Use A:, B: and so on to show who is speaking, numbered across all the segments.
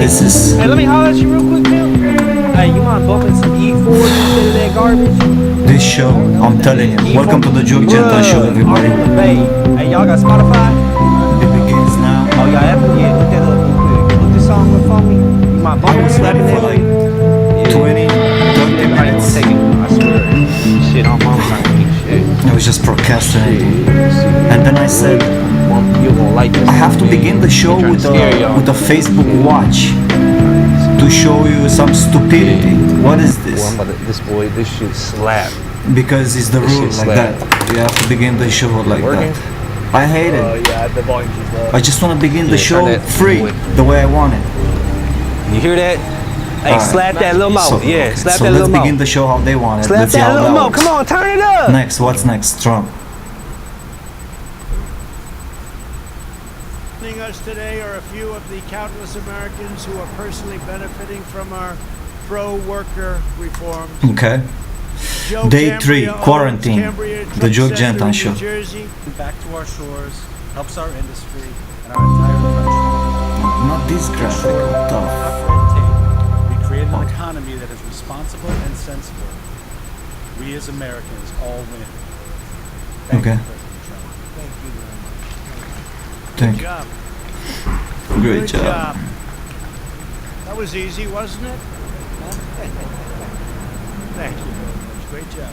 A: This is.
B: Hey, let me holler at you real quick, Tim. Hey, you mind bumping some E4 instead of that garbage?
A: This show, I'm telling you. Welcome to the George Anton Show, everybody.
B: Hey, y'all got Spotify?
A: It begins now.
B: Oh, y'all have it? Yeah, look that up real quick. Look this song up for me. You mind
A: I
B: bumping
A: was
B: slapping
A: ready
B: that
A: for like 20, 30 minutes.
B: Take it, I swear. Shit, I'm trying to keep shit.
A: I was just procrastinating. And then I said,
B: You won't like this.
A: I have to begin the show with a Facebook watch to show you some stupidity. What is this?
B: This shit slap.
A: Because it's the rule like that. You have to begin the show like that. I hate it.
B: Yeah, the volume's just low.
A: I just want to begin the show
B: turn that
A: free, the way I want it.
B: You hear that? Hey,
A: Alright.
B: slap that little mo. Yeah, slap
A: so
B: that little
A: let's
B: mo.
A: begin the show how they want it.
B: Slap
A: Let's see
B: that
A: how
B: little
A: that
B: mo.
A: works.
B: Come on, turn it up.
A: Next, what's next? Trump.
C: Joining us today are a few of the countless Americans who are personally benefiting from our pro-worker reforms.
A: Okay.
C: Joe
A: Day
C: Cambria
A: 3,
C: owns
A: quarantine.
C: Cambria
A: The
C: Truck
A: George
C: Center
A: Anton
C: in
A: Show.
C: New Jersey.
D: Back to our shores, helps our industry and our entire country.
A: Not this graphic. Tough.
D: Not red tape. We create an economy that is responsible and sensible. We as Americans all win. Thank
A: Okay.
D: you, President Trump.
C: Thank you very much.
A: Thank
C: Good
A: you.
C: job.
A: Great
C: Good
A: job.
C: That was easy, wasn't it? Thank you very much. Great job.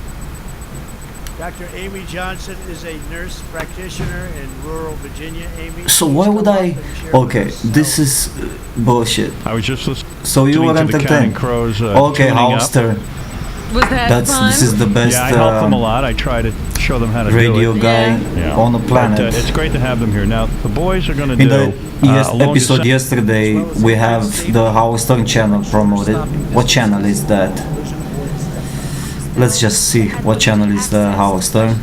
C: Dr. Amy Johnson is a nurse practitioner in rural Virginia. Amy,
A: So
C: please
A: why
C: come
A: would
C: up
A: I?
C: and share
A: Okay,
C: with us
A: this
C: how-
A: is bullshit.
E: I was just listening
A: So you were
E: to the Counting
A: entertained.
E: Crows.
A: Okay,
E: tuning
A: Howard
E: up.
A: Stern.
F: Was that
A: That's
F: fun?
A: this is the best
E: Yeah, I help them a lot. I try to show them how to
A: radio
E: do it.
A: guy
E: Yeah.
A: on the planet.
E: But, it's great to have them here. Now, the boys are going to
A: In
E: do
A: the
E: along
A: episode
E: the
A: yesterday, we have the Howard Stern channel promoted. What channel is that? Let's just see what channel is the Howard Stern.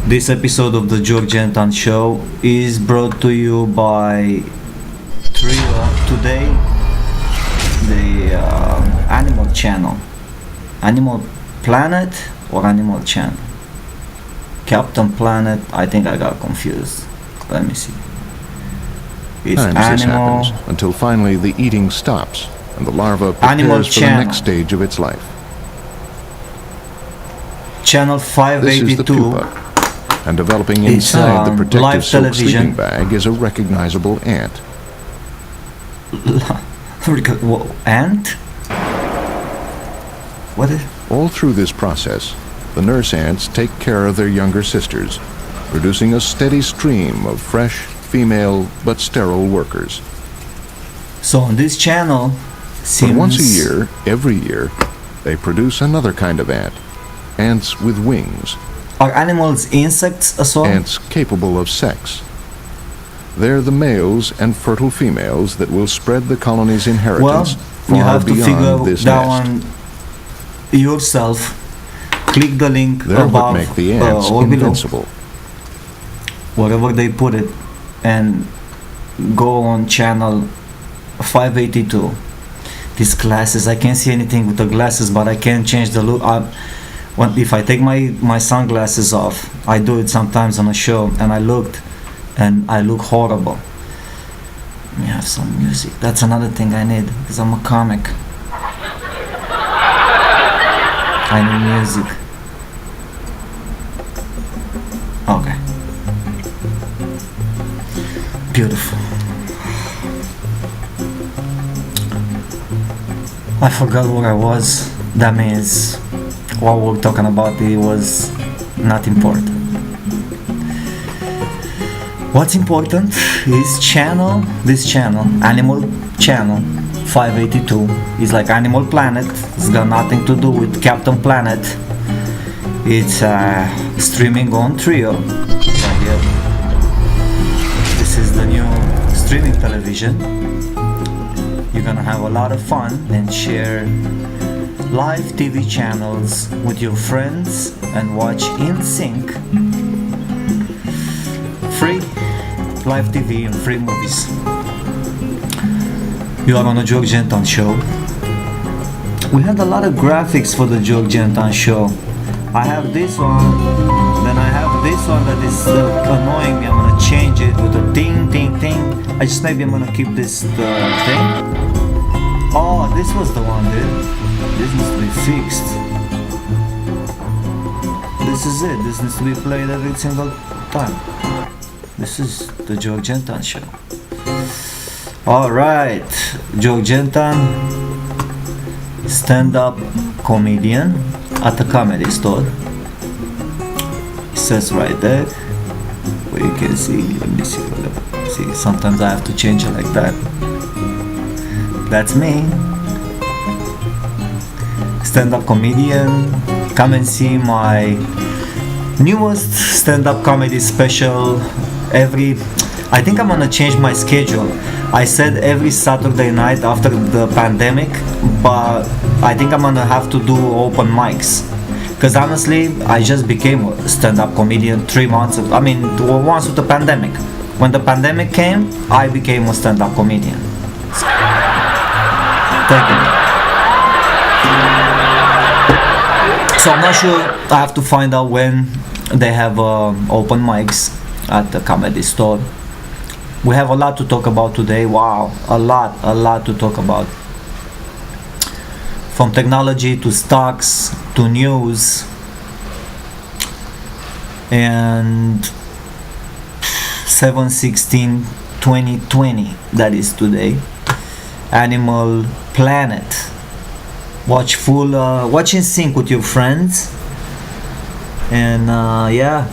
A: This episode of the George Anton Show is brought to you by Trio today, the Animal Channel, Animal Planet or Animal Channel. Captain Planet. I think I got confused. Let me see. It's
G: Times this
A: Animal.
G: happens until finally the eating stops and the larva
A: Animal
G: prepares for the
A: Channel.
G: next stage of its life.
A: Channel
G: This is the
A: 582.
G: pupa, and developing
A: It's,
G: inside the
A: live
G: protective silk
A: television.
G: sleeping bag is a recognizable ant.
A: Ant? What is?
G: All through this process, the nurse ants take care of their younger sisters, producing a steady stream of fresh, female, but sterile workers.
A: So on this channel, seems
G: But once a year, every year, they produce another kind of ant. Ants with wings.
A: Are animals insects as well?
G: Ants capable of sex. They're the males and fertile females that will spread the colony's
A: Well,
G: inheritance
A: you
G: far
A: have to
G: beyond
A: figure
G: this
A: that
G: nest.
A: one yourself. Click the link
G: They're
A: above
G: what make the ants
A: or below,
G: invincible.
A: wherever they put it, and go on channel 582. These glasses, I can't see anything with the glasses, but I can change the look. If I take my sunglasses off, I do it sometimes on a show, and I look horrible. Let me have some music. That's another thing I need, because I'm a comic. I need music. Okay. Beautiful. I forgot where I was. That means what we're talking about, it was not important. What's important is this channel, Animal Channel 582, is like Animal Planet. It's got nothing to do with Captain Planet. It's streaming on Trio right here. This is the new streaming television. You're gonna have a lot of fun and share live TV channels with your friends and watch in sync free live TV and free movies. You are on the George Anton Show. We had a lot of graphics for the George Anton Show. I have this one, then I have this one that is annoying me. I'm gonna change it with a ding ding ding, I just maybe I'm gonna keep this thing. Oh, this was the one, dude. This needs to be fixed. This is it. This needs to be played every single time. This is the George Anton Show. Alright, George Anton, stand-up comedian at the comedy store. It says right there, where you can see, let me see, see, sometimes I have to change it like that. That's me. Stand-up comedian. Come and see my newest stand-up comedy special I think I'm gonna change my schedule. I said every Saturday night after the pandemic, but I think I'm gonna have to do open mics. Because honestly, I just became a stand-up comedian 3 months ago. I mean, once with the pandemic. When the pandemic came, I became a stand-up comedian. Thank you. So I'm not sure, I have to find out when they have open mics at the comedy store. We have a lot to talk about today. Wow, a lot to talk about. From technology to stocks to news. And 7/16/2020, that is today. Animal Planet. Watch in sync with your friends. And yeah,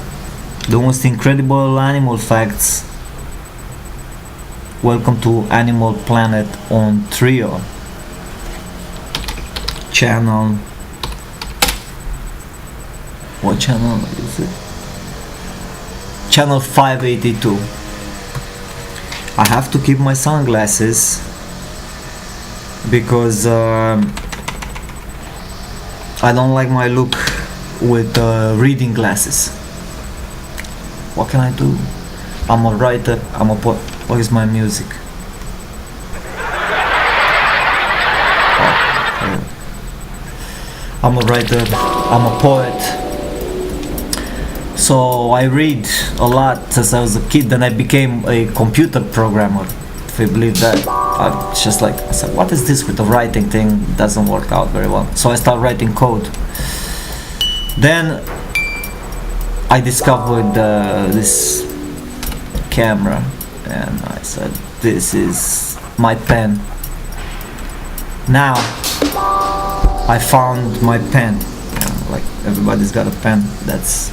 A: the most incredible animal facts. Welcome to Animal Planet on Trio channel. What channel is it? Channel 582. I have to keep my sunglasses because I don't like my look with reading glasses. What can I do? I'm a writer, I'm a poet. What is my music? I'm a writer, I'm a poet. So I read a lot since I was a kid, then I became a computer programmer, if you believe that. I said, what is this with the writing thing? It doesn't work out very well. So I started writing code. Then I discovered this camera and I said, this is my pen. Now I found my pen. Like everybody's got a pen. It's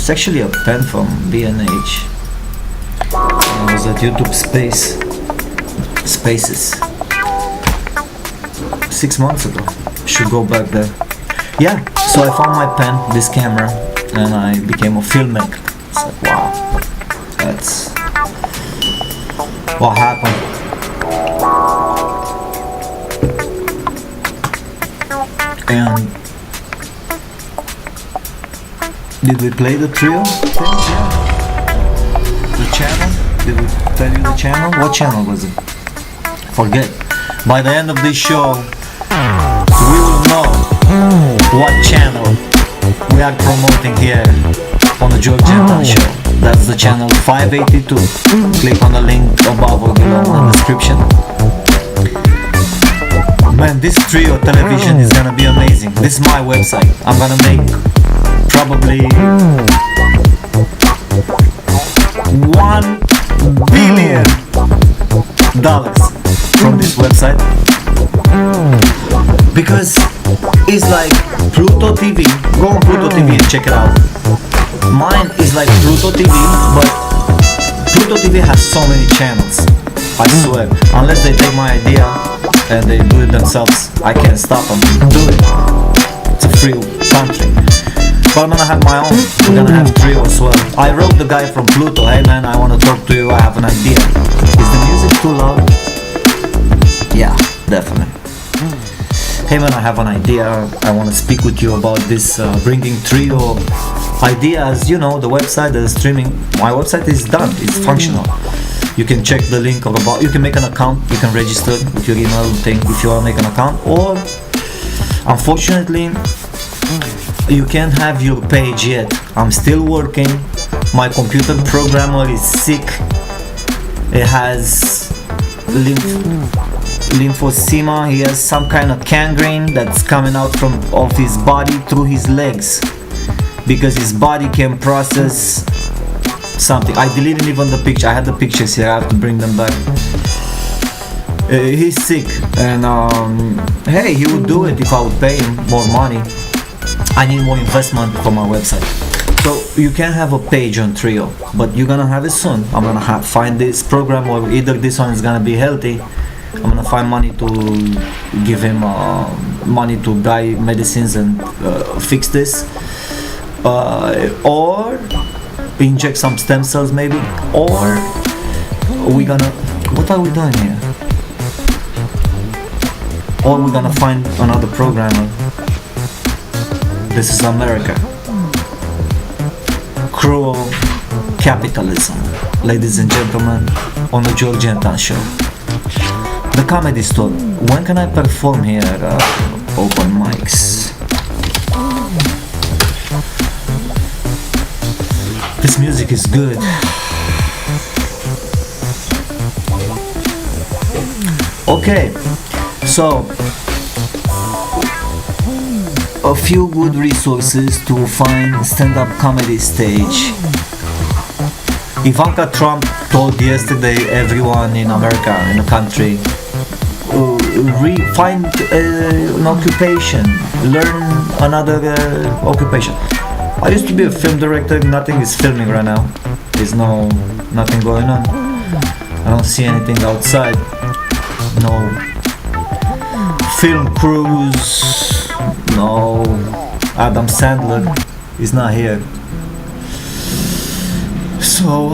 A: actually a pen from B&H. I was at YouTube Spaces 6 months ago. Should go back there. Yeah, so I found my pen, this camera, and I became a filmmaker. It's like, wow, that's what happened. And did we play the trio thing? Yeah. The channel? Did we tell you the channel? What channel was it? Forget. By the end of this show, we will know what channel we are promoting here on the George Anton Show. That's the channel 582. Click on the link above or below in the description. Man, this trio television is gonna be amazing. This is my website. I'm gonna make probably $1 billion from this website, because it's like Pluto TV. Go on Pluto TV and check it out. Mine is like Pluto TV, but Pluto TV has so many channels. I swear, unless they take my idea and they do it themselves, I can't stop them from doing it. It's a free country. But I'm gonna have my own. We're gonna have trio as well. I wrote the guy from Pluto. Hey man, I wanna talk to you. I have an idea. Is the music too loud? Yeah, definitely. Hey man, I have an idea. I wanna speak with you about this bringing trio ideas. You know, the website, the streaming. My website is done. It's functional. You can check the link about. You can make an account. You can register with your email thing if you wanna make an account. Or, unfortunately, you can't have your page yet. I'm still working. My computer programmer is sick. It has lymphosema. He has some kind of gangrene that's coming out of his body through his legs, because his body can process something. I deleted even the picture. I had the pictures here. I have to bring them back. He's sick, and hey, he would do it if I would pay him more money. I need more investment for my website. So you can have a page on Trio, but you're gonna have it soon. I'm gonna find this program, or either this one is gonna be healthy. I'm gonna find money to give him money to buy medicines and fix this, or inject some stem cells maybe, or we're gonna, what are we doing here? Or we're gonna find another programmer. This is America. Cruel capitalism, ladies and gentlemen, on the George Anton Show. The Comedy Store. When can I perform here at open mics? This music is good. Okay, so a few good resources to find stand-up comedy stage. Ivanka Trump told yesterday everyone in America, in the country, find an occupation, learn another occupation. I used to be a film director. Nothing is filming right now. There's nothing going on. I don't see anything outside. No film crews. No, Adam Sandler is not here. So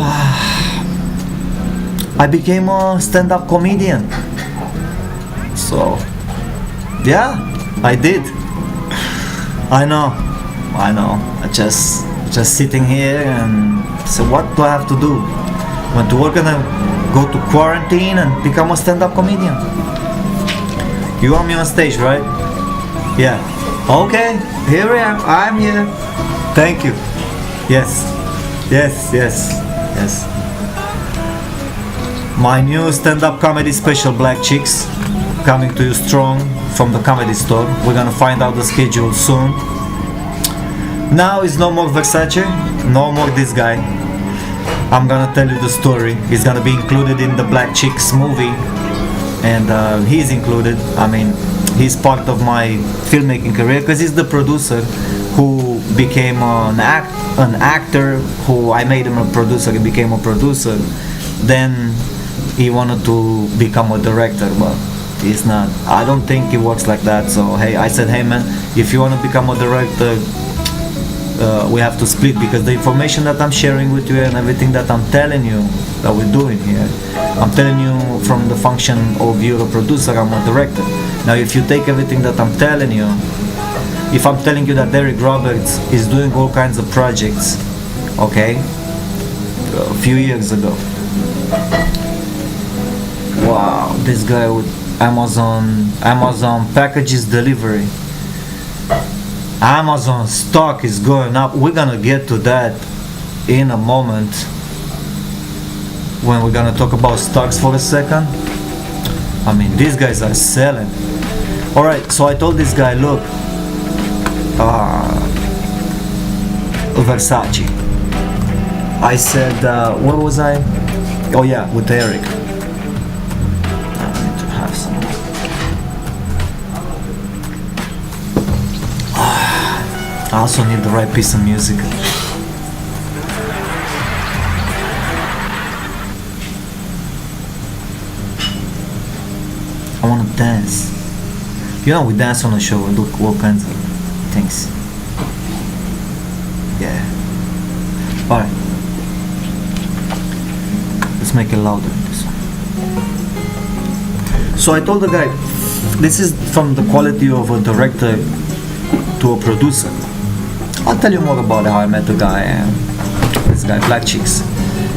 A: I became a stand-up comedian. So yeah, I did. I know. I just sitting here and so what do I have to do? Went to work and then go to quarantine and become a stand-up comedian. You want me on stage, right? Yeah. Okay, here I am. I'm here. Thank you. Yes. My new stand-up comedy special, Black Chicks, coming to you strong from the Comedy Store. We're gonna find out the schedule soon. Now it's no more Versace, no more this guy. I'm gonna tell you the story. He's gonna be included in the Black Chicks movie, and he's included. I mean, he's part of my filmmaking career because he's the producer who became an actor, who I made him a producer. He became a producer. Then he wanted to become a director, but he's not. I don't think it works like that. So hey, I said, hey man, if you want to become a director, we have to split, because the information that I'm sharing with you and everything that I'm telling you that we're doing here, I'm telling you from the function of you're a producer, I'm a director. Now if you take everything that I'm telling you, if I'm telling you that Derek Roberts is doing all kinds of projects, okay, a few years ago, wow, this guy with Amazon packages delivery, Amazon stock is going up. We're gonna get to that in a moment when we're gonna talk about stocks for a second. I mean, these guys are selling. Alright, so I told this guy, look, Versace. I said, where was I? Oh yeah, with Eric. I need to have some. I also need the right piece of music. I want to dance. You know, we dance on the show, we do all kinds of things. Yeah. Alright. Let's make it louder, this one. So I told the guy, this is from the quality of a director to a producer. I'll tell you more about how I met the guy and this guy, Black Chicks.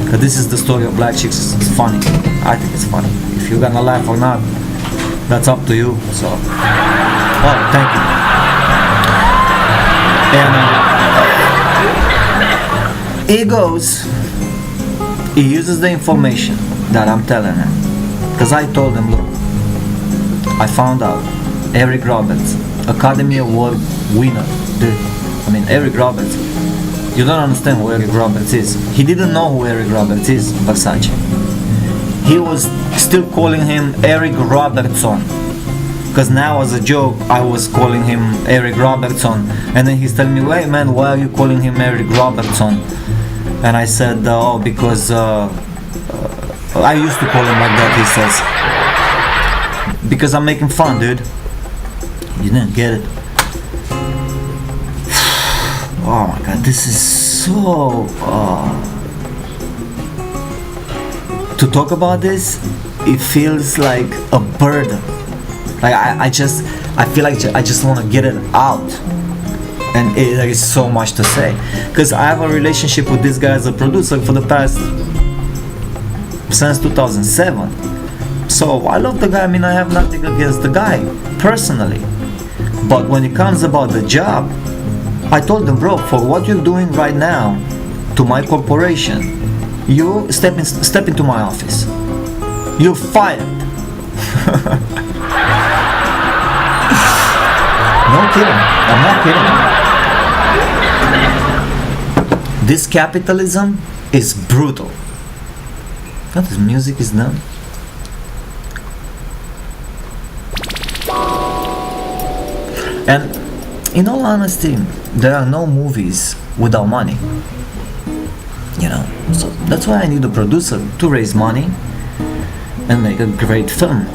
A: Because this is the story of Black Chicks. It's funny. I think it's funny. If you're gonna laugh or not, that's up to you. So, oh, thank you. And he goes, he uses the information that I'm telling him. Because I told him, look, I found out Eric Roberts, Academy Award winner, Eric Roberts, you don't understand who Eric Roberts is. He didn't know who Eric Roberts is, Versace. He was still calling him Eric Robertson. Because now as a joke, I was calling him Eric Robertson. And then he's telling me, wait man, why are you calling him Eric Robertson? And I said, because I used to call him like that, he says. Because I'm making fun, dude. You didn't get it. Oh my god, this is so... to talk about this, it feels like a burden. Like I feel like I just want to get it out. And there is so much to say. Because I have a relationship with this guy as a producer for the past... since 2007. So I love the guy, I have nothing against the guy, personally. But when it comes about the job, I told them, bro, for what you're doing right now to my corporation, you step into my office. You're fired. No kidding. I'm not kidding. This capitalism is brutal. Now this music is done. And in all honesty, there are no movies without money. So that's why I need a producer to raise money and make a great film.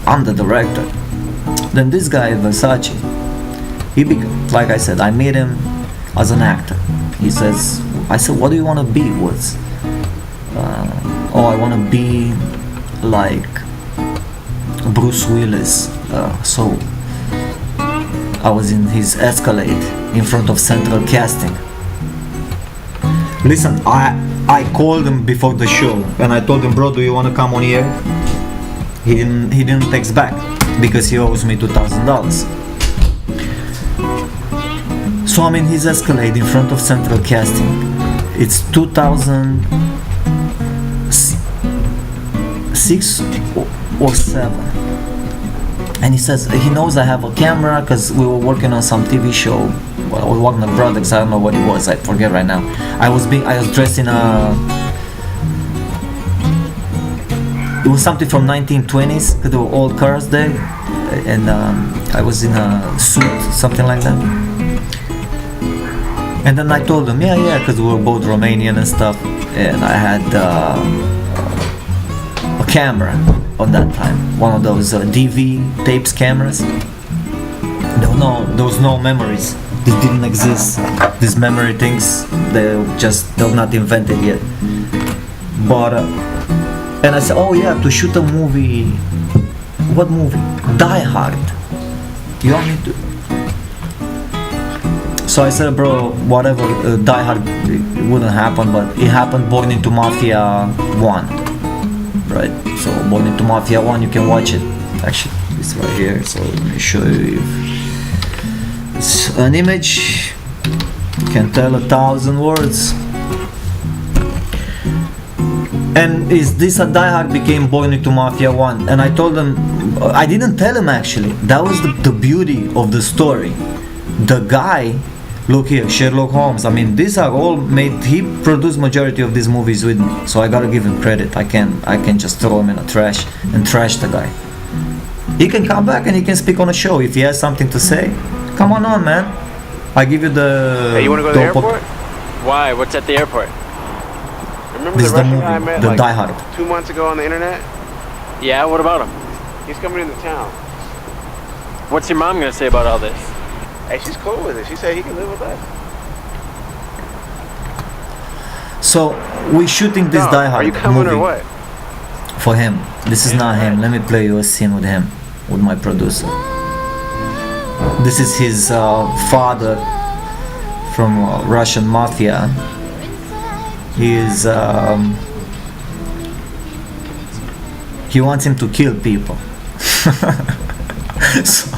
A: I'm the director. Then this guy, Versace, like I said, I met him as an actor. I said, what do you want to be? I want to be like Bruce Willis. So I was in his Escalade in front of Central Casting. Listen, I called him before the show and I told him, bro, do you want to come on here? He didn't text back because he owes me $2,000. So I'm in his Escalade in front of Central Casting. It's 2006 or 7. And he says he knows I have a camera because we were working on some TV show. Well, we worked on products. I don't know what it was. I forget right now. I was dressed in a. It was something from 1920s because there were old cars there, and I was in a suit, something like that. And then I told him, yeah, because we were both Romanian and stuff, and I had a camera on that time, one of those DV tapes cameras. There was no memories. This didn't exist. These memory things, they're not invented yet. But and I said, oh yeah, to shoot a movie. What movie? Die Hard. You want me to? So I said, bro, whatever. Die Hard, it wouldn't happen, but it happened. Born into Mafia 1. Right, so Born into Mafia 1, you can watch it. Actually, it's right here, so let me show you. It's an image can tell 1,000 words. And is this a Die Hard became Born into Mafia 1? And I told him, I didn't tell him actually, that was the beauty of the story. The guy, look here, Sherlock Holmes, these are all made, he produced majority of these movies with me, so I gotta give him credit. I can just throw him in the trash and trash the guy. He can come back and he can speak on a show if he has something to say. Come on, man. I give you the...
B: Hey, you wanna go to the airport? Why? What's at the airport?
C: Remember
A: This
C: the
A: is the
C: Russian
A: movie,
C: guy I met
A: the Die Hard.
C: 2 months ago on the internet?
B: Yeah, what about him?
C: He's coming into town.
B: What's your mom gonna say about all this?
C: Hey, she's cool with it. She said he can live with us.
A: So we're shooting this Die Hard
C: Are you coming
A: movie
C: or what?
A: for him. This is not him. Let me play you a scene with him, with my producer. This is his father from Russian mafia. He is. He wants him to kill people. So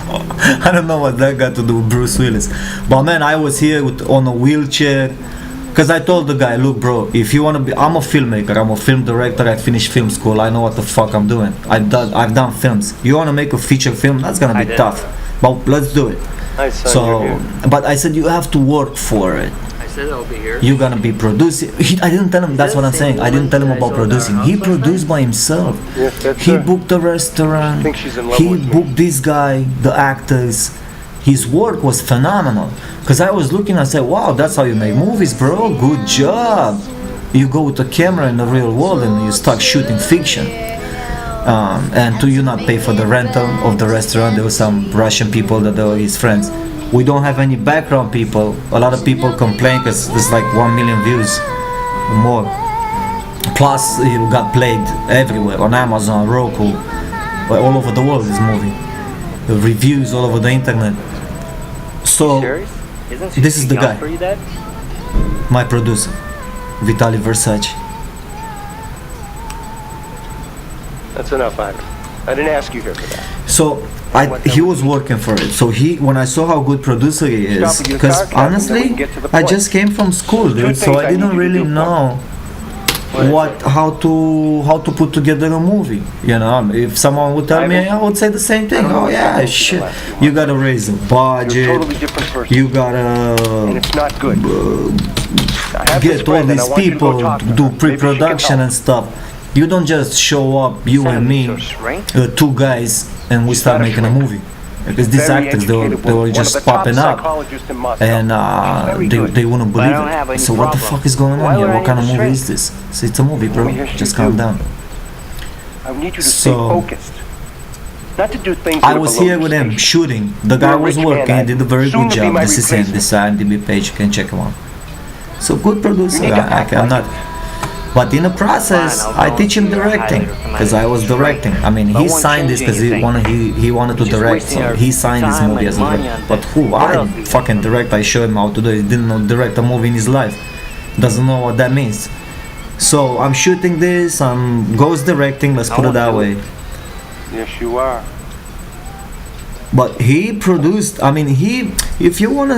A: I don't know what that got to do with Bruce Willis, but man, I was here on a wheelchair Because I told the guy, look, bro, if you want to be, I'm a filmmaker, I'm a film director, I finished film school, I know what the fuck I'm doing. I've done films. You want to make a feature film? That's gonna be tough, but let's do it.
F: Nice, son,
A: So,
F: you're here.
A: but I said you have to work for it.
H: I said I'll be here.
A: You're gonna be producing. I didn't tell him. That's what I'm saying. I didn't tell him about producing. He produced by himself.
F: Yes, that's
A: He
F: her.
A: booked the restaurant.
F: I think she's in love
A: He
F: with me.
A: booked this guy, the actors. His work was phenomenal. Cause I was looking, I said, wow, that's how you make movies, bro. Good job. You go with a camera in the real world and you start shooting fiction. And do you not pay for the rental of the restaurant? There were some Russian people that were his friends. We don't have any background people. A lot of people complain because there's like 1 million views or more. Plus, it got played everywhere on Amazon, Roku, all over the world. This movie, the reviews all over the internet. So
H: Serious? Isn't she
A: this is
H: too
A: the
H: young
A: guy.
H: for you, Dad?
A: my producer, Vitaly Versace.
F: That's enough, Ivan. I didn't ask you here for that.
A: So he was working for it. So when I saw how good producer he is,
F: Stop with your
A: because
F: car, Captain, then we
A: honestly,
F: can get to the
A: I
F: point.
A: just came from school,
F: Two
A: dude. So
F: things
A: I
F: I need
A: didn't
F: you to
A: really
F: do for me.
A: know how to put together a movie. You know, if someone would tell me,
F: Ivan,
A: I would say the same thing.
F: I don't know
A: Oh
F: what's
A: yeah,
F: happened to
A: shit.
F: the last few
A: You gotta raise a
F: You're a
A: budget.
F: totally different person.
A: You
F: and
A: gotta
F: it's not good. I have this
A: get all
F: friend and I
A: these
F: want you to go
A: people,
F: talk to her.
A: do
F: Maybe she can
A: pre-production
F: help.
A: and stuff. You don't just show up, you and me,
H: So shrink?
A: two guys, and we
F: She's
A: start
F: not a
A: making a
F: shrink.
A: movie. Because these
F: Very
A: actors, they
F: educated
A: were
F: woman,
A: just
F: one of the top
A: popping up,
F: psychologists in Moscow.
A: and
F: She's very good.
A: they wouldn't
H: But I
A: believe
H: don't have
A: it.
H: any
A: So what the
H: problem.
A: fuck is going
H: Why
A: on here?
H: would I
A: What kind of
H: need a
A: movie
H: shrink?
A: is this? So it's a movie, bro.
F: Well, yes, you
A: Just
F: do.
A: calm down.
F: I need you to
A: So-
F: stay focused. Not to do things
A: I
F: that are
A: was
F: below
A: here
F: your
A: with him
F: station.
A: shooting. The guy
F: You're a
A: was
F: rich man,
A: working. He
F: Ivan.
A: did a very
F: Soon
A: good
F: to be
A: job.
F: my
A: This is him.
F: replacement.
A: This IMDb page. You can check him out. So good producer.
F: You need to act
A: I'm
F: like
A: not. But in the process,
H: Fine, I'll
A: I
H: go
A: teach him
H: and see your
A: directing
H: highlighter
A: because I was
H: from my
A: directing. I mean,
H: But
A: he
H: won't
A: signed this
H: change
A: because
H: anything.
A: he wanted to
H: Just
A: direct.
H: wasting
A: So
H: our
A: he signed this
H: time
A: movie
H: and
A: as a
H: money
A: director.
H: on
A: But
H: this.
A: who?
H: What
A: I
H: else do you
A: fucking
H: want?
A: direct. I showed him how to do it. He didn't know direct a movie in his life. Doesn't know what that means. So I'm shooting this. I'm ghost directing. Let's
H: I
A: put it
H: won't
A: that
H: do
A: way.
H: it.
F: Yes, you are.
A: But he produced, I mean, if you want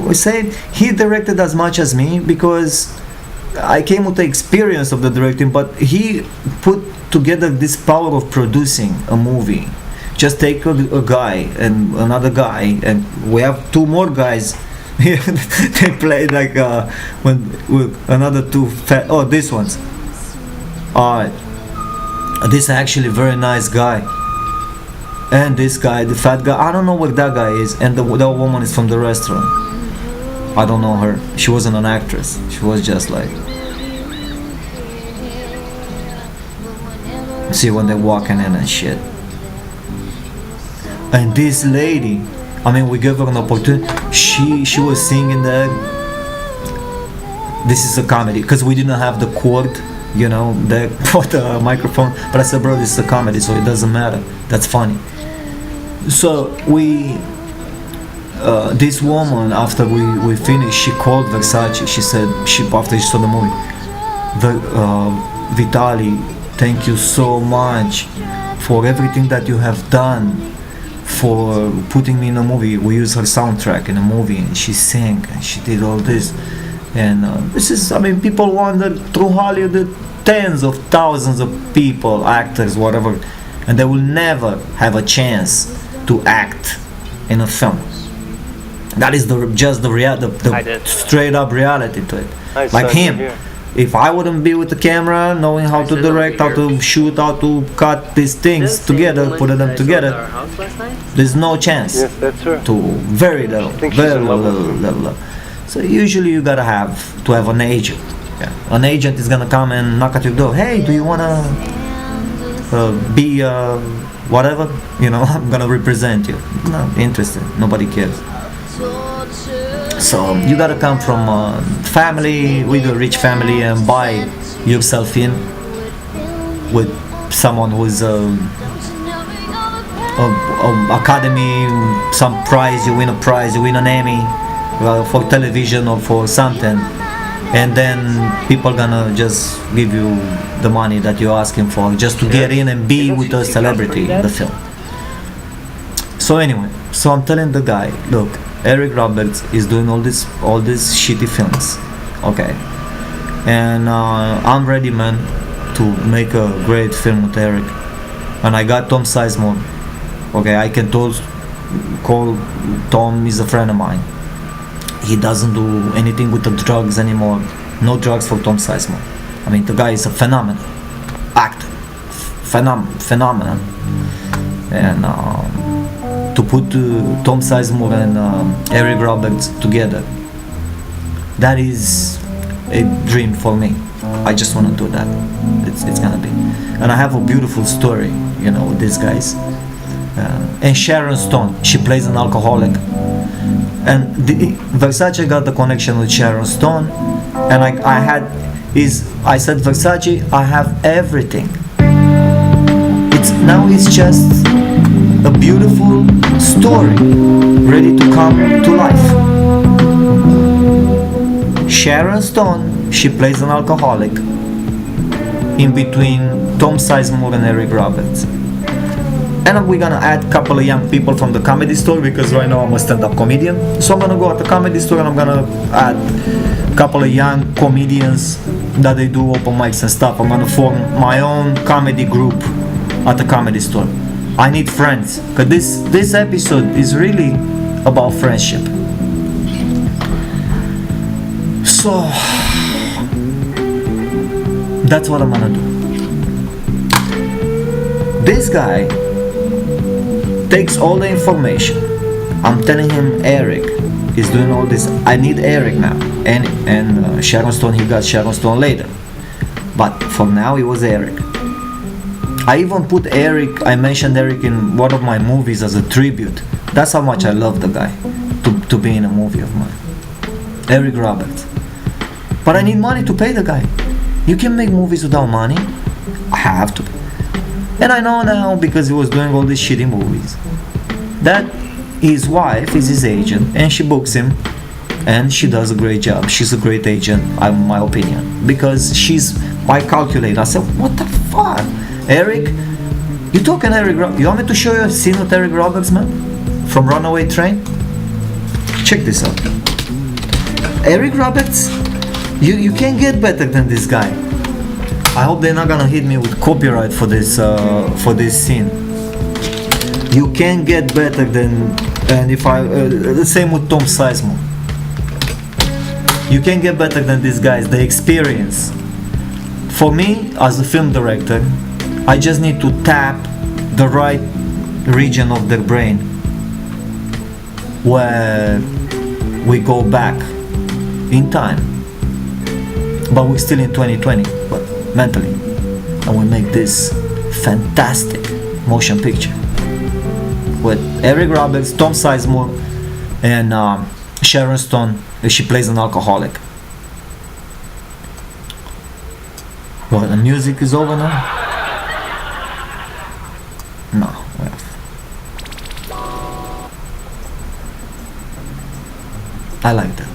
A: to say, he directed as much as me because I came with the experience of the directing, but he put together this power of producing a movie. Just take a guy and another guy, and we have two more guys. They played like with another two these ones. This is actually very nice guy. And this guy, the fat guy, I don't know what that guy is. And the woman is from the restaurant. I don't know her. She wasn't an actress. She was just like. See when they're walking in and shit. And this lady, I mean, we gave her an opportunity. She was singing there. This is a comedy because we didn't have the cord, you know, for the microphone. But I said, bro, this is a comedy, so it doesn't matter. That's funny. So this woman, after we finished, she called Versace. She said, after she saw the movie, Vitaly, thank you so much for everything that you have done, for putting me in a movie. We used her soundtrack in a movie, and she sang, and she did all this. And this is, I mean, people wander through Hollywood, tens of thousands of people, actors, whatever, and they will never have a chance to act in a film. That is the straight up reality to it.
F: Nice,
A: Like
F: son,
A: him,
F: you're here.
A: if I wouldn't be with the camera, knowing how to
H: said I'll
A: direct,
H: be
A: how to
H: here.
A: shoot, how to cut these things together, put them together, there's no chance.
F: Yes, that's her.
A: To very little,
F: think she's
A: very
F: in love with
A: little. So usually you gotta have an agent. Yeah. An agent is gonna come and knock at your door. Hey, do you wanna be whatever? You know, I'm gonna represent you. No, interested. Nobody cares. So you gotta come from a family, with a rich family, and buy yourself in with someone who's academy, some prize. You win a prize. You win an Emmy for television or for something, and then people gonna just give you the money that you're asking for just to get in and be with a celebrity in the film. So anyway, so I'm telling the guy, look, Eric Roberts is doing all these shitty films. okay? And I'm ready, man, to make a great film with Eric. And I got Tom Sizemore. Okay, I can call Tom is a friend of mine. He doesn't do anything with the drugs anymore. No drugs for Tom Sizemore. I mean, the guy is a phenomenal actor. Phenomenal. And to put Tom Sizemore and Eric Roberts together, that is a dream for me. I just want to do that. It's gonna be. And I have a beautiful story, you know, with these guys. And Sharon Stone, she plays an alcoholic. And Versace got the connection with Sharon Stone. And I said, Versace, I have everything. It's just a beautiful story ready to come to life. Sharon Stone, she plays an alcoholic in between Tom Sizemore and Eric Roberts. And we're gonna add a couple of young people from the Comedy Store, because right now I'm a stand-up comedian. So I'm gonna go at the Comedy Store and I'm gonna add a couple of young comedians that they do open mics and stuff. I'm gonna form my own comedy group at the Comedy Store. I need friends, because this episode is really about friendship. So that's what I'm gonna do. This guy takes all the information. I'm telling him Eric is doing all this. I need Eric now. And Sharon Stone, he got Sharon Stone later. But for now, it was Eric. I even put Eric, I mentioned Eric in one of my movies as a tribute. That's how much I love the guy to be in a movie of mine. Eric Roberts. But I need money to pay the guy. You can make movies without money. I have to. And I know now, because he was doing all these shitty movies, that his wife is his agent and she books him and she does a great job. She's a great agent, in my opinion, because I calculate. I said, what the fuck? Eric? You talking Eric Roberts? You want me to show you a scene with Eric Roberts, man? From Runaway Train? Check this out. Eric Roberts? You can't get better than this guy. I hope they're not gonna hit me with copyright for this scene. You can't get better than, and if the same with Tom Sizemore. You can't get better than these guys. The experience. For me, as a film director, I just need to tap the right region of their brain where we go back in time, but we're still in 2020, but mentally, and we make this fantastic motion picture with Eric Roberts, Tom Sizemore, and Sharon Stone. She plays an alcoholic. Well, the music is over now. No, well. I like that.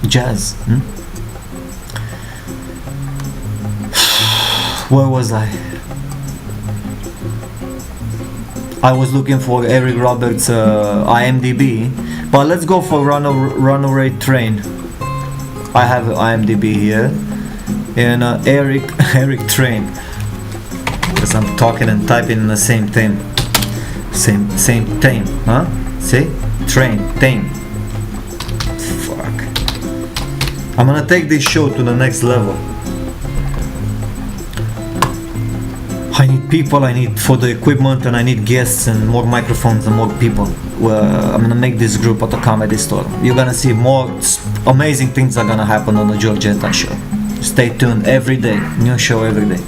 A: Jazz. Where was I? I was looking for Eric Roberts' IMDb, but let's go for Runaway Train. I have IMDb here, and Eric Train, because I'm talking and typing in the same thing, same thing, huh? See, train, thing. Fuck. I'm gonna take this show to the next level. I need people, I need for the equipment, and I need guests and more microphones and more people. I'm gonna make this group at the Comedy Store. You're gonna see more amazing things are gonna happen on the George Anton Show. Stay tuned every day, new show every day.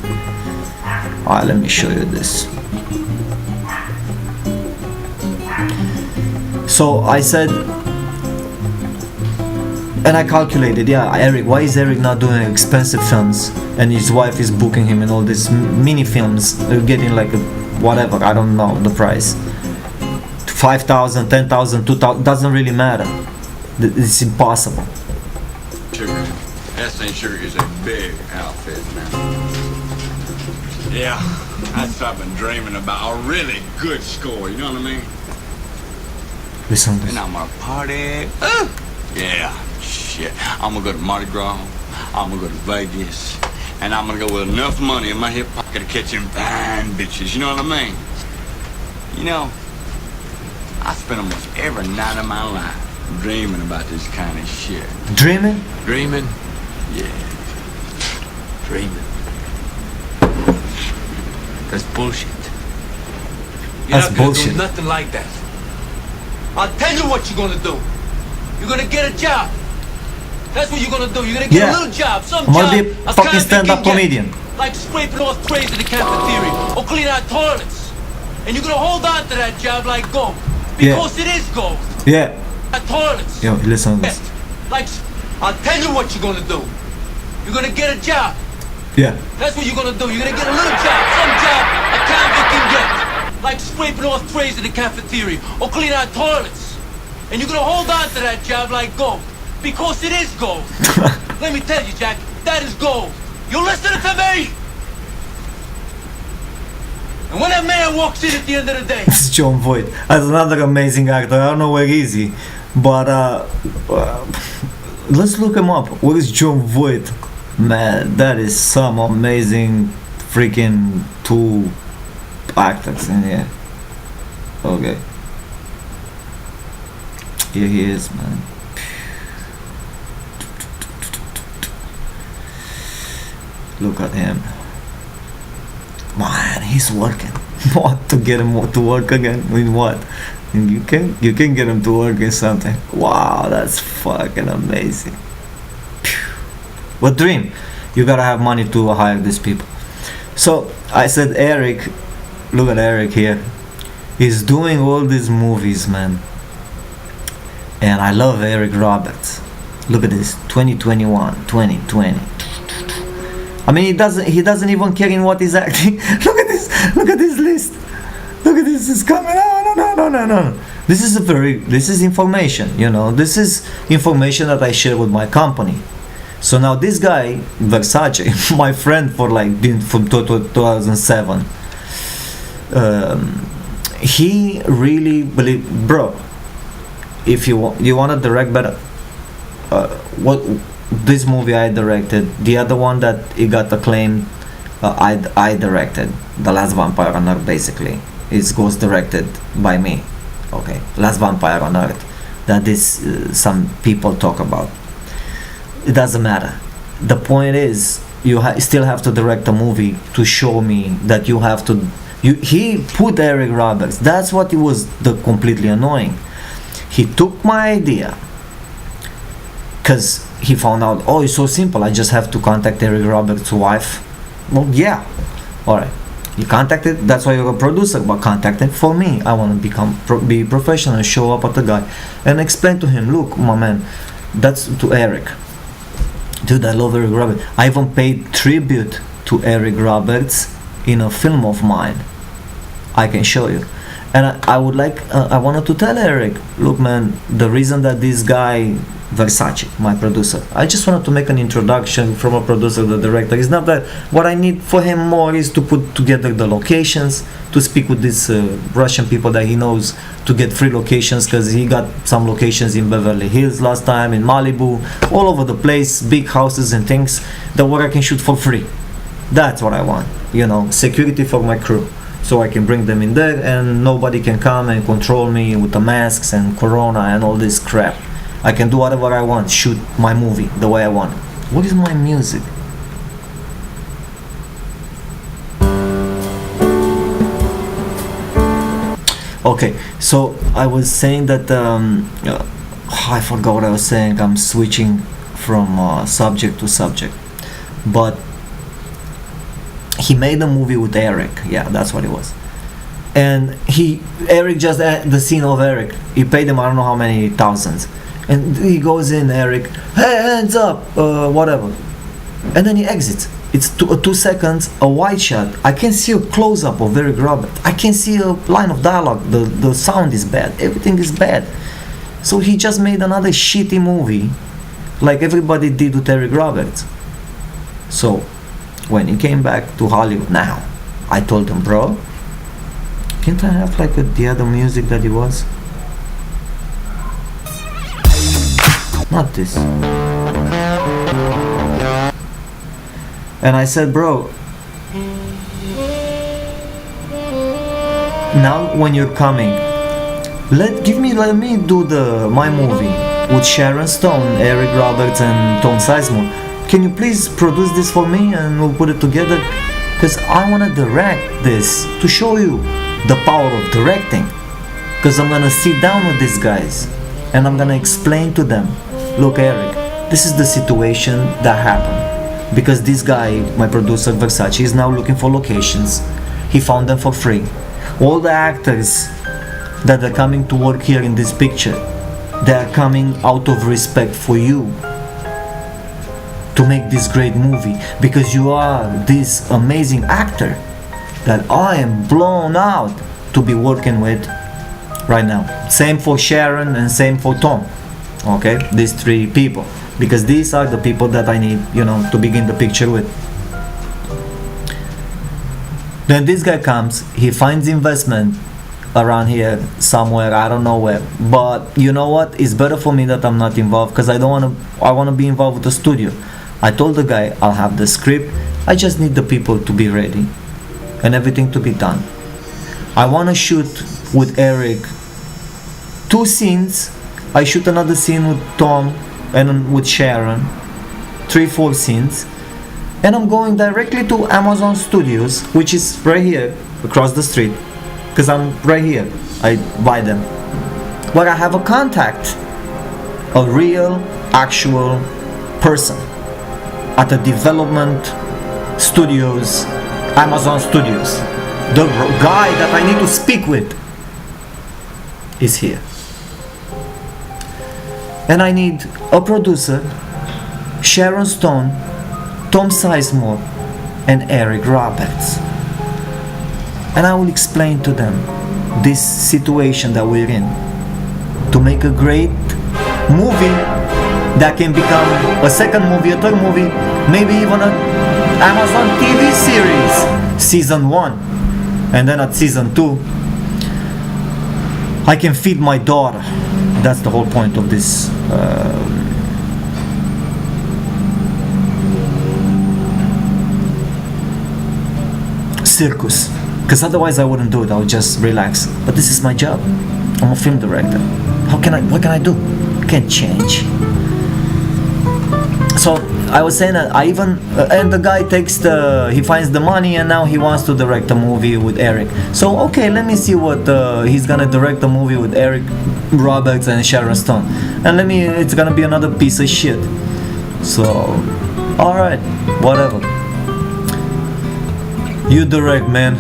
A: Alright, let me show you this. So I said, and I calculated, yeah, Eric, why is Eric not doing expensive films? And his wife is booking him in all these mini films. They're getting like whatever, I don't know the price. 5,000, 10,000, 2,000, doesn't really matter. It's impossible.
I: Sugar. That thing sure is a big outfit, man. Yeah, that's what I've been dreaming about. A really good score, you know what I mean?
A: Listen to this.
I: And I'm gonna party. Yeah. shit. I'm gonna go to Mardi Gras, I'm gonna go to Vegas, and I'm gonna go with enough money in my hip pocket to catch them fine bitches, you know what I mean? You know, I spend almost every night of my life dreaming about this kind of shit.
A: Dreaming?
H: Dreaming?
I: Yeah.
H: Dreaming. That's bullshit. You're
A: That's
H: not gonna
A: bullshit.
H: do nothing like that. I'll tell you what you're gonna do. You're gonna get a job. That's what you're gonna do. You're gonna get
A: Yeah.
H: a little job, some
A: I'm gonna
H: job.
A: be a
H: a
A: fucking
H: kind
A: stand-up
H: you can get.
A: comedian.
H: Like scraping off trays in the cafeteria or clean out toilets. And you're gonna hold on to that job like gold. Because it is gold.
A: Yeah.
H: Toilets.
A: Yo, listen to this.
H: Like, I'll tell you what you're gonna do. You're gonna get a job.
A: Yeah.
H: That's what you're gonna do. You're gonna get a little job, some job a convict can get. Like scraping off trays in the cafeteria or clean out toilets. And you're gonna hold on to that job like gold. Because it is gold. Let me tell you, Jack, that is gold. You listening to me? And when that man walks in at the end of the day,
A: This is John Voight. That's another amazing actor. I don't know where is he, but let's look him up. Where is John Voight? Man, that is some amazing freaking two actors in here. Okay. Here he is, man. Look at him. Man, he's working. What, to get him to work again? I mean, what? You can get him to work in something. Wow, that's fucking amazing. Phew. What dream? You gotta have money to hire these people. So I said, Eric, look at Eric here. He's doing all these movies, man. And I love Eric Roberts. Look at this, 2021, 2020. I mean, he doesn't even care in what he's acting. Look at this list. Look at this, it's coming. No. This is information, you know. This is information that I share with my company. So now this guy, Versace, my friend from 2007, he really believed, bro, if you want to direct better, what this movie I directed, the other one that it got acclaimed, I directed, The Last Vampire on Earth. Basically it was directed by me. Okay, Last Vampire on Earth, that is some people talk about. It doesn't matter. The point is, you still have to direct a movie to show me that you have to. He put Eric Roberts. That's what it was. The completely annoying. He took my idea because he found out, oh, it's so simple. I just have to contact Eric Roberts' wife. Well, yeah, all right. You contacted. That's why you're a producer. But contact him for me. I want to be professional. Show up at the guy and explain to him. Look, my man, that's to Eric. Dude, I love Eric Roberts. I even paid tribute to Eric Roberts in a film of mine. I can show you. And I wanted to tell Eric, look, man, the reason that this guy, Versace, my producer, I just wanted to make an introduction from a producer to the director. It's not that what I need for him more is to put together the locations, to speak with these Russian people that he knows, to get free locations, because he got some locations in Beverly Hills last time, in Malibu, all over the place, big houses and things that where I can shoot for free. That's what I want, you know, security for my crew. So I can bring them in there and nobody can come and control me with the masks and corona and all this crap. I can do whatever I want, shoot my movie the way I want. What is my music? Okay, so I was saying that I forgot what I was saying. I'm switching from subject to subject, but he made a movie with Eric. Yeah, that's what it was. And Eric just the scene of Eric. He paid him I don't know how many thousands, and he goes in. Eric, hey, hands up, whatever, and then he exits. It's 2 seconds, a wide shot. I can see a close up of Eric Roberts. I can see a line of dialogue. The sound is bad. Everything is bad. So he just made another shitty movie, like everybody did with Eric Roberts. So when he came back to Hollywood, now I told him, bro, can't I have like the other music that he was? not this. And I said, bro, now when you're coming, let me do my movie with Sharon Stone, Eric Roberts and Tom Sizemore. Can you please produce this for me and we'll put it together? Because I want to direct this to show you the power of directing. Because I'm going to sit down with these guys and I'm going to explain to them, look Eric, this is the situation that happened. Because this guy, my producer Versace, is now looking for locations. He found them for free. All the actors that are coming to work here in this picture, they are coming out of respect for you to make this great movie, because you are this amazing actor that I am blown out to be working with right now. Same for Sharon and same for Tom. Okay, these three people, because these are the people that I need, to begin the picture with. Then this guy comes, he finds investment around here somewhere, I don't know where, but you know what, it's better for me that I'm not involved, because I want to be involved with the studio. I told the guy I'll have the script, I just need the people to be ready and everything to be done. I want to shoot with Eric 2 scenes, I shoot another scene with Tom and with Sharon, 3-4 scenes, and I'm going directly to Amazon Studios, which is right here across the street, because I'm right here, I buy them. But I have a contact, a real, actual person at the development studios, Amazon Studios. The guy that I need to speak with is here. And I need a producer, Sharon Stone, Tom Sizemore, and Eric Roberts. And I will explain to them this situation that we're in, to make a great movie that can become a second movie, a third movie, maybe even an Amazon TV series, season 1, and then at season 2 I can feed my daughter. That's the whole point of this circus, because otherwise I wouldn't do it, I would just relax. But this is my job, I'm a film director. What can I do? I can't change. So I was saying that I even and the guy he finds the money, and now he wants to direct a movie with Eric. So okay, let me see what he's gonna direct a movie with Eric Roberts and Sharon Stone, and it's gonna be another piece of shit. So alright, whatever, you direct, man,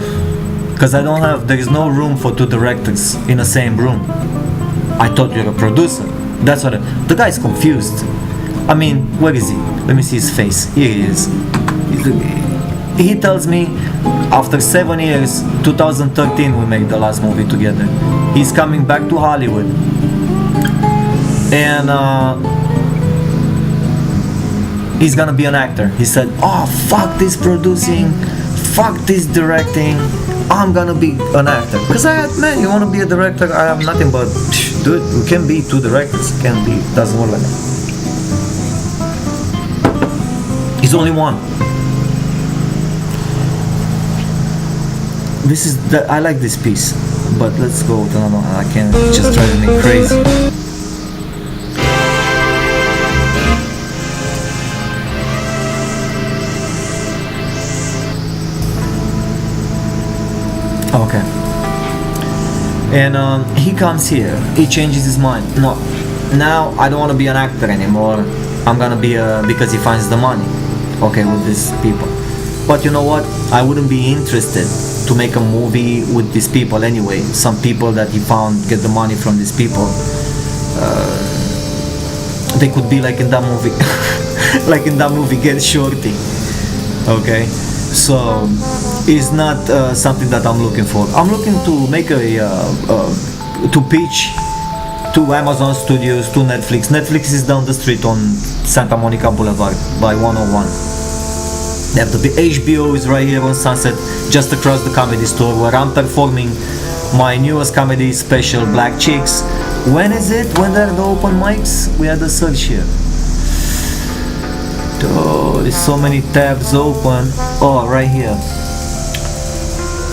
A: because there is no room for 2 directors in the same room. I thought you're a producer. That's what the guy's confused. I mean, where is he? Let me see his face. Here he is. He tells me after 7 years, 2013 we made the last movie together. He's coming back to Hollywood. And he's gonna be an actor. He said, oh, fuck this producing, fuck this directing, I'm gonna be an actor. Because man, you wanna be a director? I have nothing but, dude, you can be 2 directors. Doesn't work like that. He's only one. I like this piece, but let's go with another one. I can't just drive me crazy. Okay. And he comes here, he changes his mind. No, now I don't want to be an actor anymore. I'm gonna be because he finds the money. Okay, with these people. But you know what? I wouldn't be interested to make a movie with these people anyway. Some people that he found get the money from these people. They could be like in that movie, like in that movie Get Shorty. Okay, so it's not something that I'm looking for. I'm looking to make to pitch to Amazon Studios, to Netflix. Netflix is down the street on Santa Monica Boulevard by 101. They have the HBO is right here on Sunset, just across the Comedy Store, where I'm performing my newest comedy special, Black Chicks, When is it? When are the open mics? We had a search here. Oh, there's so many tabs open. Oh, right here.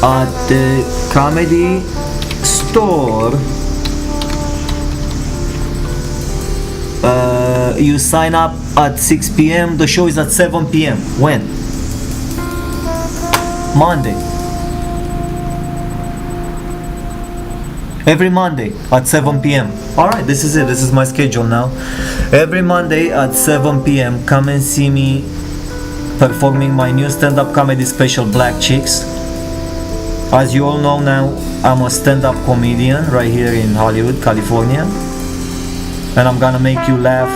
A: At the Comedy Store, you sign up at 6 p.m. The show is at 7 p.m. When? Monday. Every Monday at 7 p.m. Alright, this is it. This is my schedule now. Every Monday at 7 p.m. come and see me performing my new stand-up comedy special, Black Chicks. As you all know now, I'm a stand-up comedian right here in Hollywood, California. And I'm gonna make you laugh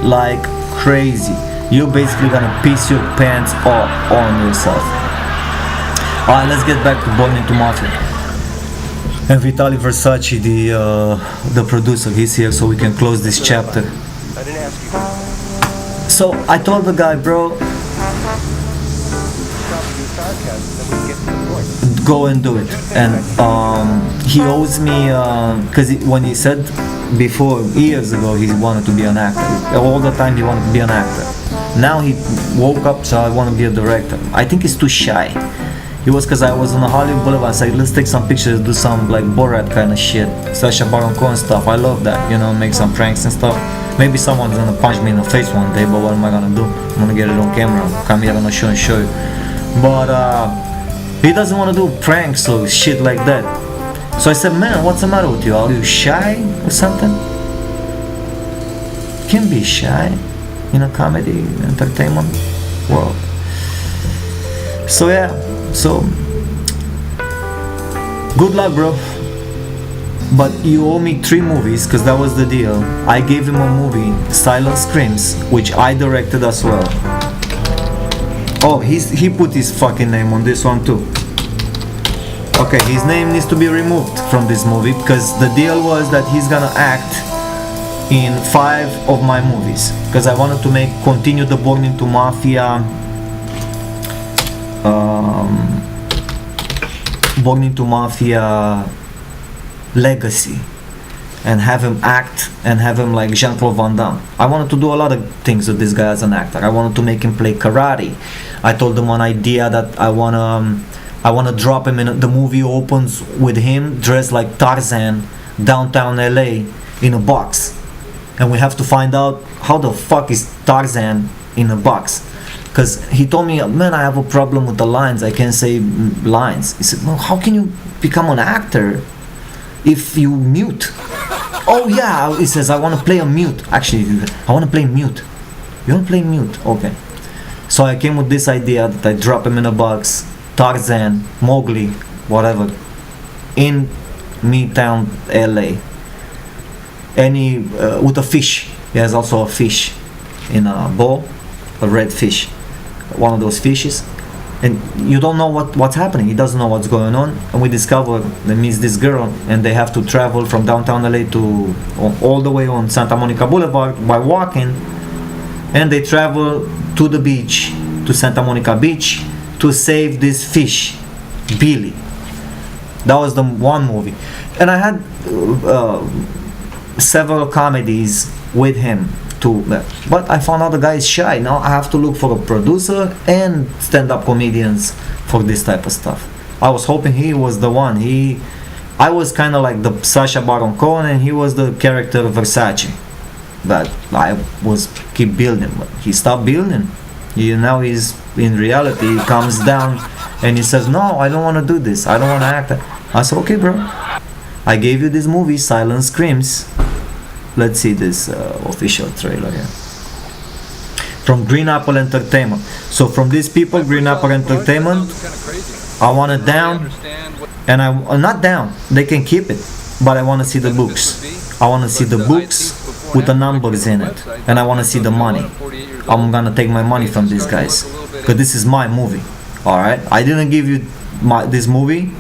A: like crazy. You're basically gonna piss your pants off on yourself. Alright, let's get back to Born into Mafia. And Vitaly Versace, the producer, he's here so we can close this chapter.
F: I didn't ask you.
A: So I told the guy, bro, go and do it. And he owes me, because when he said before, years ago, he wanted to be an actor. All the time he wanted to be an actor. Now he woke up, so I want to be a director. I think he's too shy. It was because I was on the Hollywood Boulevard. I said, let's take some pictures, do some like Borat kind of shit, Sacha Baron Cohen stuff. I love that, you know, make some pranks and stuff. Maybe someone's gonna punch me in the face one day, but what am I gonna do? I'm gonna get it on camera, come here on the show and show you. But he doesn't want to do pranks or shit like that. So I said, man, what's the matter with you? Are you shy or something? Can be shy in a comedy entertainment world. So yeah, so good luck, bro. But you owe me 3 movies, because that was the deal. I gave him a movie, Silent Screams, which I directed as well. Oh, he put his fucking name on this one too. Okay, his name needs to be removed from this movie, because the deal was that he's gonna act in 5 of my movies, because I wanted to continue the Born into Mafia Born into Mafia legacy, and have him act and have him like Jean-Claude Van Damme. I wanted to do a lot of things with this guy as an actor. I wanted to make him play karate. I told him one idea that I wanna drop him in the movie opens with him dressed like Tarzan downtown LA in a box, and we have to find out how the fuck is Tarzan in a box. Because he told me, man, I have a problem with the lines, I can't say lines. He said, well, how can you become an actor if you mute? Oh yeah, he says, I want to play a mute. Actually, I want to play mute. You want to play mute? Okay. So I came with this idea that I drop him in a box, Tarzan, Mowgli, whatever, in Midtown LA. With a fish. He has also a fish in a bowl, a red fish. One of those fishes, and you don't know what's happening. He doesn't know what's going on, and we discover they meet this girl, and they have to travel from downtown LA to all the way on Santa Monica Boulevard by walking, and they travel to the beach, to Santa Monica Beach, to save this fish, Billy. That was the one movie, and I had several comedies with him too, but I found out the guy is shy. Now I have to look for a producer and stand-up comedians for this type of stuff. I was hoping he was the one. I was kind of like the Sacha Baron Cohen, and he was the character Versace. But I was keep building, but he stopped building. Now he's in reality. He comes down and he says, no, I don't want to do this. I don't want to act. I said, okay, bro. I gave you this movie, Silent Screams. Let's see this official trailer here. From Green Apple Entertainment. So from these people, Green Apple Entertainment, I want it down, and I'm not down. They can keep it, but I want to see the books. I want to see the books with the numbers in it, and I want to see the money. I'm gonna take my money from these guys, because this is my movie. All right, I didn't give you this movie.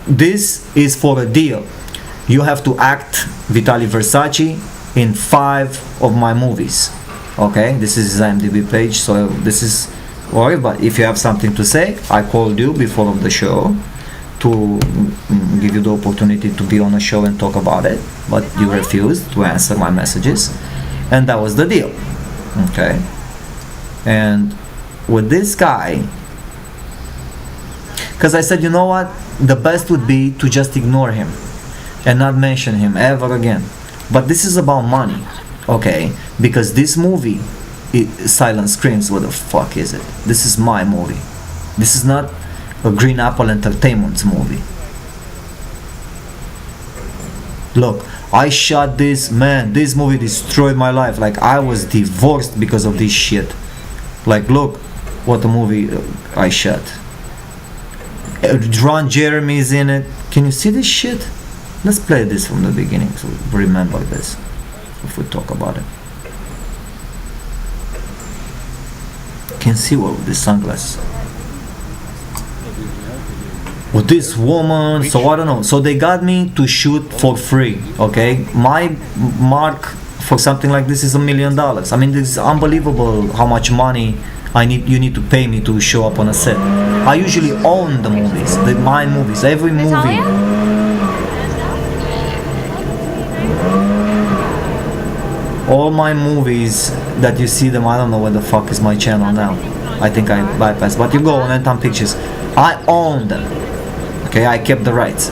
A: This is for a deal. You have to act Vitaly Versace in 5 of my movies. Okay, this is his IMDb page, so this is alright. But if you have something to say, I called you before of the show to give you the opportunity to be on a show and talk about it, but you refused to answer my messages, and that was the deal. Okay, and with this guy, because I said, you know what, the best would be to just ignore him and not mention him ever again. But this is about money, okay? Because this movie, Silent Screams, what the fuck is it? This is my movie. This is not a Green Apple Entertainment's movie. Look, I shot this, man, this movie destroyed my life. Like, I was divorced because of this shit. Like, look what the movie I shot. Ron Jeremy's in it. Can you see this shit? Let's play this from the beginning so we remember this if we talk about it. Can see what with the sunglasses. With this woman, so I don't know. So they got me to shoot for free, okay? My mark for something like this is $1 million. I mean, this is unbelievable how much money you need to pay me to show up on a set. I usually own the movies, my movies, every movie. All my movies that you see them, I don't know where the fuck is my channel now. I think I bypassed, but you go on Anton Pictures. I own them. Okay, I kept the rights.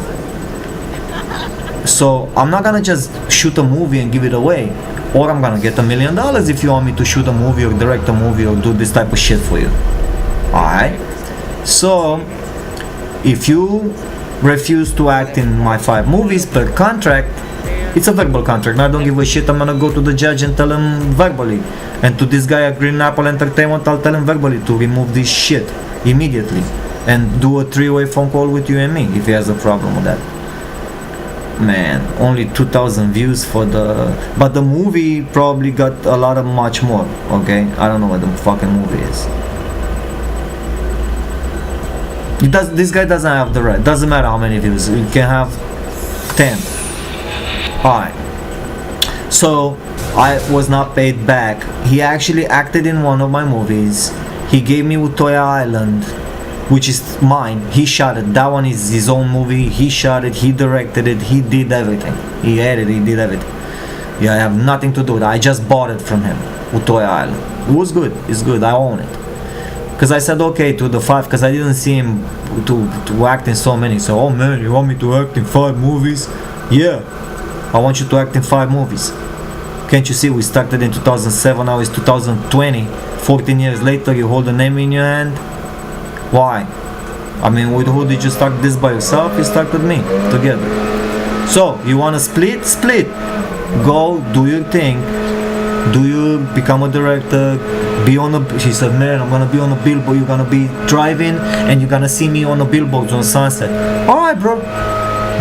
A: So I'm not gonna just shoot a movie and give it away, or I'm gonna get $1 million if you want me to shoot a movie or direct a movie or do this type of shit for you. Alright? So if you refuse to act in my 5 movies per contract, it's a verbal contract. I don't give a shit. I'm gonna go to the judge and tell him verbally. And to this guy at Green Apple Entertainment, I'll tell him verbally to remove this shit immediately. And do a 3-way phone call with you and me if he has a problem with that. Man, only 2,000 views for the... But the movie probably got a lot of much more, okay? I don't know what the fucking movie is. This guy doesn't have the right. Doesn't matter how many views. You can have 10. Alright. So, I was not paid back. He actually acted in one of my movies. He gave me Utoya Island, which is mine. He shot it. That one is his own movie. He shot it, he directed it, he did everything. He edited, he did everything. Yeah, I have nothing to do with it. I just bought it from him, Utoya Island. It was good, it's good, I own it. Because I said okay to the 5, because I didn't see him to act in so many. So, oh man, you want me to act in 5 movies? Yeah, I want you to act in 5 movies. Can't you see we started in 2007, now it's 2020. 14 years later, you hold a name in your hand. Why? I mean, with who did you start this by yourself? You start with me, together. So, you wanna split? Split. Go, do your thing. Do you become a director? Be on a... She said, man, I'm gonna be on a billboard. You're gonna be driving and you're gonna see me on the billboards on Sunset. Alright, bro.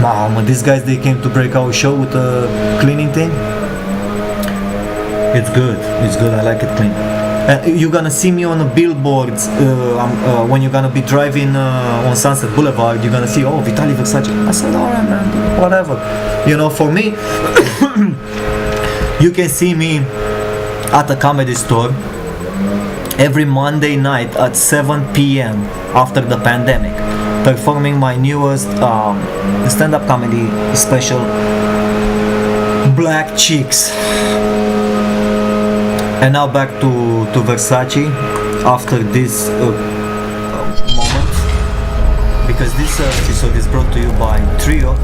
A: Nah, these guys, they came to break our show with a cleaning thing. It's good. It's good. I like it clean. You're gonna see me on the billboards when you're gonna be driving on Sunset Boulevard. You're gonna see, oh, Vitaly Versace. I said, alright, man, whatever. You know, for me, you can see me at a comedy store every Monday night at 7 p.m. after the pandemic, performing my newest stand-up comedy special, Black Chicks. And now back to Versace after this moment, because this episode is brought to you by Trio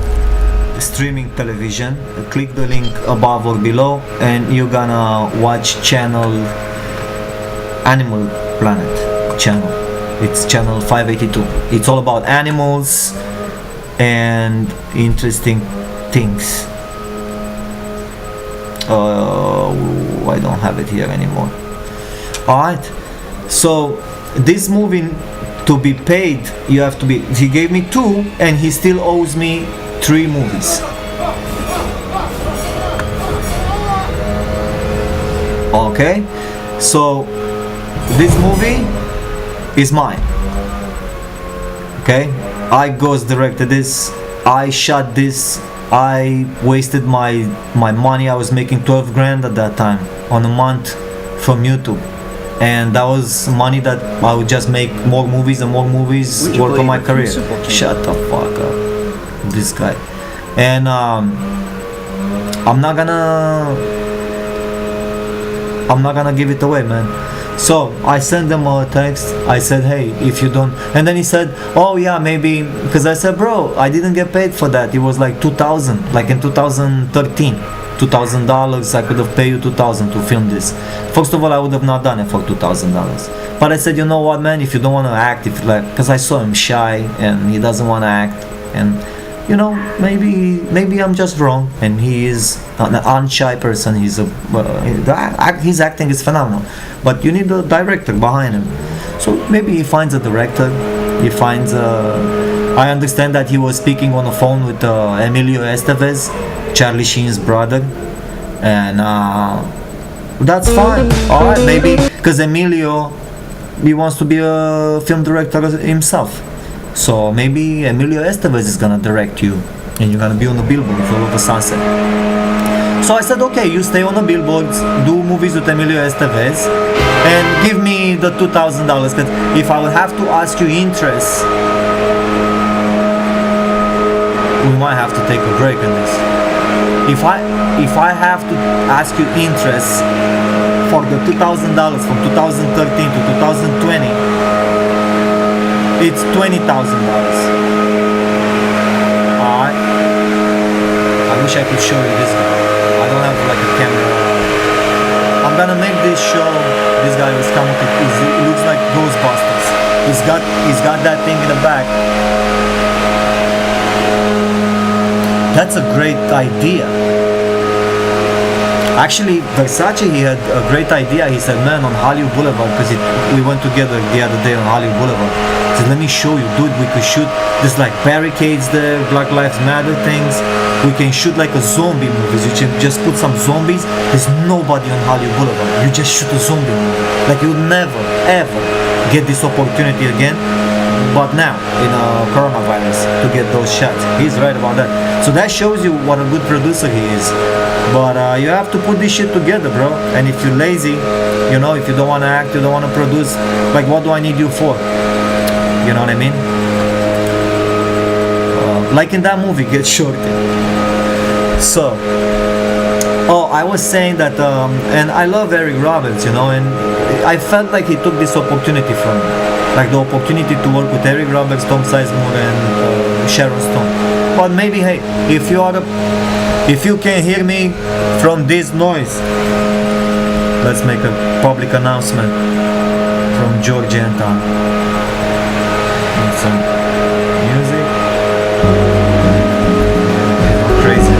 A: streaming television. Click the link above or below and you're gonna watch channel Animal Planet channel. It's channel 582. It's all about animals and interesting things. I don't have it here anymore. Alright, so this movie, to be paid, you have to be... He gave me 2 and he still owes me 3 movies. Okay, so this movie is mine. Okay, I ghost directed this, I shot this, I wasted my money. I was making 12 grand at that time on a month from YouTube. and that was money that I would just make more movies and more movies,
B: Would you
A: work on my
B: believe
A: career.
B: the Crucible came
A: Shut the fuck up, this guy. And I'm not gonna give it away, man. So I sent them a text. I said, hey, if you don't, and then he said, oh yeah, maybe, because I said, bro, I didn't get paid for that. It was like 2000, like in 2013, $2,000. I could have paid you 2,000 to film this. First of all, I would have not done it for $2,000. But I said, you know what, man, if you don't want to act, if like, because I saw him shy and he doesn't want to act, and you know, maybe I'm just wrong, and he is an unshy person. He's his acting is phenomenal, but you need a director behind him. So maybe he finds a director. He finds. I understand that he was speaking on the phone with Emilio Estevez, Charlie Sheen's brother, and that's fine. All right, maybe because Emilio, he wants to be a film director himself. So maybe Emilio Estevez is gonna direct you, and you're gonna be on the billboards all over Sunset. So I said, okay, you stay on the billboards, do movies with Emilio Estevez, and give me the $2,000. Because if I would have to ask you interest, we might have to take a break on this. If I have to ask you interest for the $2,000 from 2013 to 2020. It's $20,000. Alright. I wish I could show you this guy. I don't have like a camera. I'm gonna make this show. This guy was coming to. He looks like Ghostbusters. He's got that thing in the back. That's a great idea. Actually, Versace, he had a great idea. He said, man, on Hollywood Boulevard, because we went together the other day on Hollywood Boulevard. He said, let me show you, dude, we could shoot, there's like barricades there, Black Lives Matter things. We can shoot like a zombie movie. You just put some zombies. There's nobody on Hollywood Boulevard. You just shoot a zombie movie. Like you'll never, ever get this opportunity again. But now, in coronavirus, to get those shots. He's right about that. So that shows you what a good producer he is. But you have to put this shit together, bro. And if you're lazy, you know, if you don't want to act, you don't want to produce, like what do I need you for? You know what I mean? Like in that movie, Get Shorty. So, I was saying that, and I love Eric Roberts, you know, and I felt like he took this opportunity from me. Like the opportunity to work with Eric Roberts, Tom Sizemore, and Sharon Stone. But maybe, hey, if you can hear me from this noise, let's make a public announcement from George Anton. Need some music. Crazy.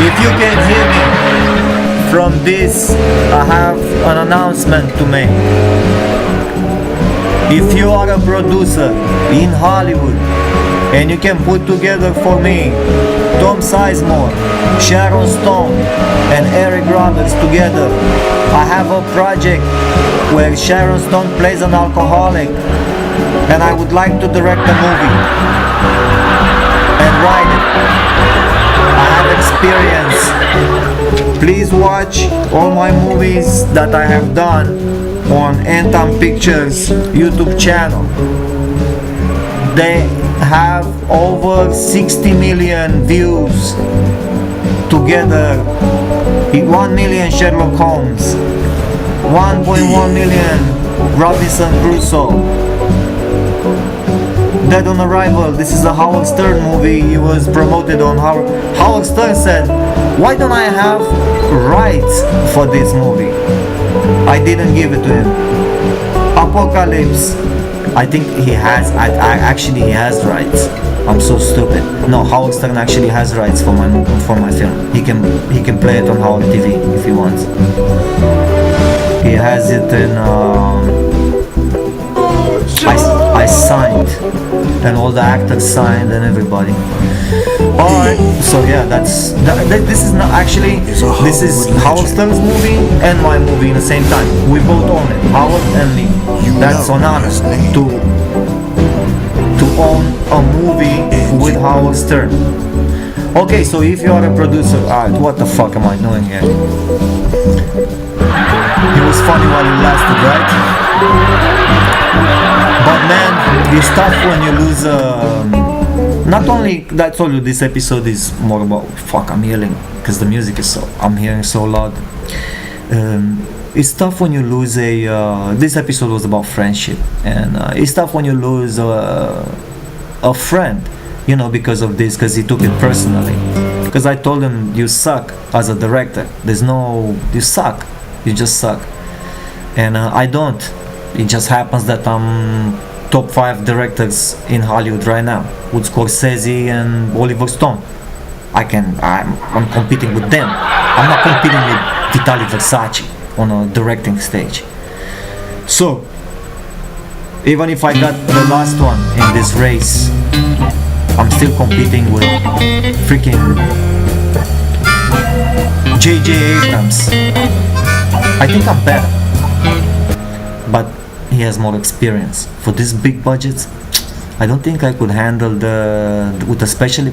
A: If you can hear me from this, I have an announcement to make. If you are a producer in Hollywood and you can put together for me Tom Sizemore, Sharon Stone, and Eric Roberts together, I have a project where Sharon Stone plays an alcoholic, and I would like to direct a movie and write it. I have experience. Please watch all my movies that I have done on Anton Pictures YouTube channel. They have over 60 million views together. 1 million Sherlock Holmes, 1.1 million Robinson Crusoe, Dead on Arrival. This is a Howard Stern movie. He was promoted on Howard Stern said, why don't I have rights for this movie? I didn't give it to him. Apocalypse. I think he has. Actually, he has rights. I'm so stupid. No, Howard Stern actually has rights for my film. He can play it on Howard TV if he wants. He has it in. I signed, and all the actors signed, and everybody. Alright, so yeah, this is not actually, this is Howard Stern's movie and my movie in the same time. We both own it, Howard and me. That's an honor to own a movie with Howard Stern. Okay, so if you are a producer, what the fuck am I doing here? He was funny while it lasted, right? But man, it's tough when you lose. Not only I told you this episode is more about fuck. I'm yelling because the music is so. I'm hearing so loud. It's tough when you lose a. This episode was about friendship, and it's tough when you lose a friend. You know, because of this, because he took it personally. Because I told him, you suck as a director. There's no, you suck. You just suck. And I don't. It just happens that I'm top 5 directors in Hollywood right now, with Scorsese and Oliver Stone. I'm competing with them. I'm not competing with Vitali Versace on a directing stage. So, even if I got the last one in this race, I'm still competing with freaking J.J. Abrams. I think I'm better, but he has more experience. For these big budgets, I don't think I could handle with especially.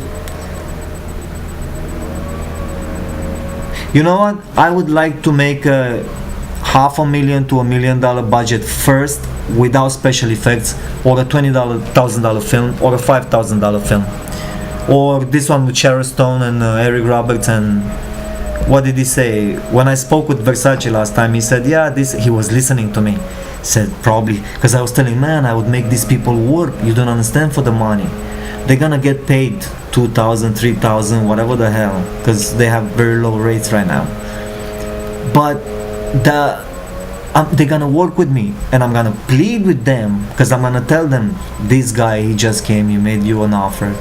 A: You know what? I would like to make a $500,000 to $1 million budget first, without special effects, or a $20,000 film, or a $5,000 film, or this one with Sharon Stone and Eric Roberts. And what did he say? When I spoke with Versace last time, he said, yeah, he was listening to me. He said, probably, because I was telling, man, I would make these people work. You don't understand, for the money. They're gonna get paid $2,000, $3,000, whatever the hell, because they have very low rates right now. But they're gonna work with me, and I'm gonna plead with them, because I'm gonna tell them, this guy, he just came, he made you an offer.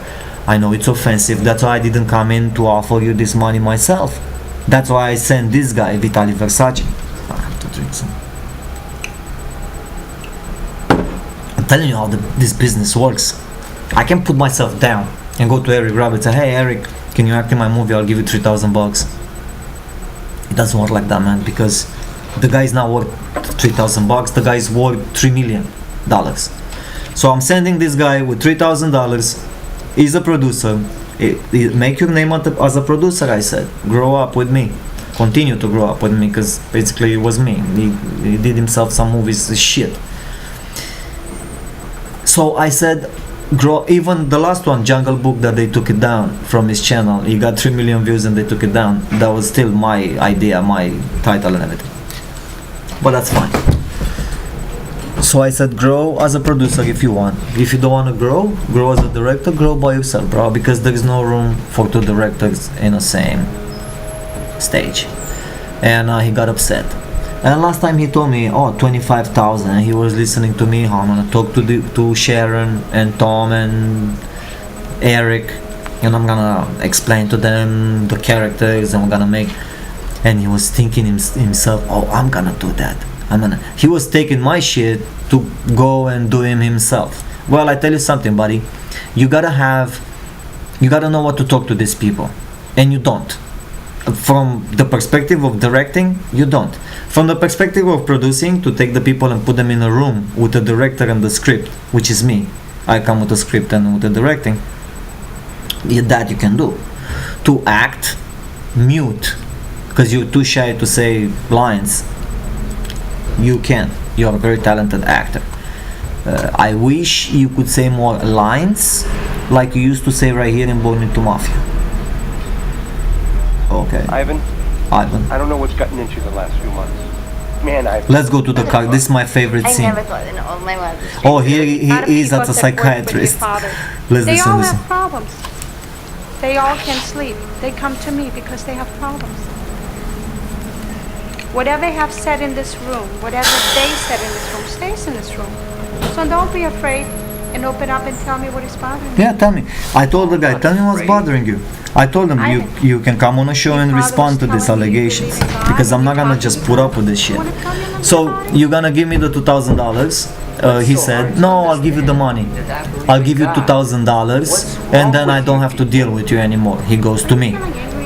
A: I know it's offensive, that's why I didn't come in to offer you this money myself. That's why I sent this guy, Vitali Versace. I have to drink some. I'm telling you how this business works. I can put myself down and go to Eric Roberts and say, hey Eric, can you act in my movie? I'll give you $3,000. It doesn't work like that, man, because the guy's not worth $3,000. The guy's worth $3 million. So I'm sending this guy with $3,000. He's a producer. Make your name as a producer, I said. Grow up with me. Continue to grow up with me, because basically it was me. He did himself some movies, shit. So I said, grow. Even the last one, Jungle Book, that they took it down from his channel. He got 3 million views and they took it down. That was still my idea, my title and everything. But that's fine. So I said, grow as a producer if you want. If you don't want to grow as a director, grow by yourself, bro, because there is no room for 2 directors in the same stage. And he got upset. And last time he told me, oh, 25,000, and he was listening to me, how I'm gonna talk to Sharon and Tom and Eric, and I'm gonna explain to them the characters, and we're gonna make. And he was thinking himself, oh, I'm gonna do that. He was taking my shit to go and do him himself. Well, I tell you something, buddy. You gotta know what to talk to these people, and you don't. From the perspective of directing, you don't. From the perspective of producing, to take the people and put them in a room with the director and the script, which is me. I come with a script and with the directing. That you can do. To act, mute, because you're too shy to say lines. You can. You're a very talented actor. I wish you could say more lines, like you used to say right here in Born into Mafia. Okay.
F: Ivan, I don't know what's gotten into you the last few months. Man,
A: Let's go to the car. This is my favorite scene.
J: I never thought in all my life.
A: Oh, he is at a psychiatrist. Let's
K: They all
A: listen.
K: have problems. They all can't sleep. They come to me because they have problems. Whatever they have said in this room, whatever they said in this room, stays in this room. So don't be afraid and open up and tell me what is bothering you.
A: Yeah, tell me. I told the guy, tell me what's bothering you. I told him, you can come on a show and respond to these allegations, because I'm not gonna just put up with this shit. So you're gonna give me the $2,000? He said, no, I'll give you the money. I'll give you $2,000, and then I don't have to deal with you anymore. He goes to me,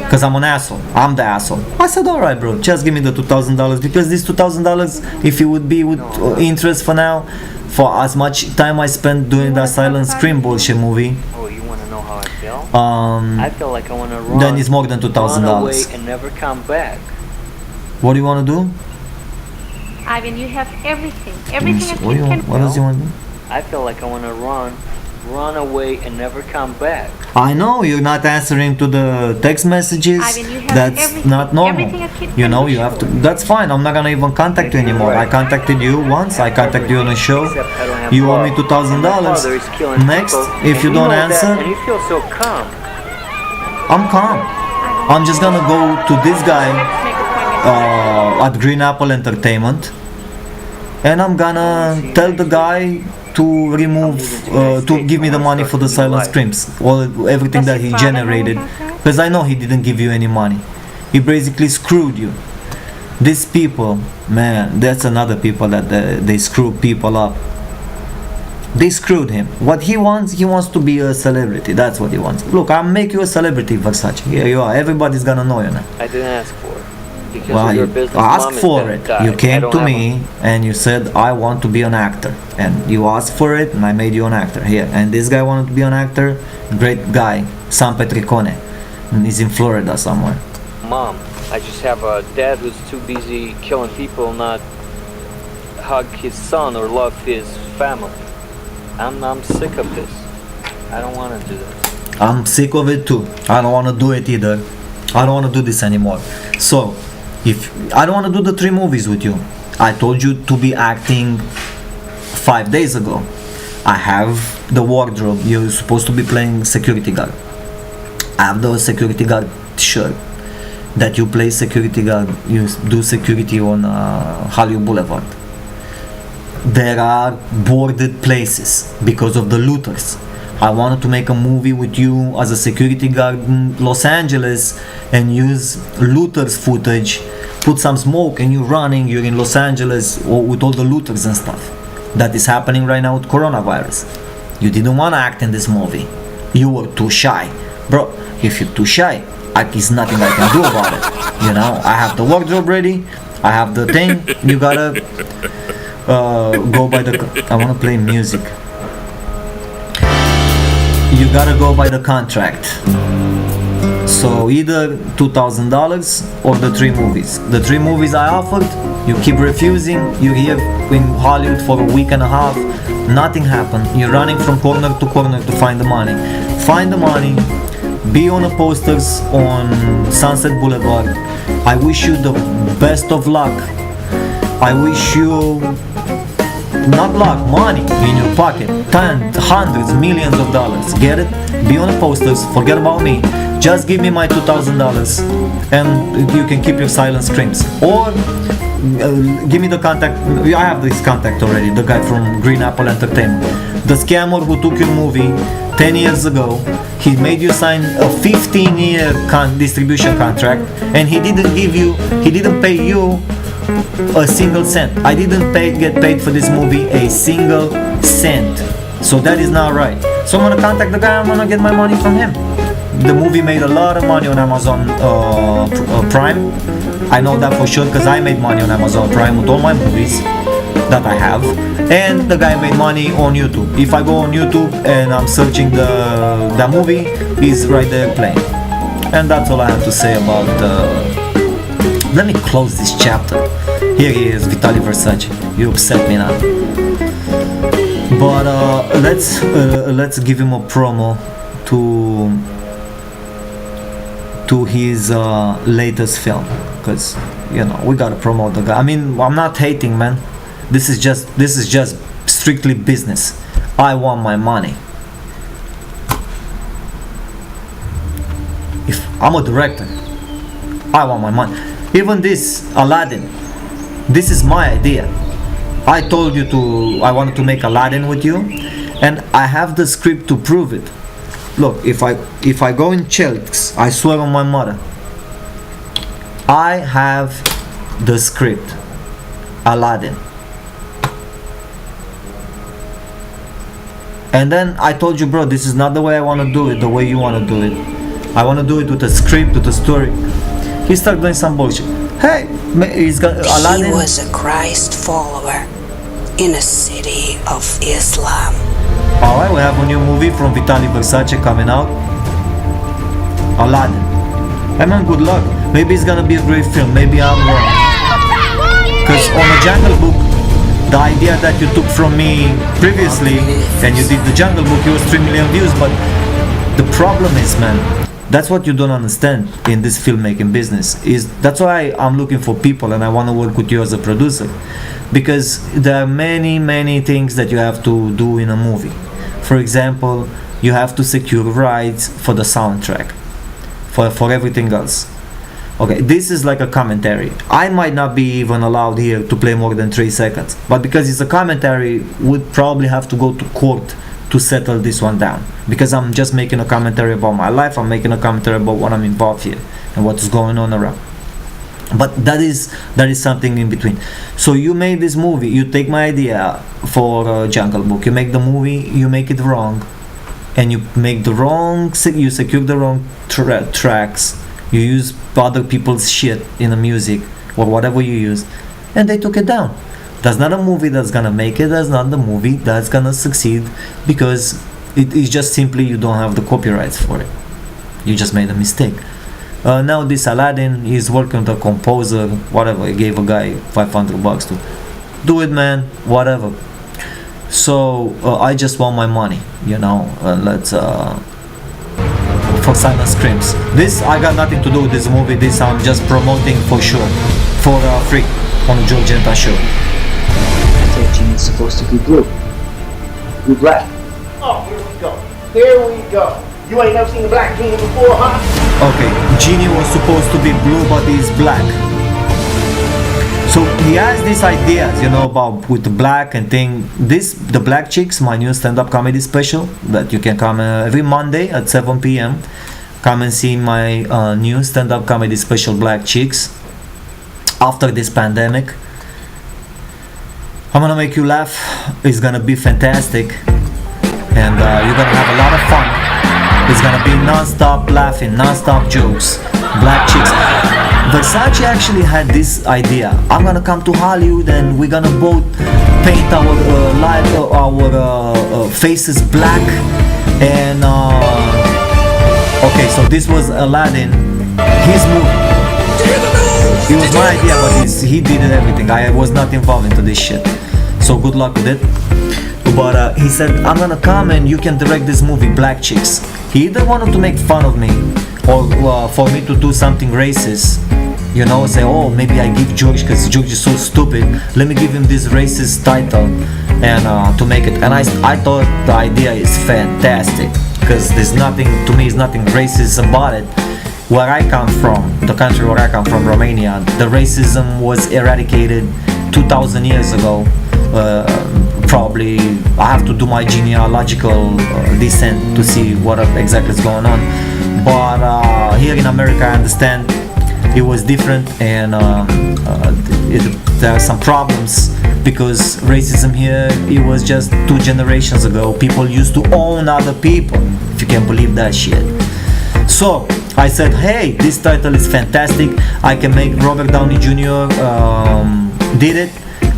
A: because I'm an asshole. I'm the asshole. I said, all right, bro, just give me the $2,000, because this $2,000, if it would be with interest for now, for as much time I spent doing that Silent Scream bullshit movie,
B: I feel like I want to run.
A: then it's more than
B: Run away
A: $2,000.
B: and never come back.
A: What do you want to do?
K: Ivan, you have everything. Everything a kid can.
A: What does he want to do?
J: I feel like I want to run away and never come back.
A: I know you're not answering to the text messages.
K: Ivan, you have
A: That's
K: everything.
A: not normal.
K: Everything a kid
A: You
K: can
A: know,
K: be
A: you have to.
K: sure.
A: That's fine. I'm not gonna even contact you anymore. I contacted you once. I contacted you on the show. You owe me $2,000. Next, if you don't answer,
J: And you feel so calm.
A: I'm calm. I'm just gonna go to this guy at Green Apple Entertainment, and I'm gonna tell the guy to remove, to give me the money for the silent screams, everything that he generated, because I know he didn't give you any money. He basically screwed you. These people, man, that's another people that they screw people up. They screwed him. What he wants to be a celebrity. That's what he wants. Look, I'll make you a celebrity, Versace. Here you are. Everybody's gonna know you now.
J: I didn't ask for it. Because
A: Well,
J: of your
A: you
J: business
A: asked
J: mom
A: for
J: that
A: it.
J: died.
A: You
J: I
A: came
J: don't
A: to
J: have
A: me and you said, I want to be an actor. And you asked for it and I made you an actor. Here. And this guy wanted to be an actor. Great guy. San Petricone. And he's in Florida somewhere.
J: Mom, I just have a dad who's too busy killing people, not hug his son or love his family. I'm sick of this. I don't want to do this.
A: I'm sick of it too. I don't want to do it either. I don't want to do this anymore. So, if I don't want to do the 3 movies with you, I told you to be acting 5 days ago. I have the wardrobe. You're supposed to be playing security guard. I have the security guard shirt that you play security guard. You do security on Hollywood Boulevard. There are boarded places because of the looters. I wanted to make a movie with you as a security guard in Los Angeles and use looters footage, put some smoke and you're running, you're in Los Angeles with all the looters and stuff. That is happening right now with coronavirus. You didn't want to act in this movie. You were too shy. Bro, if you're too shy, there's nothing I can do about it. You know, I have the wardrobe ready, I have the thing, you gotta go by the... I want to play music. You gotta go by the contract. So either $2,000 or the 3 movies. The 3 movies I offered, you keep refusing. You're here in Hollywood for a week and a half. Nothing happened. You're running from corner to corner to find the money. Find the money. Be on the posters on Sunset Boulevard. I wish you the best of luck. I wish you not luck, money in your pocket, tens, hundreds, millions of dollars. Get it? Be on the posters, forget about me. Just give me my $2,000 and you can keep your silent screams. Or give me the contact. I have this contact already, the guy from Green Apple Entertainment. The scammer who took your movie 10 years ago, he made you sign a 15-year distribution contract and he didn't pay you a single cent. I didn't get paid for this movie a single cent. So that is not right. So I'm gonna contact the guy, I'm gonna get my money from him. The movie made a lot of money on Amazon Prime. I know that for sure because I made money on Amazon Prime with all my movies that I have. And the guy made money on YouTube. If I go on YouTube and I'm searching that movie, he's right there playing. And that's all I have to say about let me close this chapter. Here he is, Vitaly Versace. You upset me now. But let's give him a promo to his latest film, because you know we gotta promote the guy. I mean, I'm not hating, man. This is just strictly business. I want my money. If I'm a director, I want my money. Even this Aladdin, this is my idea. I told you I wanted to make Aladdin with you, and I have the script to prove it. Look, if I go in Chelks, I swear on my mother, I have the script, Aladdin. And then I told you, bro, this is not the way I want to do it, the way you want to do it. I want to do it with a script, with a story. He started doing some bullshit. Hey, he's got Aladdin.
L: He was a Christ follower in a city of Islam.
A: Alright, we have a new movie from Vitaly Versace coming out. Aladdin. Hey man, good luck. Maybe it's gonna be a great film. Maybe I'm wrong. Because on the Jungle Book, the idea that you took from me previously, and you did the Jungle Book, it was 3 million views, but the problem is, man, that's what you don't understand in this filmmaking business. Is that's why I'm looking for people and I want to work with you as a producer, because there are many things that you have to do in a movie. For example, you have to secure rights for the soundtrack, for everything else. Okay, this is like a commentary. I might not be even allowed here to play more than 3 seconds, but because it's a commentary, we'd probably have to go to court to settle this one down, because I'm just making a commentary about my life. I'm making a commentary about what I'm involved here and what's going on around. But that is something in between. So you made this movie, you take my idea for Jungle Book, you make the movie, you make it wrong, and you make the wrong, you secure the wrong tracks, you use other people's shit in the music or whatever you use, and they took it down. That's not a movie that's gonna make it. That's not the movie that's gonna succeed, because it is just simply you don't have the copyrights for it. You just made a mistake. Now this Aladdin is working with a composer, whatever. He gave a guy $500 to do it, man. Whatever. So I just want my money, you know. Let's for Silent Screams. This I got nothing to do with this movie. This I'm just promoting for sure, for free on the George Anton Show.
M: It's supposed to be blue. Blue black.
N: Oh, here we go. Here we go. You ain't never seen a black genie before, huh?
A: Okay, Genie was supposed to be blue, but he's black. So he has these ideas, you know, about with the black and thing. The Black Chicks, my new stand-up comedy special that you can come every Monday at 7 p.m. Come and see my new stand-up comedy special, Black Chicks. After this pandemic, I'm gonna make you laugh. It's gonna be fantastic, and you're gonna have a lot of fun. It's gonna be non-stop laughing, non-stop jokes. Black Chicks. Versace actually had this idea. I'm gonna come to Hollywood and we're gonna both paint our faces black. And okay, so this was Aladdin, his movie. It was my idea, but he did everything. I was not involved into this shit. So good luck with it. But he said, I'm gonna come and you can direct this movie, Black Chicks. He either wanted to make fun of me or for me to do something racist. You know, say, oh, maybe I give George, because George is so stupid, let me give him this racist title and to make it. And I thought the idea is fantastic, because there's nothing, to me, is nothing racist about it. Where I come from, the country where I come from, Romania, the racism was eradicated 2,000 years ago. Probably I have to do my genealogical descent to see what exactly is going on. But here in America, I understand it was different, and there are some problems, because racism here, it was just 2 generations ago. People used to own other people, if you can believe that shit. So I said, hey, this title is fantastic. I can make Robert Downey Jr. Did it.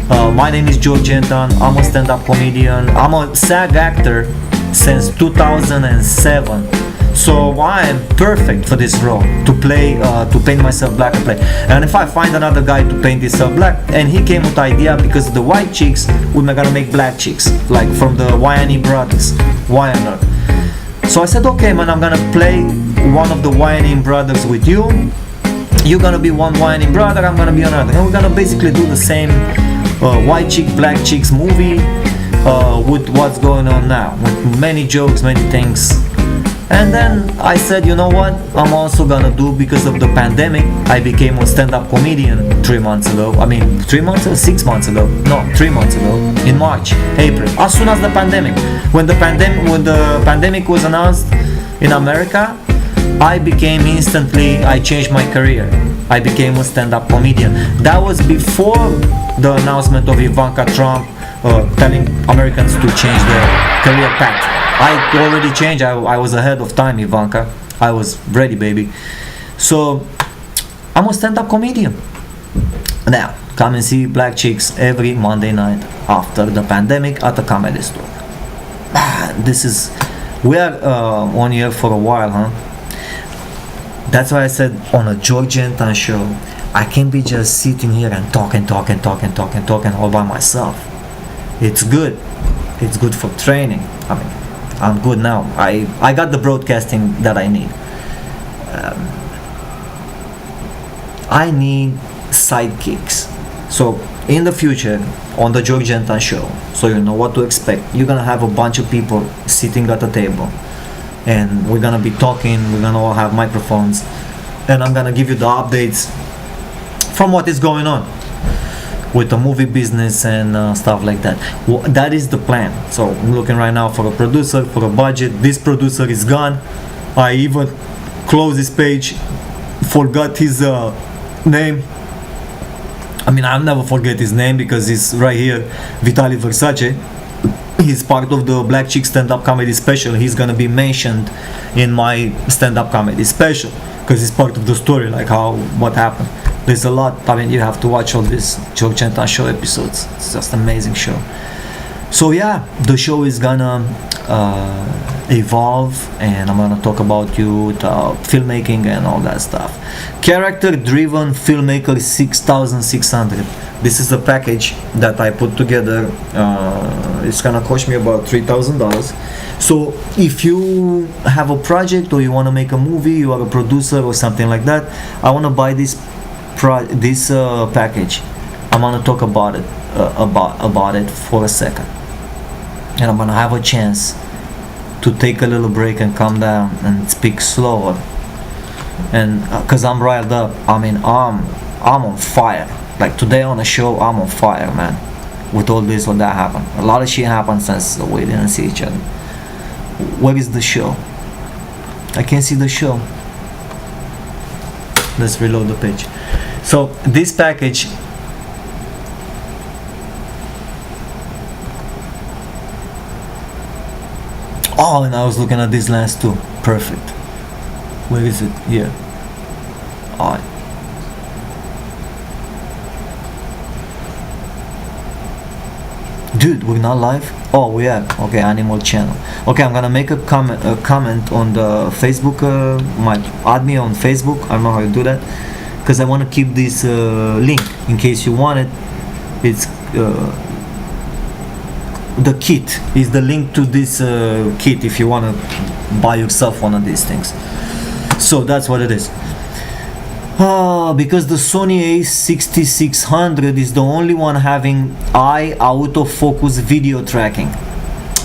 A: My name is George Anton. I'm a stand-up comedian. I'm a SAG actor since 2007. So I'm perfect for this role, to play, to paint myself black and play. And if I find another guy to paint himself black, and he came with the idea, because the white chicks, we're gonna make black chicks, like from the Wayne brothers, Wayne. So I said, okay, man, I'm gonna play one of the Wayne brothers with you. You're gonna be one Wayne brother, I'm gonna be another, and we're gonna basically do the same white chick, black chicks movie with what's going on now, with many jokes, many things. And then I said, you know what, I'm also gonna do, because of the pandemic, I became a stand-up comedian 3 months ago. I mean, 3 months or 6 months ago? No, 3 months ago, in March, April, as soon as the pandemic. When the pandemic was announced in America, I became instantly, I changed my career. I became a stand-up comedian. That was before the announcement of Ivanka Trump telling Americans to change their career path. I already changed. I was ahead of time, Ivanka. I was ready, baby. So I'm a stand-up comedian. Now, come and see Black Chicks every Monday night after the pandemic at the comedy store. We are on here for a while, huh? That's why I said on a George Anton Show, I can't be just sitting here and talking all by myself. It's good. It's good for training. I mean, I'm good now. I got the broadcasting that I need. I need sidekicks. So in the future, on the George Anton Show, so you know what to expect, you're gonna have a bunch of people sitting at a table, and we're gonna be talking. We're gonna all have microphones, and I'm gonna give you the updates from what is going on with the movie business and stuff like that. That is the plan. So I'm looking right now for a producer, for a budget. This producer is gone. I even closed this page, forgot his name. I mean, I'll never forget his name because he's right here, Vitaly Versace. He's part of the Black Chick stand-up comedy special. He's gonna be mentioned in my stand-up comedy special because he's part of the story, like what happened. There's a lot. I mean, you have to watch all these George Anton Show episodes. It's just an amazing show. So yeah, the show is gonna evolve, and I'm gonna talk about filmmaking and all that stuff. Character-driven filmmaker 6600. This is the package that I put together. It's gonna cost me about $3,000. So if you have a project or you want to make a movie, you are a producer or something like that, I want to buy this package. I'm gonna talk about it for a second, and I'm gonna have a chance to take a little break and calm down and speak slower, and because I'm riled up. I mean, I'm on fire. Like today on the show, I'm on fire, man, with all this or that happened. A lot of shit happened since we didn't see each other. Where is the show? I can't see the show. Let's reload the page. So this package, oh, and I was looking at this lens too. Perfect. Where is it? Here. Alright. Dude, we're not live? Oh, we are. Okay, Animal Channel. Okay, I'm gonna make a comment on the Facebook. Add me on Facebook. I don't know how you do that, because I want to keep this link in case you want it. It's the kit is the link to this kit if you want to buy yourself one of these things. So that's what it is. Because the Sony a6600 is the only one having eye autofocus video tracking.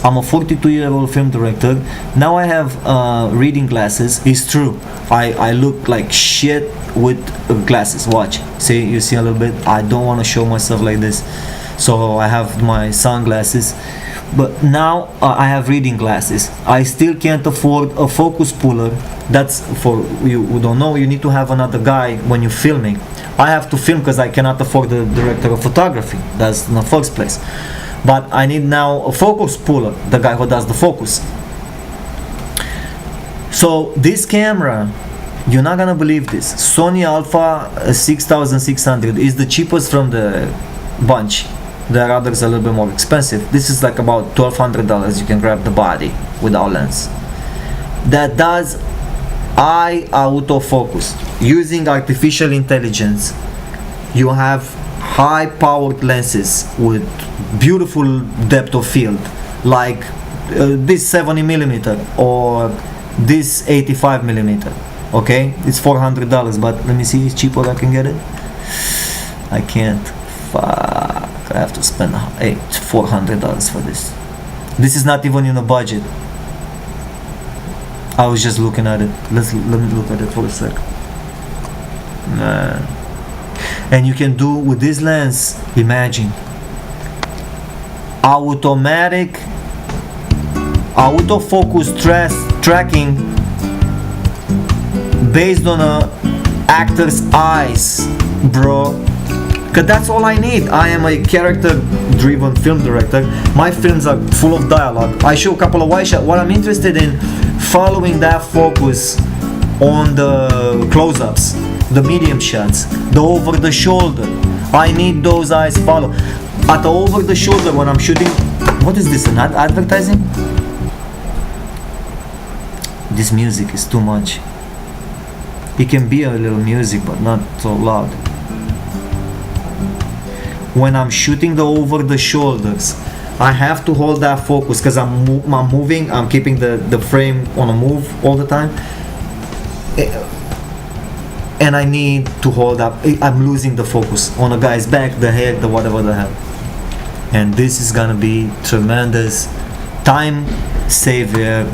A: I'm a 42-year-old film director. Now I have reading glasses. It's true. I look like shit with glasses. Watch. See, you see a little bit. I don't want to show myself like this. So I have my sunglasses. But now I have reading glasses. I still can't afford a focus puller. That's for you who don't know. You need to have another guy when you're filming. I have to film because I cannot afford the director of photography. That's in the first place. But I need now a focus puller, the guy who does the focus. So this camera, you're not gonna believe this. Sony Alpha 6600 is the cheapest from the bunch. There are others a little bit more expensive. This is like about $1,200. You can grab the body without lens. That does eye autofocus using artificial intelligence. You have high-powered lenses with beautiful depth of field, like this 70mm or this 85mm. Okay, it's $400, but let me see, it's cheaper. I can get it. I can't. Fuck. I have to spend $400 for this. This is not even in the budget. I was just looking at it. Let me look at it for a sec. Man. And you can do with this lens, imagine, automatic autofocus tracking based on a actor's eyes, bro. Cause that's all I need. I am a character-driven film director. My films are full of dialogue. I show a couple of wide shots. What I'm interested in, following that focus on the close-ups, the medium shots, the over-the-shoulder. I need those eyes follow. At the over-the-shoulder when I'm shooting. What is this? An advertising? This music is too much. It can be a little music, but not so loud. when I'm shooting the over the shoulders, I have to hold that focus because I'm moving, I'm keeping the frame on a move all the time, and I need to hold up. I'm losing the focus on a guy's back, the head, the whatever the hell. And this is gonna be tremendous time saver.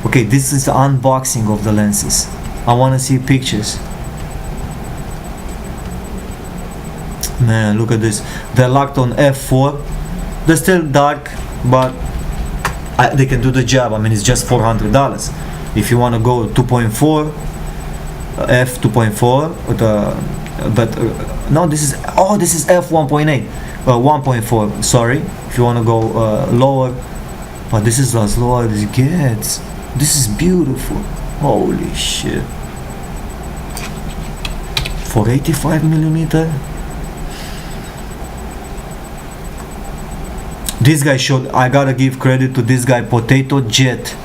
A: Okay, this is the unboxing of the lenses. I want to see pictures. Man, look at this. They're locked on f4. They're still dark, but they can do the job. I mean, it's just $400. If you want to go 2.4, f 2.4, but no, this is f 1.8, 1.4. Sorry, if you want to go lower, but this is as low as it gets. This is beautiful. Holy shit! For 85mm. This guy showed. I gotta give credit to this guy, Potato Jet.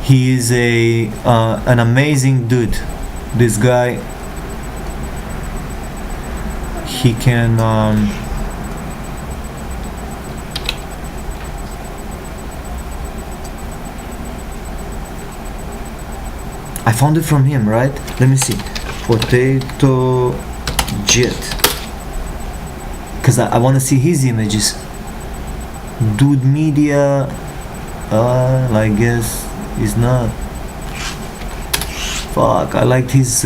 A: He is an amazing dude. This guy, he can I found it from him, right? Let me see. Potato Jet, because I want to see his images. Dude Media, I guess is not. Fuck, I liked his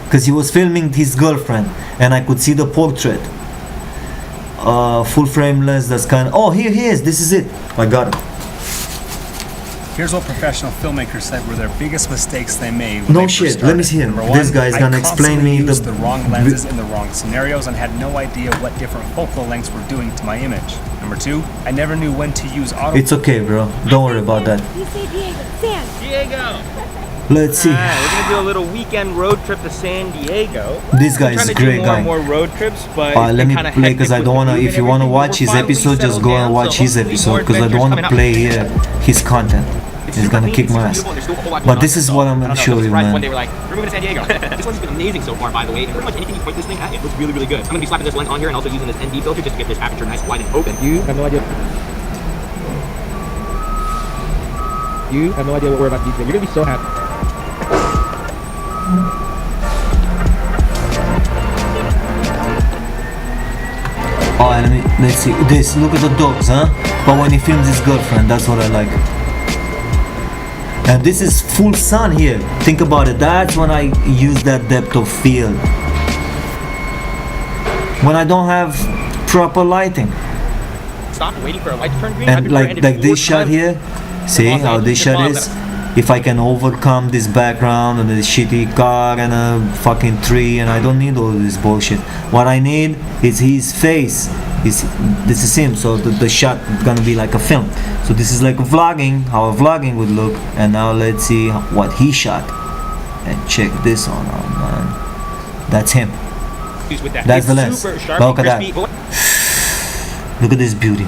A: because he was filming his girlfriend and I could see the portrait. Full frame lens, that's kind of, oh, here he is, this is it, I got it.
O: Here's what professional filmmakers said were their biggest mistakes they made when
A: no
O: they
A: shit,
O: first
A: let me
O: started.
A: see him.
O: Number one,
A: This guy's gonna explain me
O: the wrong lenses in the wrong scenarios and had no idea what different focal lengths were doing to my image. Number two, I never knew when to use auto.
A: It's okay, bro, don't worry about that.
B: Diego.
A: Let's see.
B: We're gonna do a little weekend road trip to San Diego.
A: This guy is a great guy.
B: More road trips, but
A: let me play, because I don't wanna. If you wanna watch his episode, just go and watch his episode, because I don't wanna play here his content. He's gonna kick my ass. But this is what I'm gonna show you, man.
P: One day we're like, we're moving to San Diego. This one's been amazing so far, by the way. And pretty much anything you point this thing at, it looks really, really good. I'm gonna be slapping this lens on here and also using this ND filter just to get this aperture nice, wide, and open.
B: You have no idea. You have no idea what we're about to do today. You're gonna be so happy.
A: Alright, let's see. This, look at the dogs, huh? But when he films his girlfriend, that's what I like. And this is full sun here. Think about it. That's when I use that depth of field. When I don't have proper lighting.
P: Stop waiting for a light to turn green.
A: And like this shot here. See how this shot is? If I can overcome this background and this shitty car and a fucking tree, and I don't need all this bullshit. What I need is his face. This is him, so the shot is gonna be like a film. So this is like vlogging, how a vlogging would look. And now let's see what he shot. And check this on out, man. That's him. That's the lens. Look at that. Look at this beauty.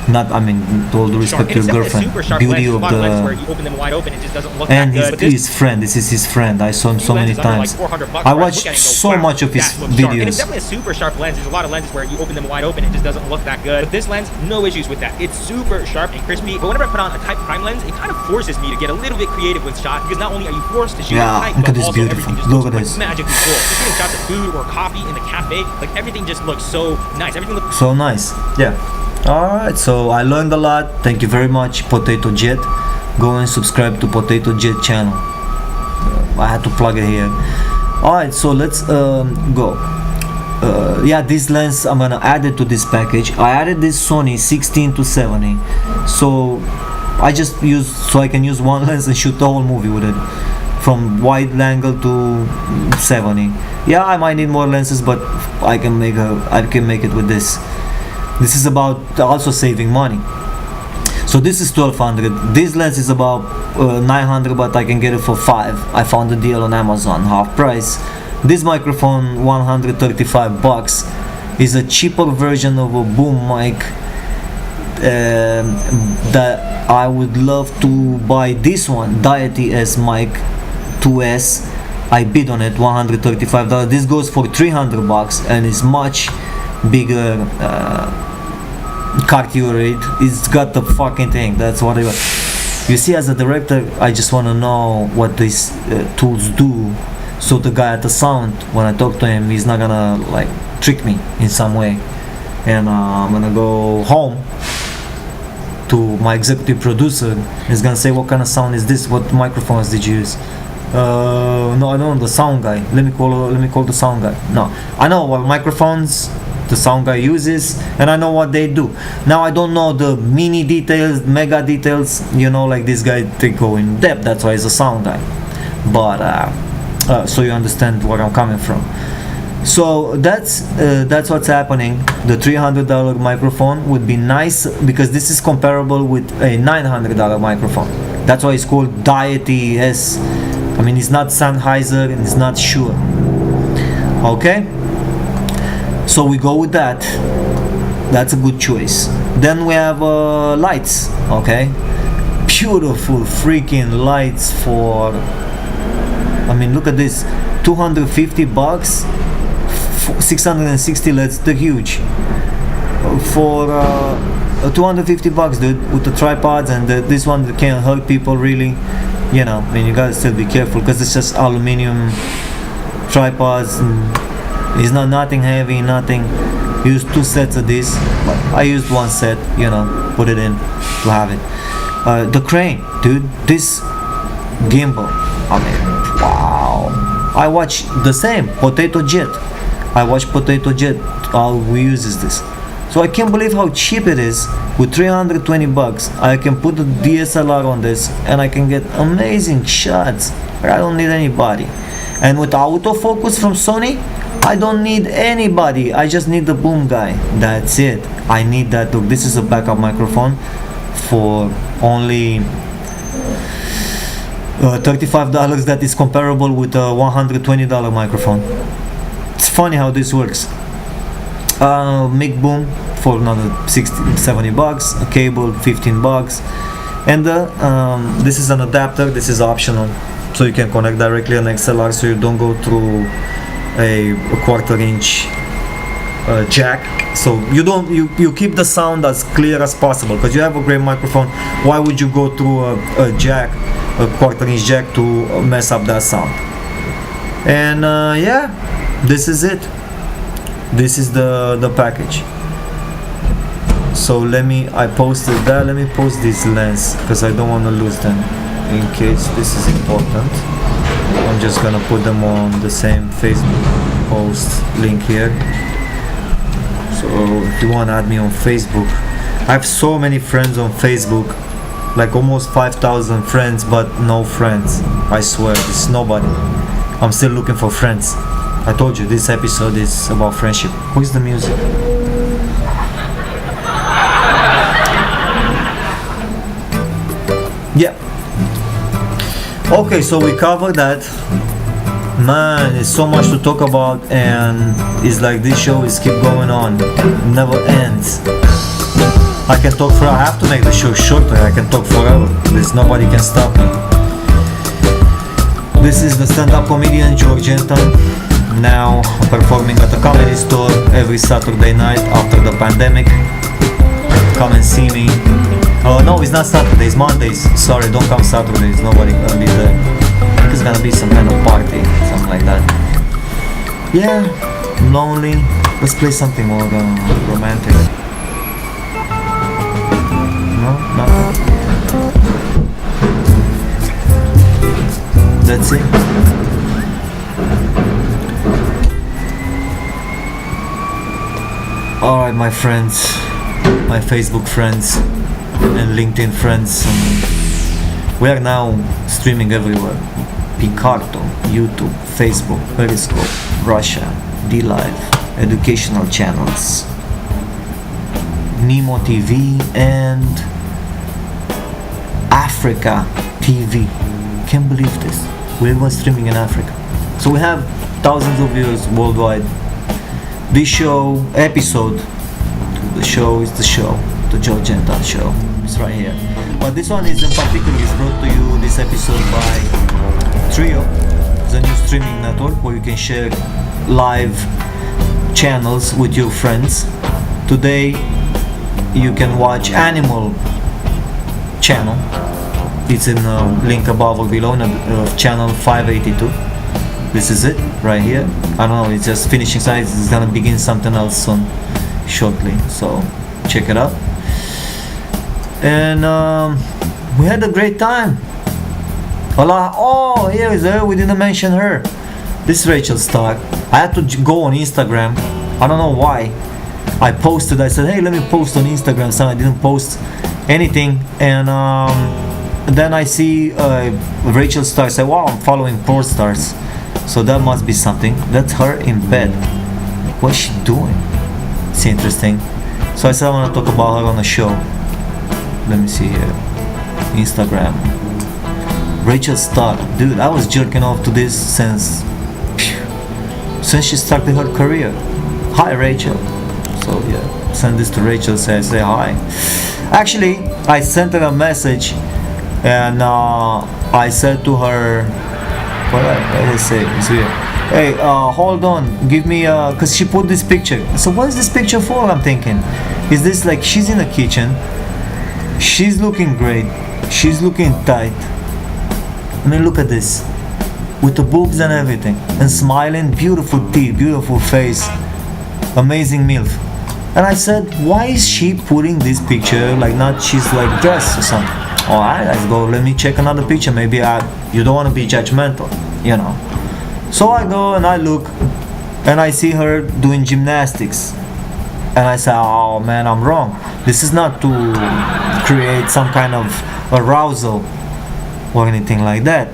A: Not, I mean, with all the respect to your girlfriend. Beauty of the... And his friend, this is his friend. I saw him so many times. I watched so much of his videos.
P: And it's definitely a super sharp lens. There's a lot of lenses where you open them wide open, it just doesn't look that good. But this lens, no issues with that. It's super sharp and crispy. But whenever I put on a tight prime lens, it kind of forces me to get a little bit creative with shots, because not only are you forced to shoot tight,
A: look at
P: but
A: this
P: also
A: beautiful.
P: everything just
A: Look at
P: looks
A: this.
P: magically cool. Just getting shots of food or coffee in the cafe, like everything just looks so nice. Everything looks
A: so nice. Yeah. Alright, so I learned a lot. Thank you very much, Potato Jet. Go and subscribe to Potato Jet channel. I had to plug it here. Alright, so let's go. Yeah, this lens, I'm gonna add it to this package. I added this Sony 16 to 70. So I just used, so I can use one lens and shoot the whole movie with it. From wide angle to 70. Yeah, I might need more lenses, but I can make it with this. This is about also saving money. So this is 1200. This lens is about 900, but I can get it for 5. I found a deal on Amazon, half price. This microphone, 135 bucks, is a cheaper version of a boom mic that I would love to buy. This one, Deity S mic 2S, I bid on it $135. This goes for $300 and is much bigger cardio rate. It's got the fucking thing. That's what I want. You see, as a director, I just want to know what these tools do, so the guy at the sound, when I talk to him, he's not gonna like trick me in some way. And I'm gonna go home to my executive producer. He's gonna say, what kind of sound is this? What microphones did you use? No, I don't know, the sound guy. Let me call the sound guy. No, I know what microphones the sound guy uses, and I know what they do. Now I don't know the mini details, mega details, you know, like this guy, they go in depth. That's why he's a sound guy. But so you understand where I'm coming from. So that's what's happening. The $300 microphone would be nice because this is comparable with a $900 microphone. That's why it's called Deity S. I mean, it's not Sennheiser and it's not Shure. Okay, so we go with that. That's a good choice. Then we have lights. Okay, beautiful freaking lights for, I mean, look at this, $250, 660 LEDs. They're huge for $250, dude, with the tripods, and this one can hurt people really. You know, I mean, you gotta still be careful because it's just aluminum tripods. It's not nothing heavy, nothing. Use 2 sets of this, but I used 1 set. You know, put it in to have it. The crane, dude, this gimbal. I mean, wow. I watch the same Potato Jet. I watch Potato Jet. How we uses this. So I can't believe how cheap it is. With $320, I can put the DSLR on this and I can get amazing shots. I don't need anybody. And with autofocus from Sony, I don't need anybody. I just need the boom guy. That's it. I need that. Look, this is a backup microphone for only $35. That is comparable with a $120 microphone. It's funny how this works. Mic boom for another $60-70, a cable $15, and this is an adapter. This is optional, so you can connect directly an XLR, so you don't go through a 1/4 inch jack. So you keep the sound as clear as possible because you have a great microphone. Why would you go through a jack, a 1/4 inch jack, to mess up that sound? And yeah, this is it. This is the package. So I posted that. Let me post this lens because I don't want to lose them in case this is important. I'm just gonna put them on the same Facebook post link here. So if you want to add me on Facebook, I have so many friends on Facebook, like almost 5,000 friends, but no friends. I swear, it's nobody. I'm still looking for friends. I told you this episode is about friendship. Where's the music? Yeah. Okay, so we covered that. Man, it's so much to talk about, and it's like this show is keep going on. It never ends. I can talk I have to make the show shorter. I can talk forever. There's nobody can stop me. This is the stand-up comedian George Anton. Now performing at the Comedy Store every Saturday night after the pandemic. Come and see me. Oh no, it's not Saturdays, Mondays. Sorry, don't come Saturdays. Nobody gonna be there. I think it's gonna be some kind of party, something like that. Yeah, I'm lonely. Let's play something more romantic. No, nothing. That's it. Alright, my friends, my Facebook friends and LinkedIn friends, we are now streaming everywhere. Picarto, YouTube, Facebook, Periscope, Russia, D-Live, educational channels, Nemo TV, and Africa TV. Can't believe this. We're even streaming in Africa. So we have thousands of viewers worldwide. This episode, the show is the show, the George Anton Show. It's right here. But this one is in particular is brought to you, this episode, by Trio. It's a new streaming network where you can share live channels with your friends. Today you can watch Animal channel. It's in the link above or below, channel 582. This is it right here. I don't know, it's just finishing size. It's gonna begin something else soon, shortly, so check it out. And we had a great time. Hola. Oh, here is her. We didn't mention her. This is Rachel Stark. I had to go on Instagram. I don't know why. I posted, I said, hey, let me post on Instagram. So I didn't post anything. And then I see Rachel Stark. I say, wow, I'm following porn stars. So that must be something. That's her in bed. What's she doing? It's interesting. So I said I want to talk about her on the show. Let me see here. Instagram. Rachel Stark. Dude, I was jerking off to this since she started her career. Hi, Rachel. So yeah, send this to Rachel. Say hi. Actually, I sent her a message, and I said to her, what did I say? It's weird. Hey, hold on, give me cause she put this picture. So what is this picture for? I'm thinking, is this like she's in the kitchen, she's looking great, she's looking tight. I mean, look at this, with the boobs and everything, and smiling, beautiful teeth, beautiful face, amazing MILF. And I said, why is she putting this picture like not she's like dressed or something? Alright, let's go, let me check another picture. Maybe you don't want to be judgmental, you know. So I go and I look, and I see her doing gymnastics. And I say, oh man, I'm wrong. This is not to create some kind of arousal or anything like that,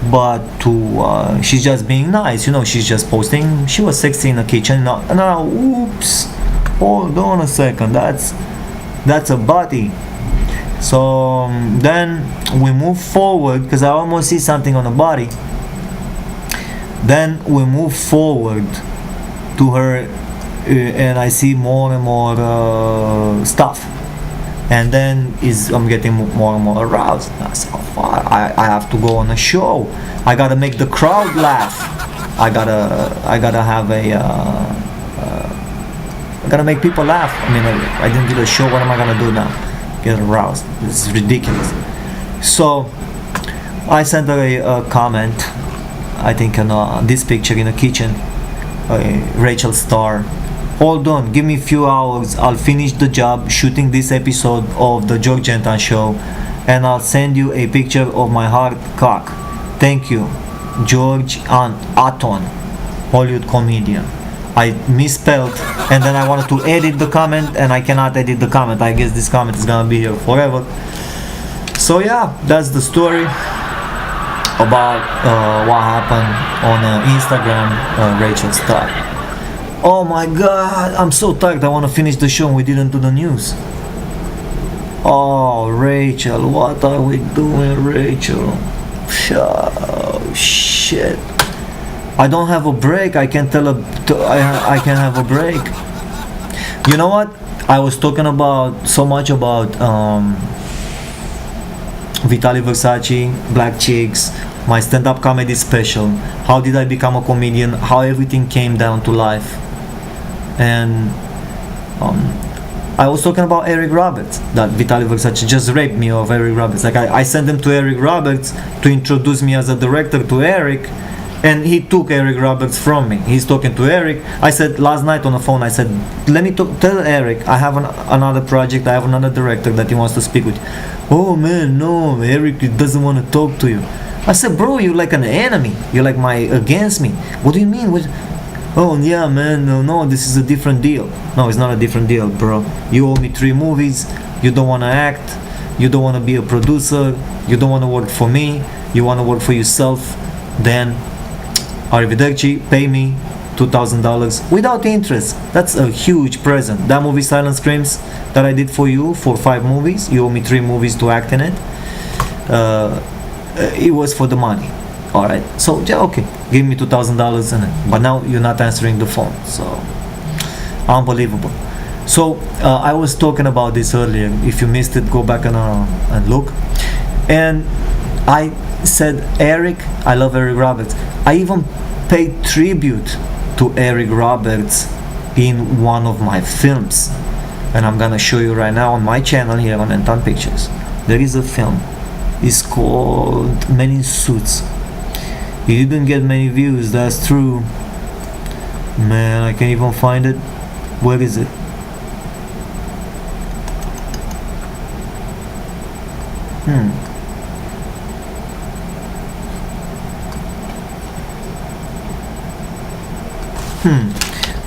A: but to she's just being nice, you know. She's just posting she was sexy in the kitchen. No, oops, hold on a second, that's a body. So then we move forward, because I almost see something on the body. Then we move forward to her, and I see more and more stuff. And then I'm getting more and more aroused. I said, oh, I have to go on a show. I gotta make the crowd laugh. I gotta have a I gotta make people laugh. I mean, I didn't do the show. What am I gonna do now? Get aroused? This is ridiculous. So I sent her a comment. I think on this picture in the kitchen, Rachel Starr. Hold on, give me a few hours. I'll finish the job shooting this episode of the George Anton Show, and I'll send you a picture of my hard cock. Thank you, George Anton, Hollywood comedian. I misspelled, and then I wanted to edit the comment, and I cannot edit the comment. I guess this comment is gonna be here forever. So yeah, that's the story about what happened on Instagram, Rachel Stark. Oh my god, I'm so tired. I want to finish the show and we didn't do the news. Oh, Rachel, what are we doing, Rachel? Oh, shit. I don't have a break. I can tell I can have a break. You know what? I was talking about so much about Vitaly Versace, Black Chicks, my stand-up comedy special, how did I become a comedian, how everything came down to life. And I was talking about Eric Roberts, that Vitaly Versace just raped me of Eric Roberts. Like I sent him to Eric Roberts to introduce me as a director to Eric, and he took Eric Roberts from me. He's talking to Eric. I said last night on the phone, I said, let me tell Eric, I have another project, I have another director that he wants to speak with. Oh man, no, Eric doesn't want to talk to you. I said, bro, you're like an enemy. You're like against me. What do you mean? Oh yeah, man, no, this is a different deal. No, it's not a different deal, bro. You owe me 3 movies. You don't want to act. You don't want to be a producer. You don't want to work for me. You want to work for yourself. Then, arrivederci, pay me $2,000 without interest. That's a huge present. That movie, Silent Screams, that I did for you for 5 movies. You owe me 3 movies to act in it. It was for the money. Alright, so yeah, okay, give me $2,000 in it, but now you're not answering the phone, so unbelievable. So I was talking about this earlier. If you missed it, go back and look. And I said, Eric, I love Eric Roberts. I even paid tribute to Eric Roberts in one of my films, and I'm gonna show you right now on my channel here on Anton Pictures. There is a film. It's called Men in Suits. It didn't get many views, that's true. Man, I can't even find it. Where is it?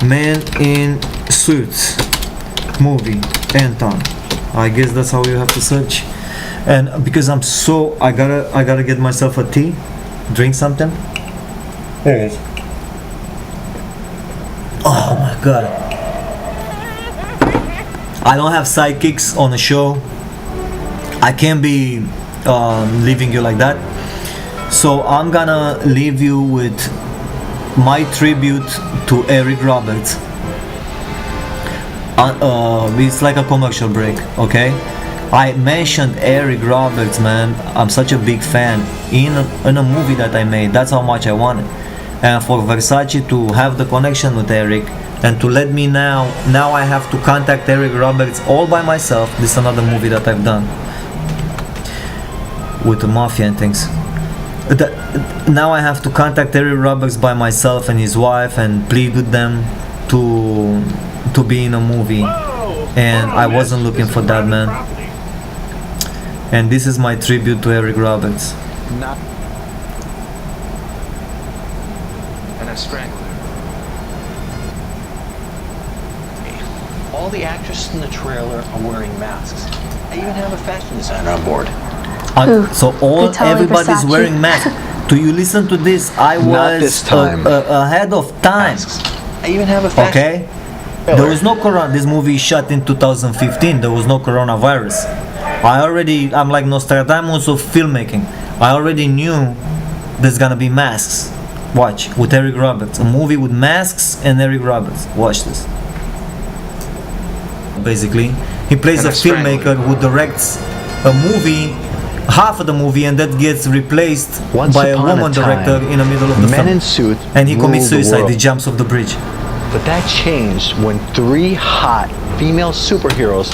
A: Man in Suits movie, Anton. I guess that's how you have to search. And because I'm so, I gotta get myself a tea, drink something. There it is. Oh my god. I don't have sidekicks on the show. I can't be leaving you like that. So I'm gonna leave you with my tribute to Eric Roberts. It's like a commercial break, okay? I mentioned Eric Roberts, man. I'm such a big fan in a movie that I made. That's how much I wanted. And for Versace to have the connection with Eric and to let me now I have to contact Eric Roberts all by myself. This is another movie that I've done with the mafia and things. Now I have to contact Eric Roberts by myself and his wife and plead with them to be in a movie. And I wasn't looking for that, man. And this is my tribute to Eric Roberts.
Q: And I strangled her. All the actresses in the trailer are wearing masks. I even have a fashion designer on board.
A: So everybody's wearing masks. Do you listen to this? I was ahead of time.
Q: I even have a fashion.
A: Okay? There was no corona. This movie is shot in 2015. There was no coronavirus. I'm like Nostradamus of filmmaking. I already knew there's gonna be masks. Watch, with Eric Roberts. A movie with masks and Eric Roberts. Watch this. Basically, he plays a filmmaker who directs a movie, half of the movie, and that gets replaced by a woman director in the middle of the film.
Q: Men in suits
A: and he commits
Q: rule the
A: suicide.
Q: world.
A: He jumps off the bridge.
Q: But that changed when 3 hot female superheroes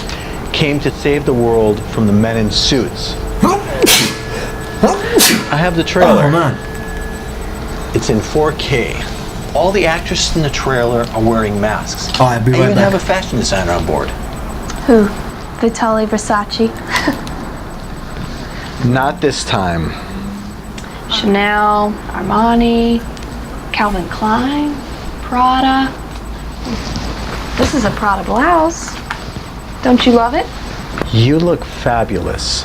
Q: came to save the world from the men in suits. I have the trailer.
A: Oh man.
Q: It's in 4K. All the actresses in the trailer are wearing masks.
A: Oh, I'll be right
Q: I even
A: back.
Q: have a fashion designer on board.
R: Who? Vitaly Versace?
Q: Not this time.
R: Chanel, Armani, Calvin Klein, Prada. This is a Prada blouse. Don't you love it?
Q: You look fabulous.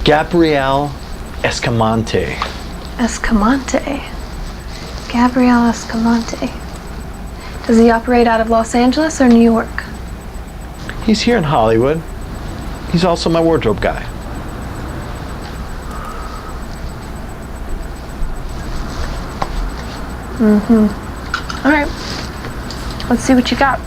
Q: Gabrielle Escamante.
R: Escamante. Gabriel Escamante. Does he operate out of Los Angeles or New York?
Q: He's here in Hollywood. He's also my wardrobe guy.
R: All right. Let's see what you got.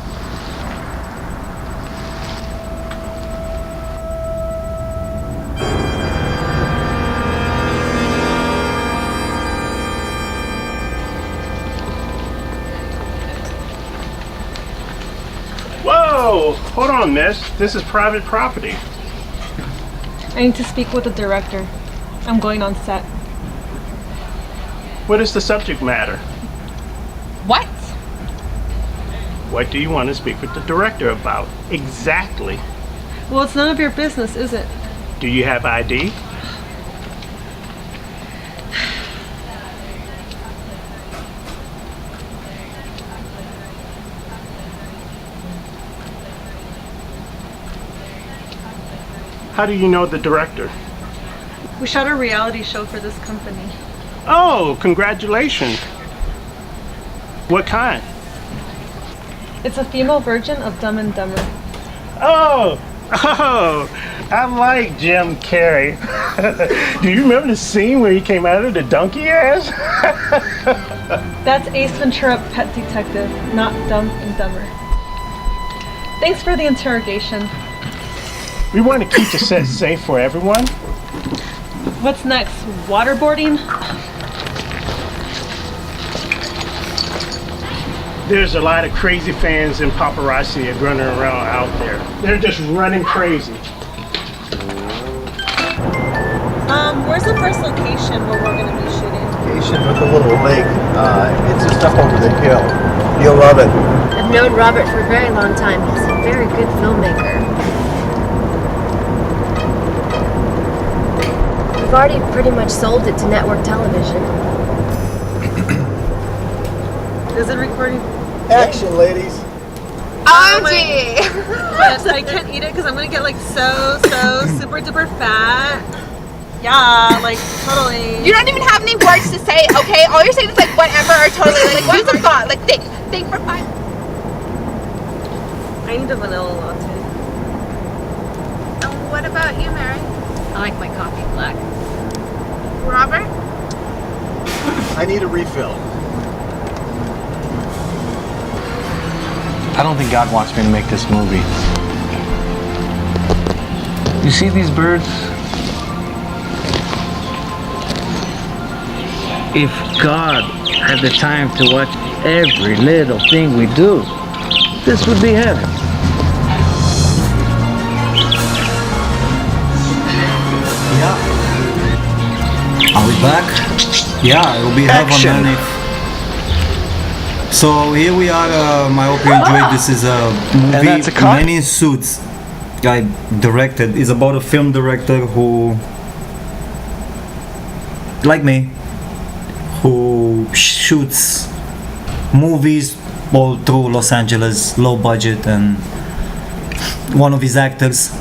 S: Whoa! Hold on, miss. This is private property.
T: I need to speak with the director. I'm going on set.
S: What is the subject matter?
T: What?
S: What do you want to speak with the director about? Exactly.
T: Well, it's none of your business, is it?
S: Do you have ID? How do you know the director?
T: We shot a reality show for this company.
S: Oh, congratulations. What kind?
T: It's a female version of Dumb and Dumber.
S: Oh, I like Jim Carrey. Do you remember the scene where he came out of the donkey ass?
T: That's Ace Ventura, Pet Detective, not Dumb and Dumber. Thanks for the interrogation.
S: We want to keep the set safe for everyone.
T: What's next? Waterboarding?
S: There's a lot of crazy fans and paparazzi running around out there. They're just running crazy.
T: Where's the first location where we're gonna be shooting?
Q: Location with a little lake. It's just up over the hill. You'll love it.
U: I've known Robert for a very long time. He's a very good filmmaker. We've already pretty much sold it to network television.
T: Is it recording?
Q: Action, ladies.
U: OMG!
T: Yes, I can't eat it because I'm gonna get like so super duper fat. Yeah, like totally.
U: You don't even have any words to say, okay? All you're saying is like whatever or totally. Like what is the thought? Like think for 5.
T: I need a vanilla latte.
U: And what about you, Mary?
V: I like my coffee black.
U: Robert?
Q: I need a refill.
W: I don't think God wants me to make this movie. You see these birds? If God had the time to watch every little thing we do, this would be heaven.
A: Yeah. Are we back? Yeah, it will be heaven, man. So here we are. I hope you enjoyed. This is a movie,
Q: that's a cut?
A: Men in Suits. I directed. It's about a film director who, like me, who shoots movies all through Los Angeles, low budget, and one of his actors,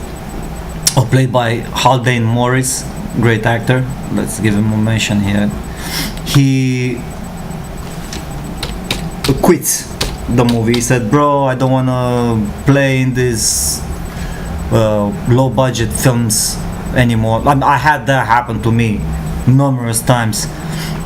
A: played by Haldane Morris, great actor. Let's give him a mention here. He quits the movie. He said, "Bro, I don't wanna play in these low budget films anymore." I had that happen to me numerous times.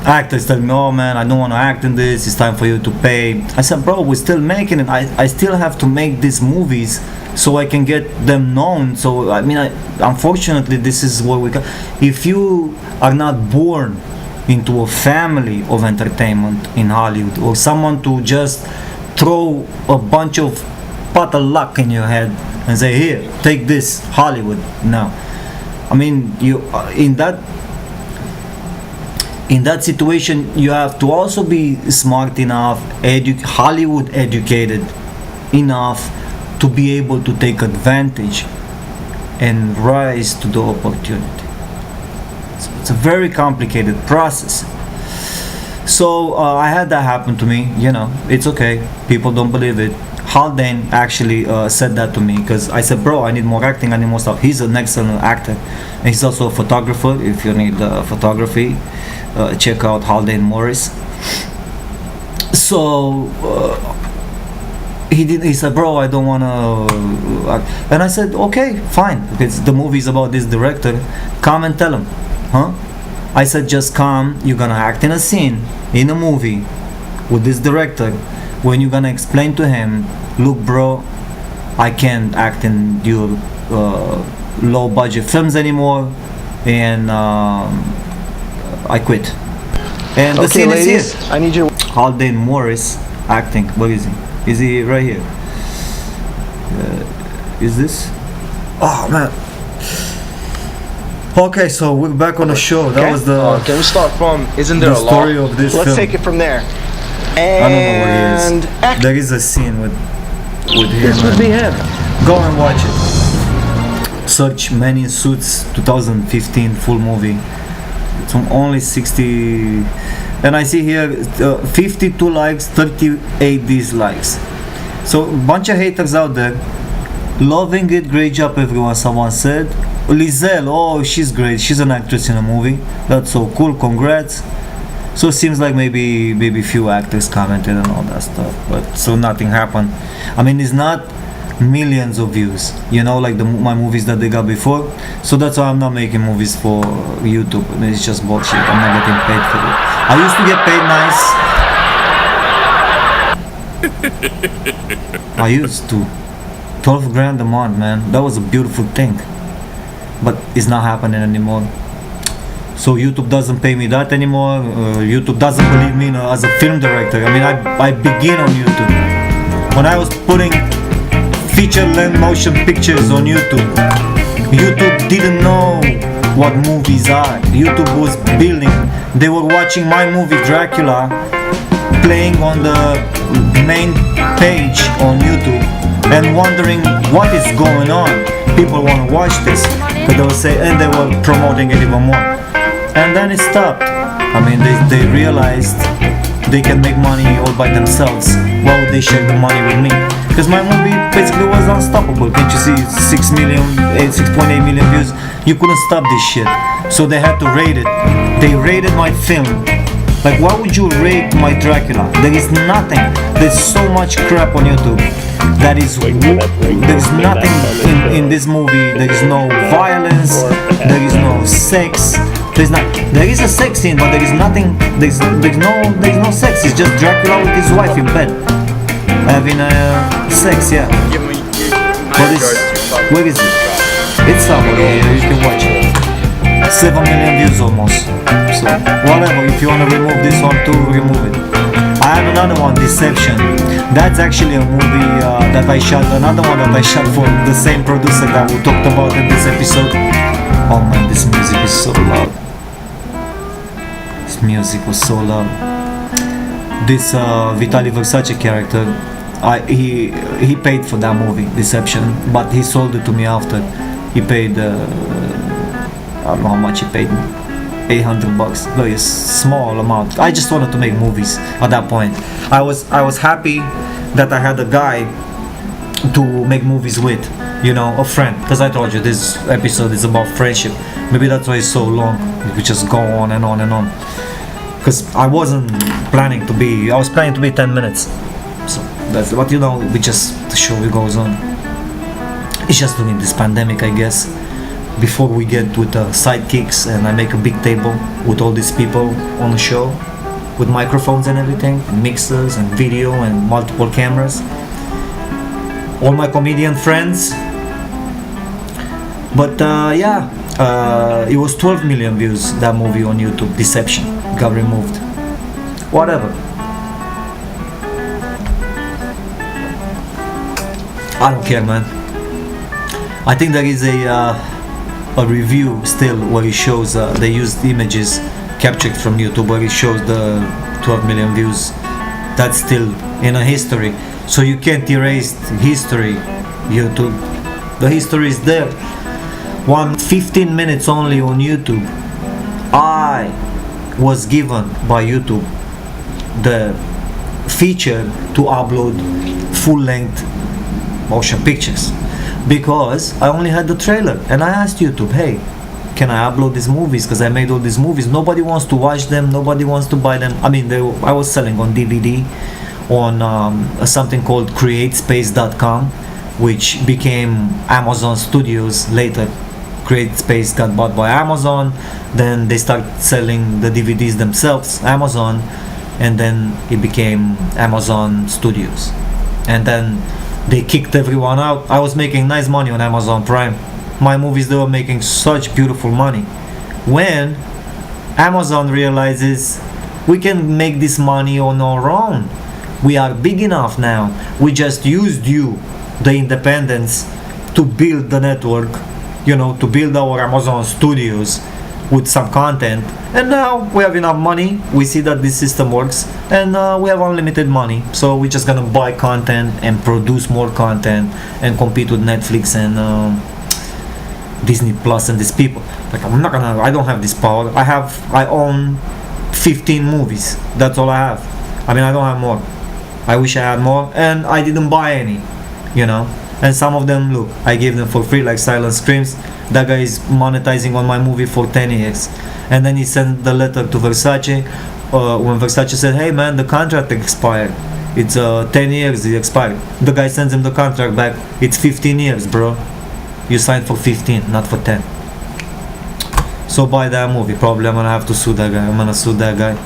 A: Actors tell me, "Oh man, I don't want to act in this, it's time for you to pay." I said, "Bro, we're still making it. I still have to make these movies so I can get them known." So I mean, unfortunately this is what we got. If you are not born into a family of entertainment in Hollywood, or someone to just throw a bunch of pot of luck in your head and say, "Here, take this, Hollywood." No, I mean, you in that situation you have to also be smart enough, Hollywood educated enough to be able to take advantage and rise to the opportunity. It's a very complicated process. So I had that happen to me. It's okay, people don't believe it. Haldane actually said that to me, because I said, "Bro, I need more acting, I need more stuff." He's an excellent actor, and he's also a photographer. If you need photography, check out Haldane Morris. So he said, "Bro, I don't want to act." And I said, "Okay, fine, because the movie is about this director. Come and tell him." I said, "Just come, you're gonna act in a scene in a movie with this director. When you're gonna explain to him, look, bro, I can't act in your low budget films anymore, and I quit." And the scene is here.
Q: I need your
A: Haldane Morris acting. Where is he? Is he right here? Is this? Oh man. Okay, so we're back on the show. That was the.
B: Can we start from? Isn't there a law?
A: Story of this
Q: Let's
A: film.
Q: take it from there.
A: I don't know where he is. There is a scene with him.
W: This would be heaven.
A: Go and watch it. Search Men in Suits 2015 full movie. It's only 60, and I see here 52 likes, 38 dislikes. So a bunch of haters out there. Loving it, great job everyone, someone said. Lizelle, oh, she's great, she's an actress in a movie. That's so cool, congrats. So it seems like maybe few actors commented and all that stuff, but so nothing happened. I mean, it's not millions of views, like my movies that they got before. So that's why I'm not making movies for YouTube. I mean, it's just bullshit. I'm not getting paid for it. I used to get paid nice. I used to. 12 grand a month, man. That was a beautiful thing. But it's not happening anymore. So YouTube doesn't pay me that anymore. YouTube doesn't believe me as a film director. I mean, I begin on YouTube. When I was putting feature-length motion pictures on YouTube, YouTube didn't know what movies are. YouTube was building. They were watching my movie Dracula playing on the main page on YouTube and wondering what is going on. People want to watch this, but they would say, and they were promoting it even more. And then it stopped. I mean, they realized they can make money all by themselves. Why would they share the money with me? Because my movie basically was unstoppable. Can't you see? 6.8 million views. You couldn't stop this shit. So they had to rate it. They rated my film. Like, why would you rate my Dracula? There is nothing. There's so much crap on YouTube. There is nothing in this movie. There is no violence. There is no sex. There is a sex scene, but there is nothing. There's no sex. It's just Dracula with his wife in bed having sex. Yeah. But where is it? It's somewhere here. You can watch it. 7 million views almost. So whatever. If you want to remove this one too, remove it. I have another one, Deception. That's actually a movie that I shot. Another one that I shot for the same producer that we talked about in this episode. Oh man, this music is so loud. This music was so loud. This Vitali Versace character, he paid for that movie, Deception, but he sold it to me after. He paid, I don't know how much he paid me. $800, very small amount. I just wanted to make movies at that point. I was happy that I had a guy to make movies with, you know, a friend, because I told you this episode is about friendship. Maybe that's why it's so long. We could just go on and on and on, because I wasn't planning to be, I was planning to be 10 minutes. So that's what, you know, we just, the show goes on. It's just during this pandemic, I guess, before we get with the sidekicks and I make a big table with all these people on the show with microphones and everything, and mixers and video and multiple cameras, all my comedian friends. But yeah, it was 12 million views, that movie on YouTube, Deception, got removed. Whatever. I don't care, man. I think there is a review still where it shows they used images captured from YouTube where it shows the 12 million views. That's still in a history, so you can't erase history. YouTube, the history is there. 15 minutes only on YouTube. I was given by YouTube the feature to upload full-length motion pictures, because I only had the trailer, and I asked YouTube, hey, can I upload these movies, because I made all these movies, nobody wants to watch them, nobody wants to buy them. I mean, I was selling on DVD on something called createspace.com, which became Amazon Studios later. CreateSpace got bought by Amazon, then they started selling the DVDs themselves, Amazon, and then it became Amazon Studios, and then they kicked everyone out. I was making nice money on Amazon Prime. My movies, they were making such beautiful money. When Amazon realizes we can make this money on our own, we are big enough now, we just used you, the independents, to build the network, you know, to build our Amazon Studios with some content, and now we have enough money, we see that this system works, and we have unlimited money, so we're just gonna buy content and produce more content and compete with Netflix and Disney Plus and these people. Like, I don't have this power. I own 15 movies, that's all I have. I mean, I don't have more. I wish I had more, and I didn't buy any, you know. And some of them, look, I gave them for free, like Silent Screams. That guy is monetizing on my movie for 10 years. And then he sent the letter to Versace. When Versace said, hey man, the contract expired. It's 10 years, it expired. The guy sends him the contract back. It's 15 years, bro. You signed for 15, not for 10. So buy that movie. Probably I'm gonna have to sue that guy. I'm gonna sue that guy.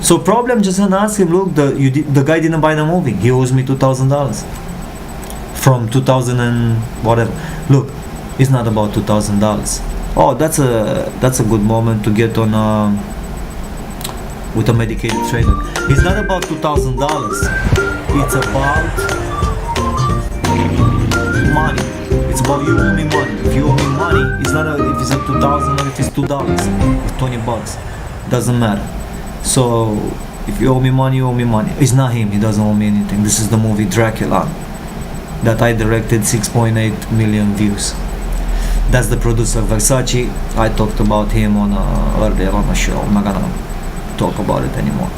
A: So probably I'm just gonna ask him, look, the guy didn't buy the movie. He owes me $2,000. From 2000 and whatever. Look, it's not about $2,000. Oh, that's a good moment to get on with a medicated trader. It's not about $2,000. It's about money. It's about you owe me money. If you owe me money, it's not if it's a $2,000 or if it's $2, it's $20. Doesn't matter. So if you owe me money, you owe me money. It's not him. He doesn't owe me anything. This is the movie Dracula that I directed, 6.8 million views. That's the producer Versace. I talked about him on earlier on the show. I'm not gonna talk about it anymore.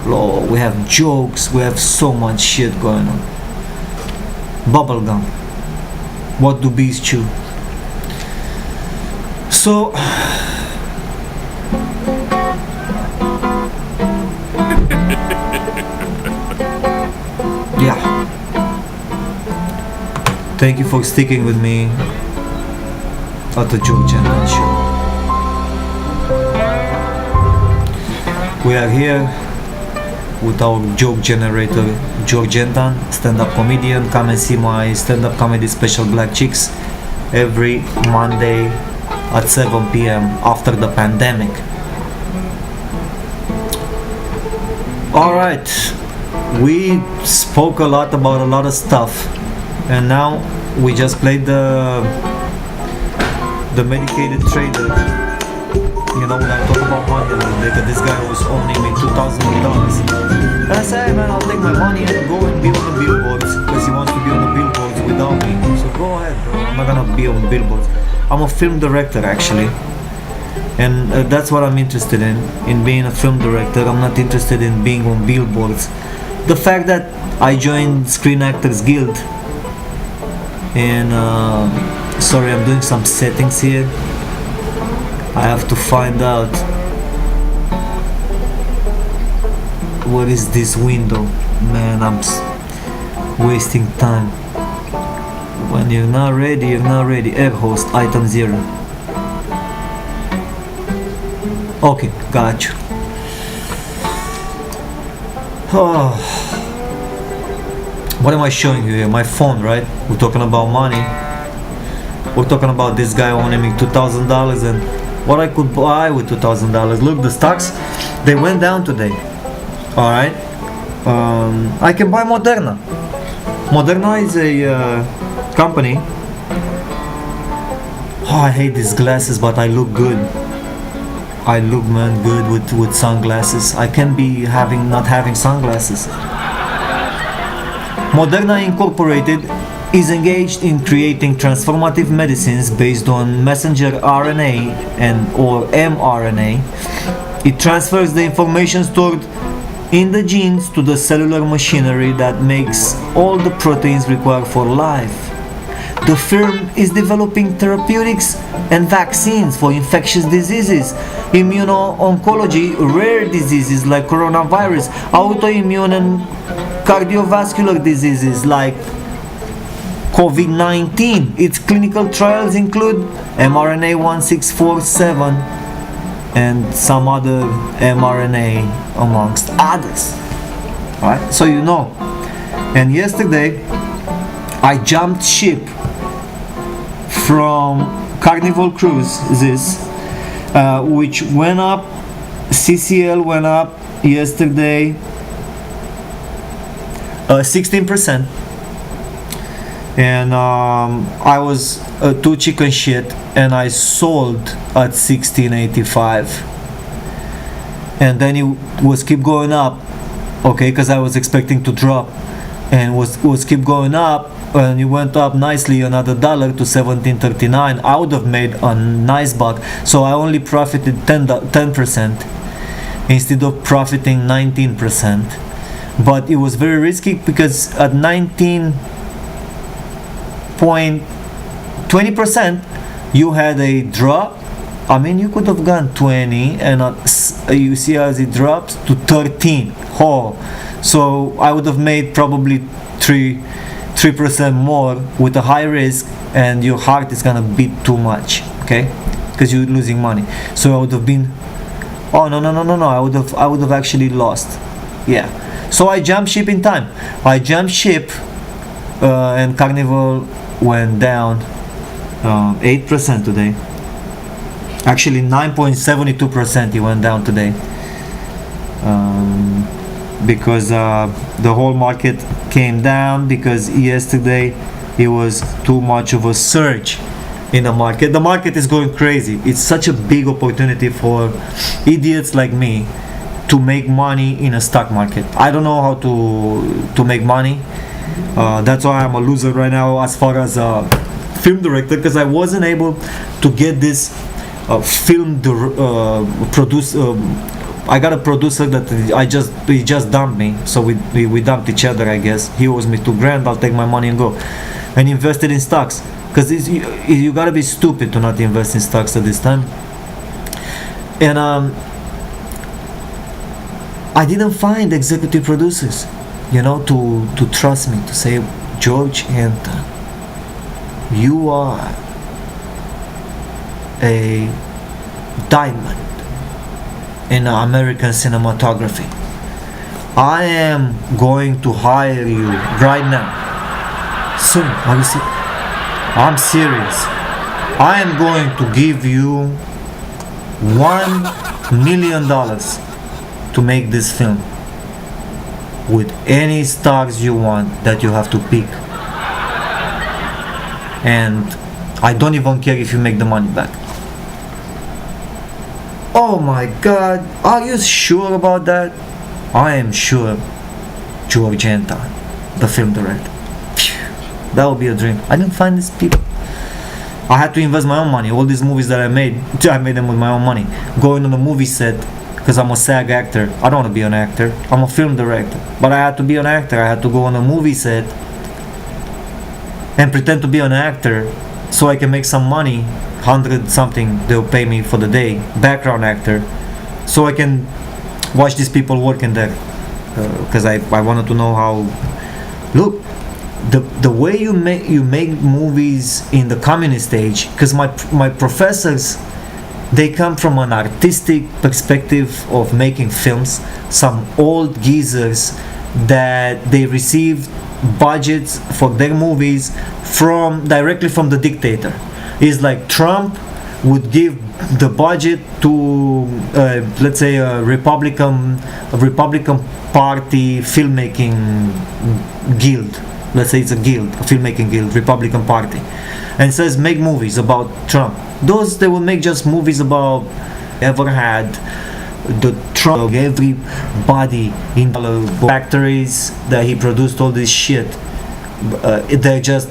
A: Lord, we have jokes. We have so much shit going on. Bubblegum. What do bees chew? So yeah. Thank you for sticking with me at the George Anton Show. We are here with our joke generator, George Anton, stand-up comedian. Come and see my stand-up comedy special Black Chicks every Monday at 7 p.m. after the pandemic. Alright, we spoke a lot about a lot of stuff, and now we just played the medicated trader. You know, when I talk about money a little bit, that this guy was owning me $2,000. And I said, hey man, I'll take my money and go and be on the billboards, because he wants to be on the billboards without me. So go ahead, bro. I'm not gonna be on billboards. I'm a film director, actually. And that's what I'm interested in being a film director. I'm not interested in being on billboards. The fact that I joined Screen Actors Guild, and sorry, I'm doing some settings here. I have to find out what is this window. Man, I'm wasting time. When you're not ready, you're not ready. Air host, item 0. Okay, got you. Oh. What am I showing you here? My phone, right? We're talking about money. We're talking about this guy owning me $2,000 and what I could buy with $2,000. Look, the stocks, they went down today. Alright. I can buy Moderna. Moderna is a company. Oh, I hate these glasses, but I look good. I look, man, good with sunglasses. I can be not having sunglasses. Moderna Incorporated is engaged in creating transformative medicines based on messenger RNA or mRNA. It transfers the information stored in the genes to the cellular machinery that makes all the proteins required for life. The firm is developing therapeutics and vaccines for infectious diseases, immuno-oncology, rare diseases like coronavirus, autoimmune and cardiovascular diseases like COVID-19. Its clinical trials include mRNA 1647 and some other mRNA amongst others. Alright, so you know. And yesterday I jumped ship from Carnival Cruises, which went up. CCL went up yesterday 16%, and I was too chicken shit and I sold at 16.85, and then it was keep going up, okay, because I was expecting to drop, and was keep going up, and it went up nicely another $1 to 17.39. I would have made a nice buck, so I only profited 10% instead of profiting 19%. But it was very risky because at 19.20% you had a drop. I mean, you could have gone 20, and you see as it drops to 13. Oh, so I would have made probably 3% more with a high risk, and your heart is gonna beat too much, okay? Because you're losing money. So I would have been, oh no, I would have actually lost. Yeah. So I jumped ship in time. I jumped ship, and Carnival went down 8% today. Actually 9.72% it went down today, because the whole market came down because yesterday it was too much of a surge in the market. The market is going crazy. It's such a big opportunity for idiots like me to make money in a stock market. I don't know how to make money. That's why I'm a loser right now as far as film director, because I wasn't able to get this produce. I got a producer that he just dumped me, so we dumped each other, I guess. He owes me $2,000. I'll take my money and go, and invested in stocks, because you gotta be stupid to not invest in stocks at this time. And I didn't find executive producers, to trust me, to say, George Anton, you are a diamond in American cinematography. I am going to hire you right now. Sir, are you serious? I'm serious. I am going to give you $1 million to make this film with any stocks you want that you have to pick. And I don't even care if you make the money back. Oh my God, are you sure about that? I am sure, George Anton, the film director. That would be a dream. I didn't find these people. I had to invest my own money. All these movies that I made them with my own money. Going on a movie set, because I'm a SAG actor. I don't want to be an actor. I'm a film director. But I had to be an actor. I had to go on a movie set and pretend to be an actor so I can make some money. 100 something they'll pay me for the day, background actor, so I can watch these people working there, because I wanted to know how. Look, the way you make movies in the communist age, because my professors, they come from an artistic perspective of making films. Some old geezers that they received budgets for their movies directly from the dictator. It's like Trump would give the budget to let's say a Republican Party filmmaking guild. Let's say it's a guild, a filmmaking guild, Republican Party, and says make movies about Trump. Those they will make just movies about ever had the Trump. Everybody in the factories that he produced all this shit, they're just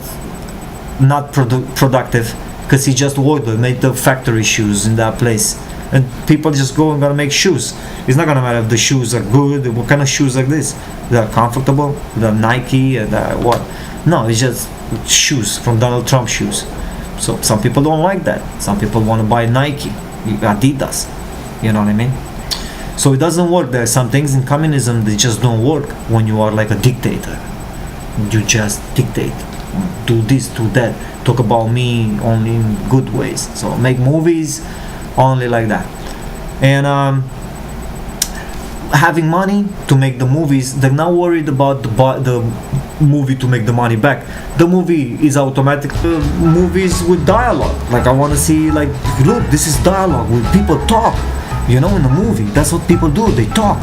A: not productive. Because he just worked, made the factory shoes in that place, and people just go and gonna make shoes. It's not gonna matter if the shoes are good. What kind of shoes are this? They're comfortable. They're Nike and what? No, it's just shoes from Donald Trump shoes. So some people don't like that. Some people want to buy Nike, Adidas. You know what I mean? So it doesn't work. There are some things in communism that just don't work when you are like a dictator. You just dictate. Do this, do that. Talk about me only in good ways. So make movies only like that. And having money to make the movies, they're not worried about the movie to make the money back. The movie is automatic. Movies with dialogue. Like I want to see, like, look, this is dialogue with people talk. In the movie, that's what people do. They talk.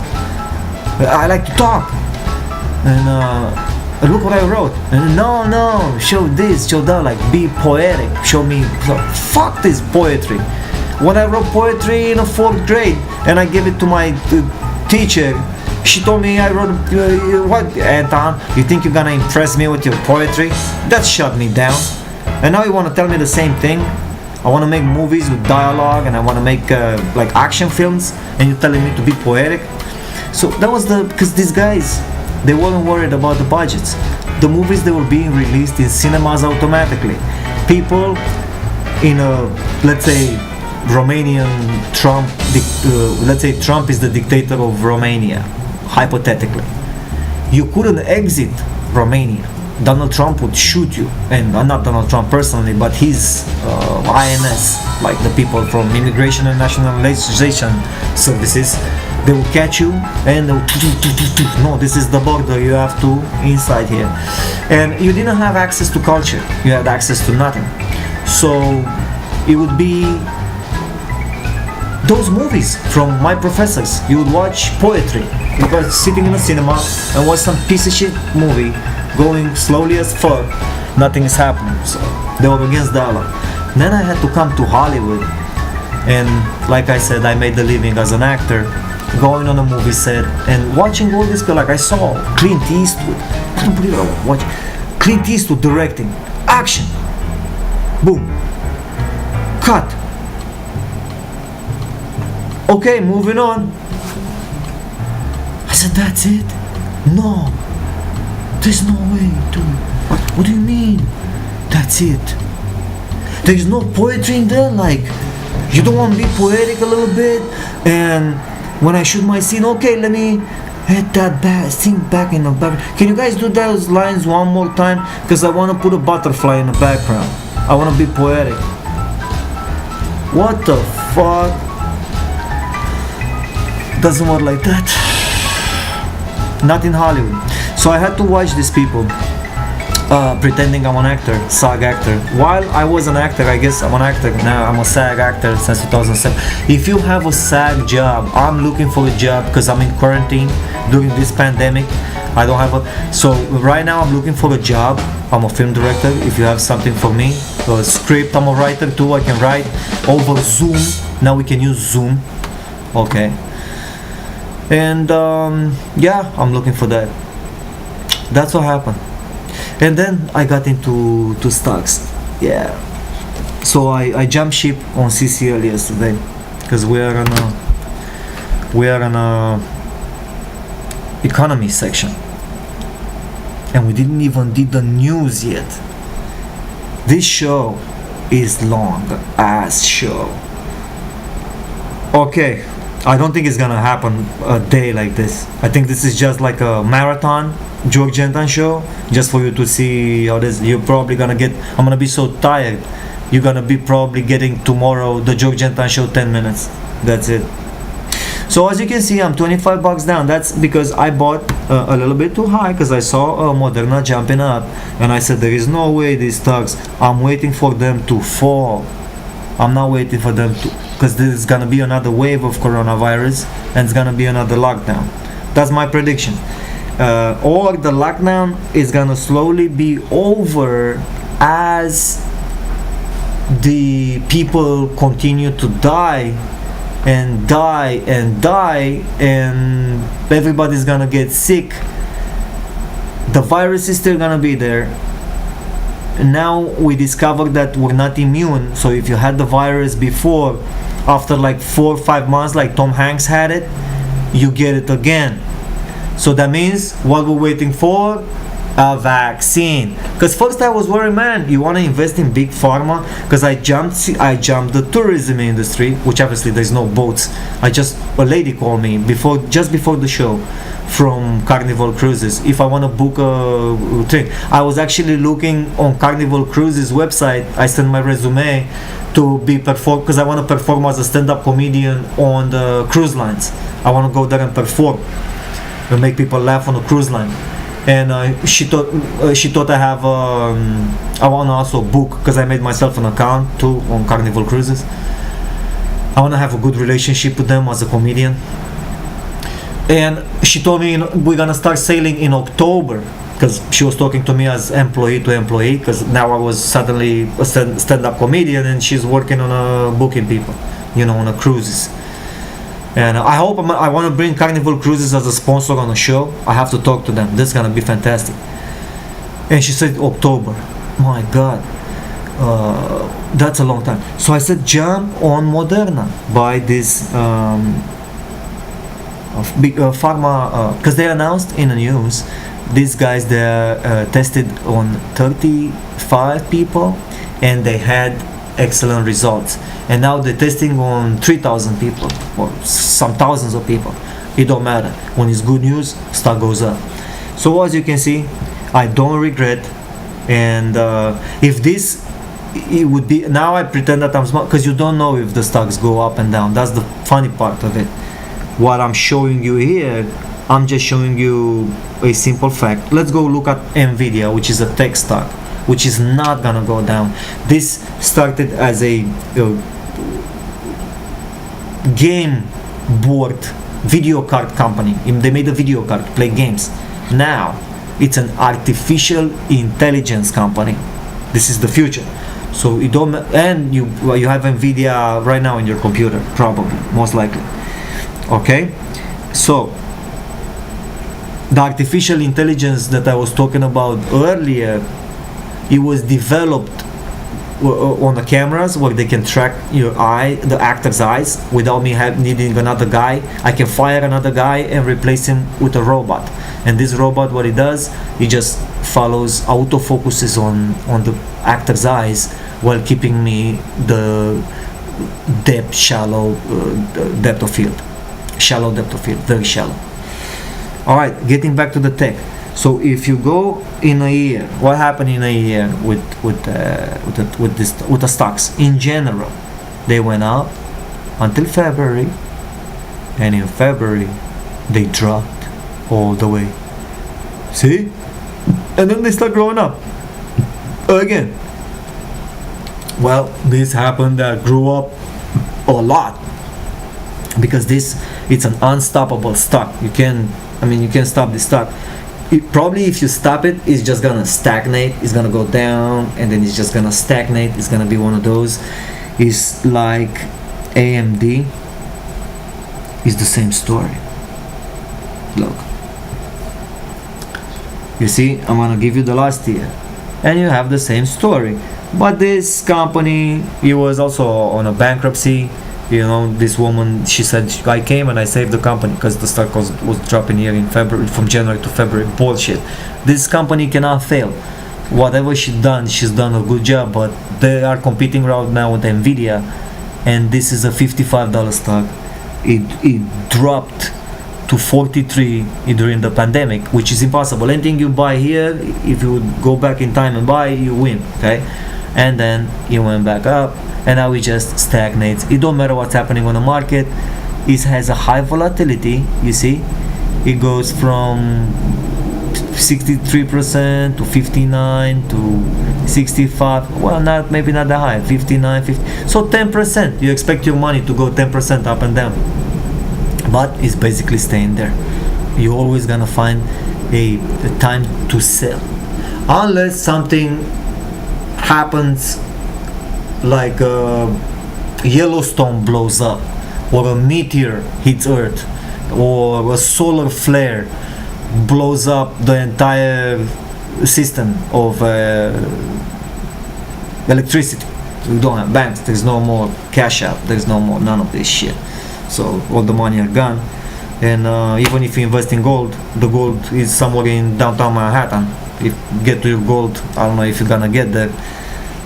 A: I like to talk. And look what I wrote. And no, show this, show that, like be poetic. Show me, fuck this poetry. When I wrote poetry in the 4th grade and I gave it to my teacher, she told me I wrote, what, Anton, you think you're gonna impress me with your poetry? That shut me down. And now you want to tell me the same thing? I want to make movies with dialogue and I want to make like action films, and you're telling me to be poetic? So that was because these guys, they weren't worried about the budgets. The movies, they were being released in cinemas automatically. People in let's say Romanian Trump, let's say Trump is the dictator of Romania, hypothetically. You couldn't exit Romania. Donald Trump would shoot you, and not Donald Trump personally, but his INS, like the people from Immigration and Nationalization Services. They will catch you and they will, no, this is the border, you have to inside here. And you didn't have access to culture, you had access to nothing. So it would be those movies from my professors. You would watch poetry. You guys sitting in a cinema and watch some piece of shit movie going slowly as fuck. Nothing is happening. So they were against dollar. Then I had to come to Hollywood, and like I said, I made a living as an actor, going on a movie set and watching all this. Like I saw Clint Eastwood. I don't believe I was watching Clint Eastwood directing. Action. Boom. Cut. Okay, moving on. I said, that's it? No. There's no way, dude. What do you mean? That's it. There's no poetry in there? Like, you don't want to be poetic a little bit? And when I shoot my scene, okay, let me hit that thing back in the back. Can you guys do those lines one more time? Because I want to put a butterfly in the background. I want to be poetic. What the fuck? Doesn't work like that. Not in Hollywood. So I had to watch these people pretending I'm an actor, SAG actor. While I was an actor, I guess I'm an actor now. I'm a SAG actor since 2007. If you have a SAG job, I'm looking for a job because I'm in quarantine during this pandemic. I don't have a. So right now I'm looking for a job. I'm a film director. If you have something for me, a script, I'm a writer too. I can write over Zoom. Now we can use Zoom. Okay. And yeah, I'm looking for that. That's what happened. And then I got into stocks. Yeah. So I jumped ship on CCL yesterday because we are on a economy section, and we didn't even did the news yet. This show is long ass show. Okay. I don't think it's gonna happen a day like this. I think this is just like a marathon George Anton Show, just for you to see how this. You're probably gonna get. I'm gonna be so tired. You're gonna be probably getting tomorrow the George Anton Show 10 minutes. That's it. So as you can see, I'm $25 down. That's because I bought a little bit too high because I saw Moderna jumping up, and I said there is no way these stocks. I'm waiting for them to fall. I'm not waiting for them to, because this is gonna be another wave of coronavirus and it's gonna be another lockdown. That's my prediction. Or the lockdown is gonna slowly be over as the people continue to die and die and die, and everybody's gonna get sick. The virus is still gonna be there. Now we discovered that we're not immune. So if you had the virus before, after like 4 or 5 months, like Tom Hanks had it, you get it again. So that means what we're waiting for, a vaccine. Because first I was worried, man, you want to invest in big pharma? Because I jumped the tourism industry, which obviously there's no boats. A lady called me just before the show from Carnival Cruises if I want to book a thing. I was actually looking on Carnival Cruises website. I sent my resume to be performed because I want to perform as a stand-up comedian on the cruise lines. I want to go there and perform and make people laugh on the cruise line. And she thought I have I want to also book, because I made myself an account too on Carnival Cruises. I want to have a good relationship with them as a comedian. And she told me we're gonna start sailing in October, because she was talking to me as employee to employee, because now I was suddenly a stand-up comedian and she's working on booking people, on a cruises. And I hope I want to bring Carnival Cruises as a sponsor on the show. I have to talk to them. This is gonna be fantastic. And she said October. My God, that's a long time. So I said jump on Moderna, buy this big pharma, because they announced in the news these guys, they tested on 35 people and they had excellent results, and now they're testing on 3,000 people or some thousands of people. It don't matter. When it's good news, stock goes up. So as you can see, I don't regret. And if this, it would be, now I pretend that I'm smart, because you don't know if the stocks go up and down. That's the funny part of it. What I'm showing you here, I'm just showing you a simple fact. Let's go look at Nvidia, which is a tech stock, which is not gonna go down. This started as a game board video card company. They made a video card to play games. Now it's an artificial intelligence company. This is the future. So you don't, and you have Nvidia right now in your computer, probably, most likely. Okay, so the artificial intelligence that I was talking about earlier, it was developed on the cameras where they can track your eye, the actor's eyes, without me needing another guy. I can fire another guy and replace him with a robot. And this robot, what it does, it just follows, autofocuses on the actor's eyes while keeping me the shallow depth of field, very shallow. All right, getting back to the tech. So if you go in a year, what happened in a year with the stocks in general? They went up until February, and in February they dropped all the way. See? And then they start growing up again. Well, this happened that grew up a lot because it's an unstoppable stock. You can't stop this stock. Probably if you stop it, it's just gonna stagnate. It's gonna go down and then it's just gonna stagnate. It's gonna be one of those. It's like AMD is the same story. Look, you see, I'm gonna give you the last year and you have the same story. But this company, it was also on a bankruptcy. You know, this woman, she said, I came and I saved the company because the stock was dropping here in February, from January to February. Bullshit. This company cannot fail. Whatever she's done a good job, but they are competing right now with Nvidia, and this is a $55 stock. It dropped to 43 during the pandemic, which is impossible. Anything you buy here, if you would go back in time and buy, you win, okay? And then it went back up, and now it just stagnates. It don't matter what's happening on the market. It has a high volatility. You see, it goes from 63% to 59 to 65. Well, maybe not that high. 59, 50. So 10%. You expect your money to go 10% up and down, but it's basically staying there. You're always gonna find a time to sell, unless something happens like Yellowstone blows up, or a meteor hits Earth, or a solar flare blows up the entire system of electricity. We don't have banks, there's no more cash out, there's no more none of this shit. So all the money are gone. And even if you invest in gold, the gold is somewhere in downtown Manhattan. If you get to your gold, I don't know if you're gonna get there.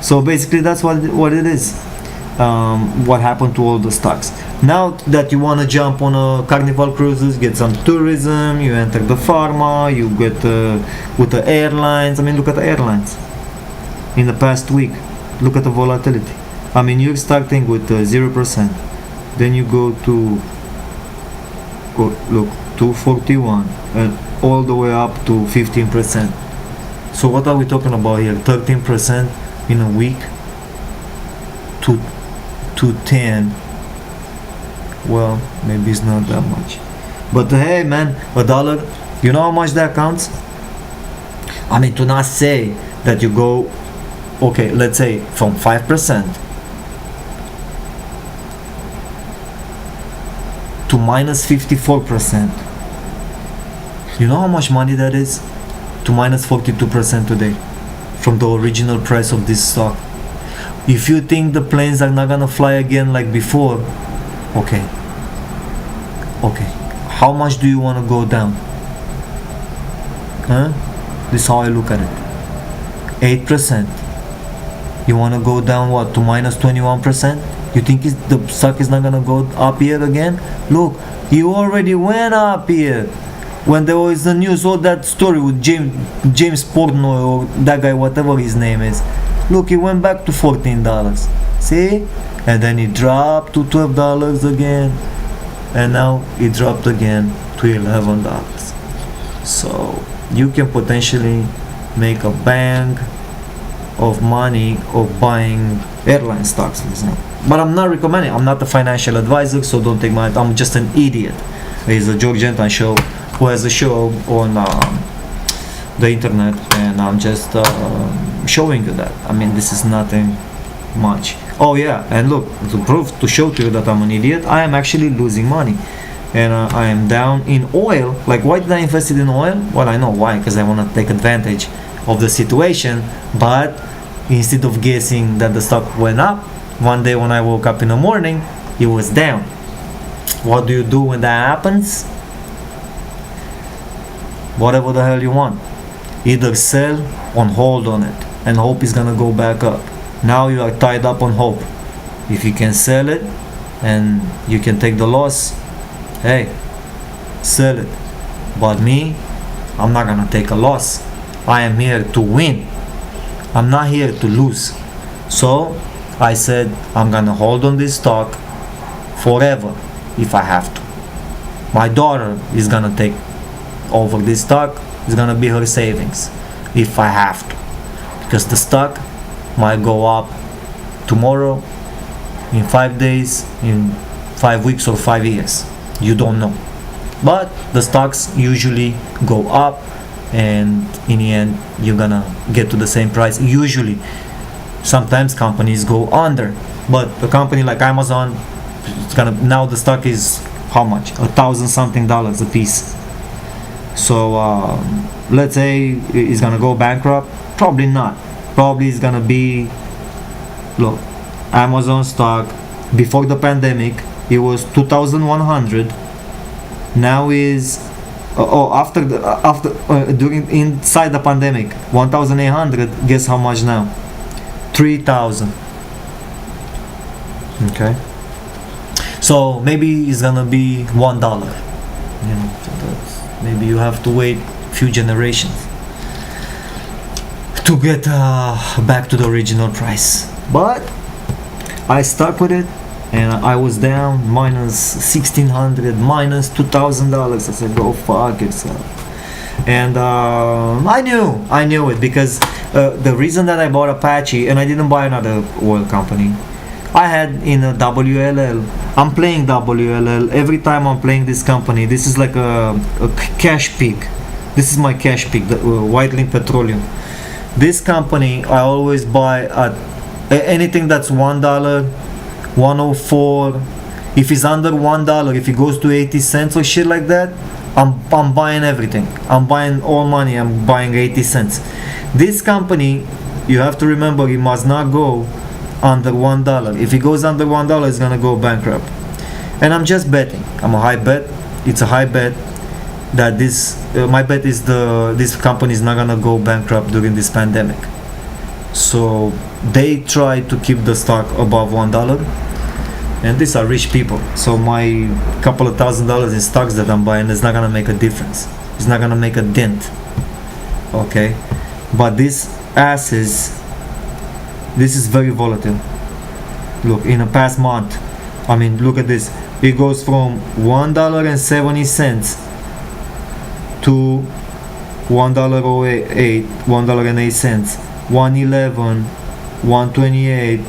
A: So basically that's what it is. What happened to all the stocks. Now that you want to jump on a Carnival cruises, get some tourism, you enter the pharma, you get with the airlines. I mean, look at the airlines in the past week. Look at the volatility. I mean, you're starting with 0%, then you go to 241 and all the way up to 15%. So what are we talking about here? 13% in a week to 10. Well, maybe it's not that much, but hey man, $1, you know how much that counts? I mean, to not say that you go, okay, let's say from 5% to minus 54%. You know how much money that is? To minus 42% today from the original price of this stock. If you think the planes are not gonna fly again like before, okay, how much do you want to go down? This is how I look at it. 8%. You want to go down what, to minus 21%? You think the stock is not gonna go up here again? Look, you already went up here when there was the news, all that story with James Portnoy or that guy, whatever his name is. Look, it went back to $14. See? And then it dropped to $12 again. And now it dropped again to $11. So you can potentially make a bang of money of buying airline stocks, for example. But I'm not recommending. I'm not a financial advisor, so don't take my. I'm just an idiot. There's a George Anton Show who has a show on the internet, and I'm just showing you that. I mean, this is nothing much. Oh yeah, and look, to show to you that I'm an idiot, I am actually losing money, and I am down in oil. Like, why did I invest it in oil? Well, I know why, because I want to take advantage of the situation. But instead of guessing that the stock went up, one day when I woke up in the morning, it was down. What do you do when that happens? Whatever the hell you want. Either sell or hold on it and hope it's gonna go back up. Now you are tied up on hope. If you can sell it and you can take the loss, hey, sell it. But me, I'm not gonna take a loss. I am here to win. I'm not here to lose. So I said I'm gonna hold on this stock forever if I have to. My daughter is gonna take over this stock. It's gonna be her savings if I have to, because the stock might go up tomorrow, in 5 days, in 5 weeks, or 5 years. You don't know. But the stocks usually go up, and in the end you're gonna get to the same price usually. Sometimes companies go under, but a company like Amazon, it's gonna, now the stock is how much? $1,000 something a piece. So let's say it's gonna go bankrupt. Probably not. Probably it's gonna be, look, Amazon stock before the pandemic it was 2,100. Now is during inside the pandemic 1,800. Guess how much now? 3,000. Okay. So maybe it's gonna be $1. You know, maybe you have to wait a few generations to get back to the original price. But I stuck with it, and I was down minus $1,600, minus $2,000. I said, go fuck yourself. And I knew it, because the reason that I bought Apache and I didn't buy another oil company, I had in a WLL. I'm playing WLL every time I'm playing this company. This is like a cash peak. This is my cash peak, the Whitelink Petroleum. This company I always buy at anything that's $1, 104. If it's under $1, if it goes to 80 cents or shit like that, I'm buying everything. I'm buying all money. I'm buying 80 cents. This company, you have to remember, it must not go under $1. If it goes under $1, it's gonna go bankrupt. And I'm just betting. I'm a high bet. It's a high bet that this. My bet is this company is not gonna go bankrupt during this pandemic. So they try to keep the stock above $1. And these are rich people. So my couple of $1,000 in stocks that I'm buying is not gonna make a difference. It's not gonna make a dent. Okay, but these asses. This is very volatile. Look, in the past month, I mean, look at this. It goes from $1.70 to $1.08, $1.08, $1.11, $1.28.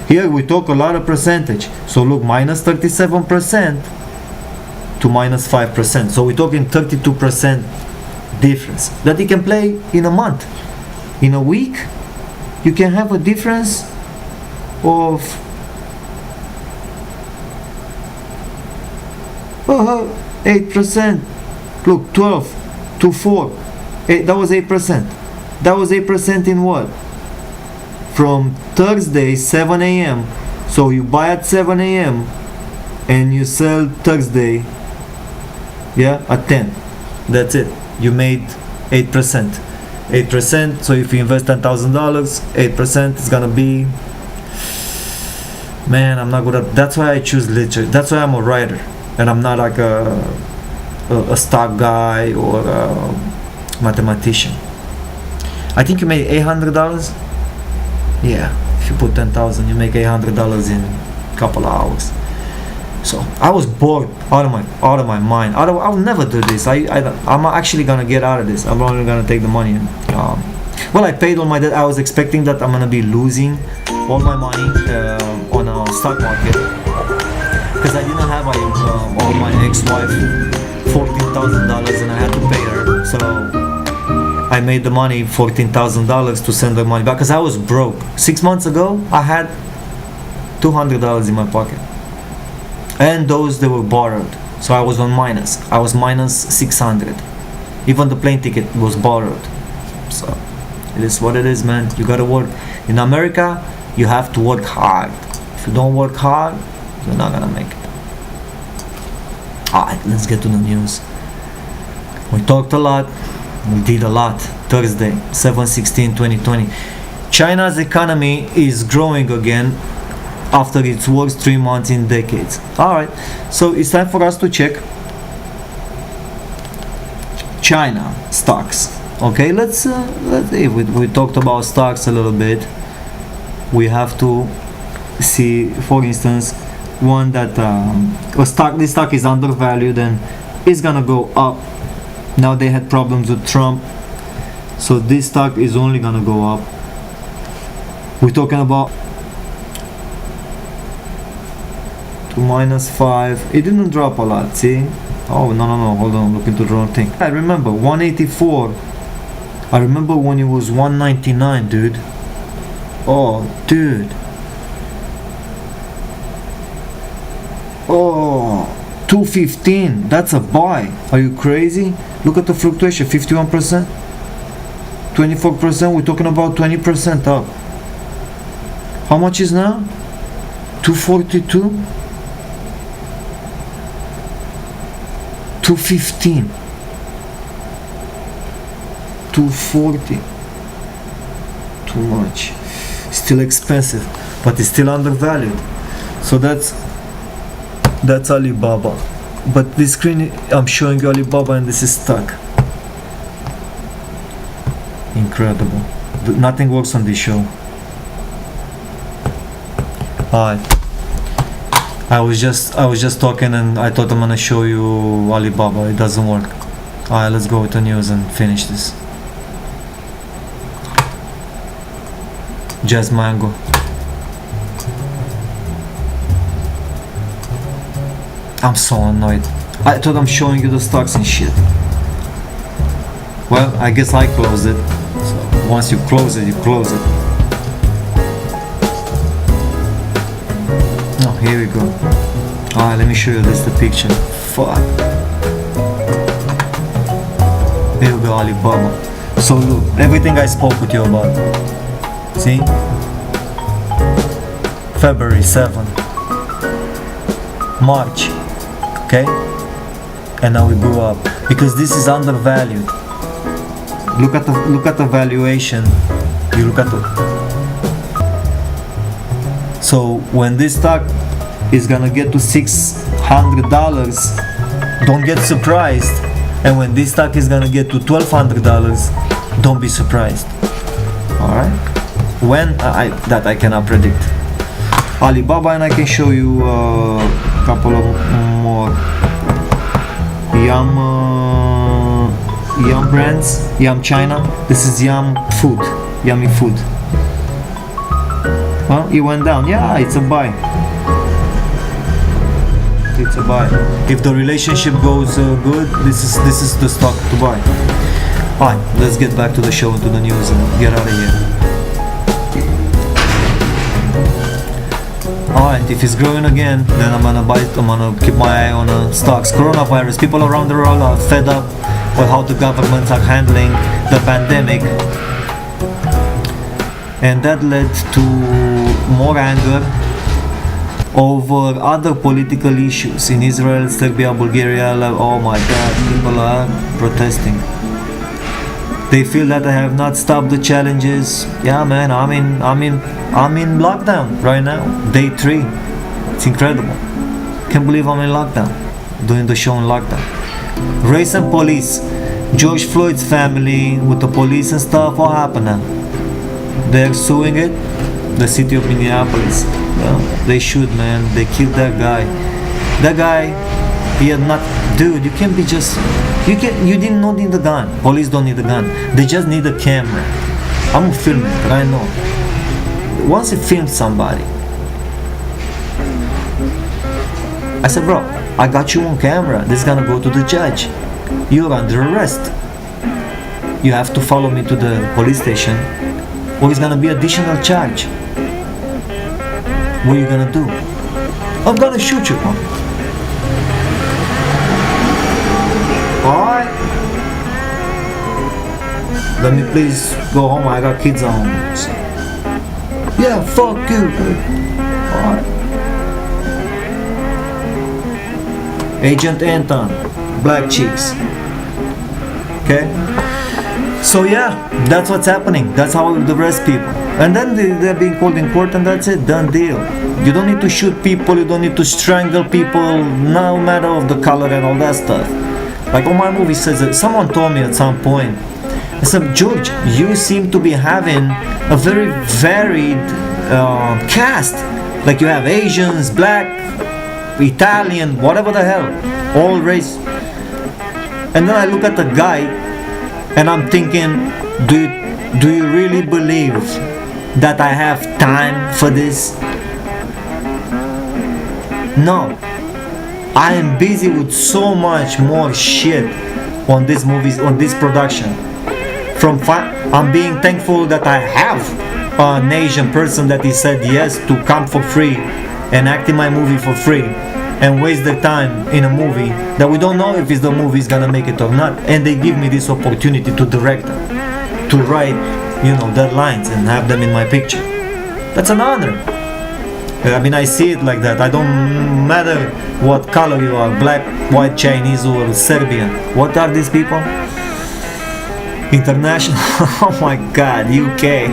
A: Here we talk a lot of percentage. So look, minus 37% to minus 5%. So we're talking 32% difference that you can play in a month. In a week, you can have a difference of 8%. Look, 12 to 4. That was 8%. That was 8% in what? From Thursday 7 a.m. So you buy at 7 a.m. and you sell Thursday, yeah, at 10. That's it. You made 8%. 8%. So if you invest $10,000, 8% is gonna be. Man, I'm not good at. That's why I choose literature. That's why I'm a writer, and I'm not like a stock guy or a mathematician. I think you made $800. Yeah, if you put 10,000, you make $800 in a couple of hours. So I was bored out of my mind. I'll never do this. I'm actually gonna get out of this. I'm only gonna take the money and Well, I paid all my debt. I was expecting that I'm gonna be losing all my money on a stock market because I didn't have all my ex-wife $14,000 and I had to pay her. So I made the money, $14,000, to send her money back because I was broke. 6 months ago, I had $200 in my pocket, and those they were borrowed. So I was on minus. I was minus 600. Even the plane ticket was borrowed. So it is what it is, man. You gotta work. In America, you have to work hard. If you don't work hard, you're not gonna make it. Alright, let's get to the news. We talked a lot. We did a lot. Thursday, 7/16/2020. China's economy is growing again after its worst 3 months in decades. Alright, so it's time for us to check China stocks. Okay, let's we talked about stocks a little bit. We have to see, for instance, one that this stock is undervalued and is gonna go up. Now they had problems with Trump, so this stock is only gonna go up. We're talking about to -5. It didn't drop a lot, see? Oh no, hold on, I'm looking to the wrong thing. I remember 184. I remember when it was 199, dude. Oh, dude. Oh, 215. That's a buy. Are you crazy? Look at the fluctuation, 51%, 24%. We're talking about 20% up. How much is now? 242. 215. 240. Too much. Still expensive, but it's still undervalued. So that's Alibaba. But this screen, I'm showing you Alibaba and this is stuck. Incredible. Nothing works on this show. Alright. I was just talking and I thought I'm gonna show you Alibaba. It doesn't work. Alright, let's go with the news and finish this. Jazz Mango. I'm so annoyed. I thought I'm showing you the stocks and shit. Well, I guess I closed it. So once you close it, you close it. Oh, here we go. Alright, let me show you this, the picture. Fuck. Here we go, Alibaba. So look, everything I spoke with you about. See? February 7. March. Okay? And now we go up. Because this is undervalued. Look at the valuation. You look at the... So when this stock is gonna get to $600, don't get surprised. And when this stock is gonna get to $1,200, don't be surprised. Alright? When that I cannot predict. Alibaba, and I can show you a couple of more Yum brands. Yum China. This is Yum Food. Yummy Food. Well, it went down. Yeah, it's a buy. It's a buy. If the relationship goes good, this is the stock to buy. Alright, let's get back to the show and to the news and get out of here. Alright, if it's growing again, then I'm gonna buy it. I'm gonna keep my eye on stocks. Coronavirus. People around the world are fed up with how the governments are handling the pandemic, and that led to more anger over other political issues in Israel, Serbia, Bulgaria. Oh my God, people are protesting. They feel that I have not stopped the challenges. Yeah, man, I'm in lockdown right now, day 3. It's incredible. Can't believe I'm in lockdown, doing the show in lockdown. Race and police. George Floyd's family with the police and stuff. What happened now? They're suing it. The city of Minneapolis. Well, they should, man. They killed that guy. That guy, he had not. Dude, you can't be just. You didn't need the gun. Police don't need a gun. They just need a camera. I'm a filmmaker, I know. Once he filmed somebody, I said, bro, I got you on camera. This is gonna go to the judge. You're under arrest. You have to follow me to the police station, or it's gonna be additional charge. What are you gonna do? I'm gonna shoot you, huh? Alright. Let me please go home. I got kids at home. So, yeah, fuck you. Alright. Agent Anton, Black Cheeks. Okay? So yeah, that's what's happening. That's how they arrest people. And then they're being called in court and that's it, done deal. You don't need to shoot people, you don't need to strangle people, no matter of the color and all that stuff. Like on my movie says that someone told me at some point, I said, George, you seem to be having a very varied cast. Like you have Asians, black, Italian, whatever the hell, all race. And then I look at the guy and I'm thinking, do you really believe that I have time for this? No. I am busy with so much more shit on these movies, on this production. I'm being thankful that I have an Asian person that he said yes to come for free and act in my movie for free and waste their time in a movie that we don't know if the movie is gonna make it or not, and they give me this opportunity to direct them, to write, their lines and have them in my picture. That's an honor. I mean, I see it like that. I don't matter what color you are, black, white, Chinese or Serbian. What are these people? International. Oh my god, UK.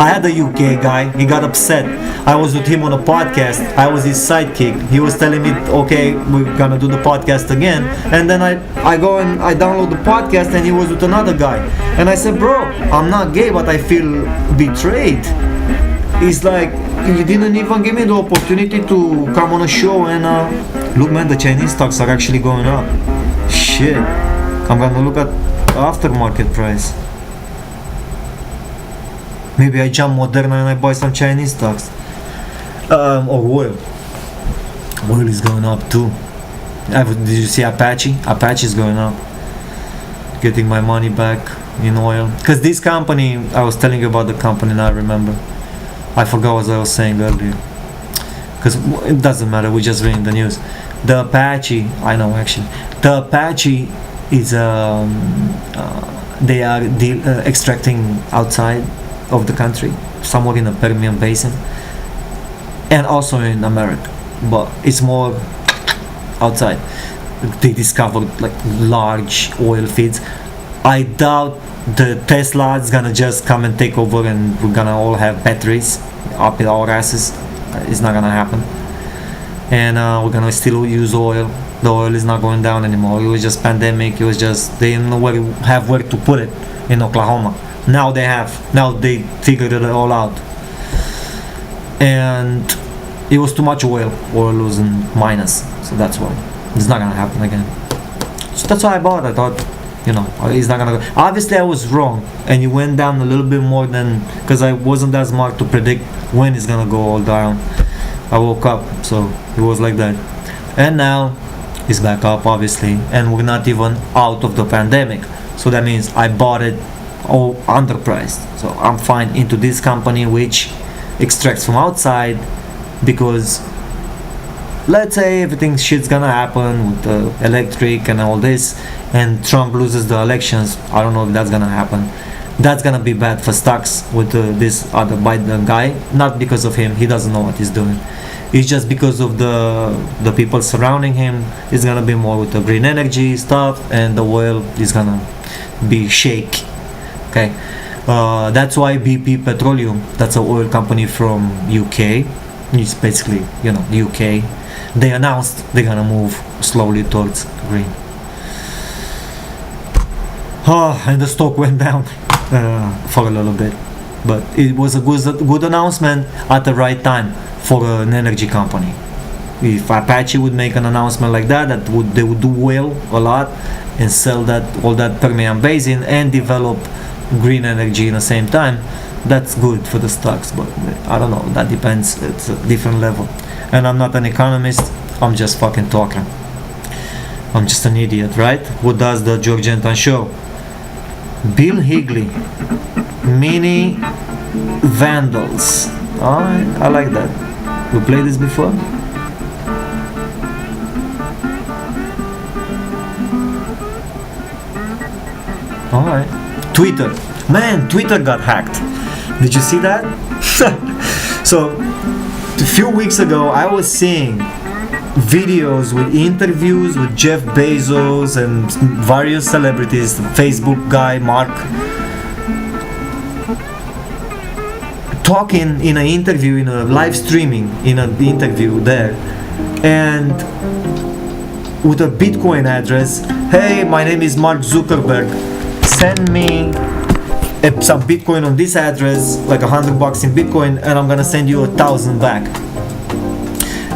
A: I had a UK guy, he got upset. I was with him on a podcast, I was his sidekick. He was telling me, okay, we're gonna do the podcast again. And then I go and I download the podcast and he was with another guy. And I said, bro, I'm not gay, but I feel betrayed. It's like, you didn't even give me the opportunity to come on a show and look man, the Chinese stocks are actually going up. Shit, I'm gonna look at aftermarket price. Maybe I jump Moderna and I buy some Chinese stocks. Or oil. Oil is going up too. Did you see Apache? Apache is going up. Getting my money back in oil. Because this company, I was telling you about the company now I remember. I forgot what I was saying earlier. Because it doesn't matter, we just reading the news. The Apache, I know actually. The Apache is, they are extracting outside of the country, somewhere in the Permian Basin, and also in America, but it's more outside. They discovered like large oil fields. I doubt the Tesla is gonna just come and take over and we're gonna all have batteries up in our asses. It's not gonna happen. And we're gonna still use oil. The oil is not going down anymore. It was just pandemic. It was just they didn't know where to put it in Oklahoma. Now they have. Now they figured it all out. And it was too much oil. Oil was in minus. So that's why. It's not gonna happen again. So that's why I bought. I thought, it's not gonna go. Obviously I was wrong. And it went down a little bit more than, because I wasn't that smart to predict when it's gonna go all down. I woke up, so it was like that. And now it's back up, obviously. And we're not even out of the pandemic. So that means I bought it all underpriced, so I'm fine into this company which extracts from outside, because let's say everything shit's gonna happen with the electric and all this and Trump loses the elections. I don't know if that's gonna happen. That's gonna be bad for stocks with this other Biden guy, not because of him, he doesn't know what he's doing. It's just because of the people surrounding him. It's gonna be more with the green energy stuff, and the oil is gonna be shaky. Okay, that's why BP Petroleum, that's an oil company from UK, it's basically, UK, they announced they're gonna move slowly towards green. And the stock went down for a little bit, but it was a good announcement at the right time for an energy company. If Apache would make an announcement like that, they would do well a lot and sell all that Permian Basin and develop green energy in the same time, that's good for the stocks. But I don't know, that depends. It's a different level. And I'm not an economist, I'm just fucking talking. I'm just an idiot, right? Who does the George Anton Show? Bill Higley, Mini Vandals. Alright, I like that. We played this before? Alright. Twitter. Man, Twitter got hacked. Did you see that? So, a few weeks ago, I was seeing videos with interviews with Jeff Bezos and various celebrities, the Facebook guy, Mark, talking in an interview, in a live streaming, in an interview there, and with a Bitcoin address. Hey, my name is Mark Zuckerberg. Send me some Bitcoin on this address, like $100 in Bitcoin, and I'm gonna send you 1,000 back.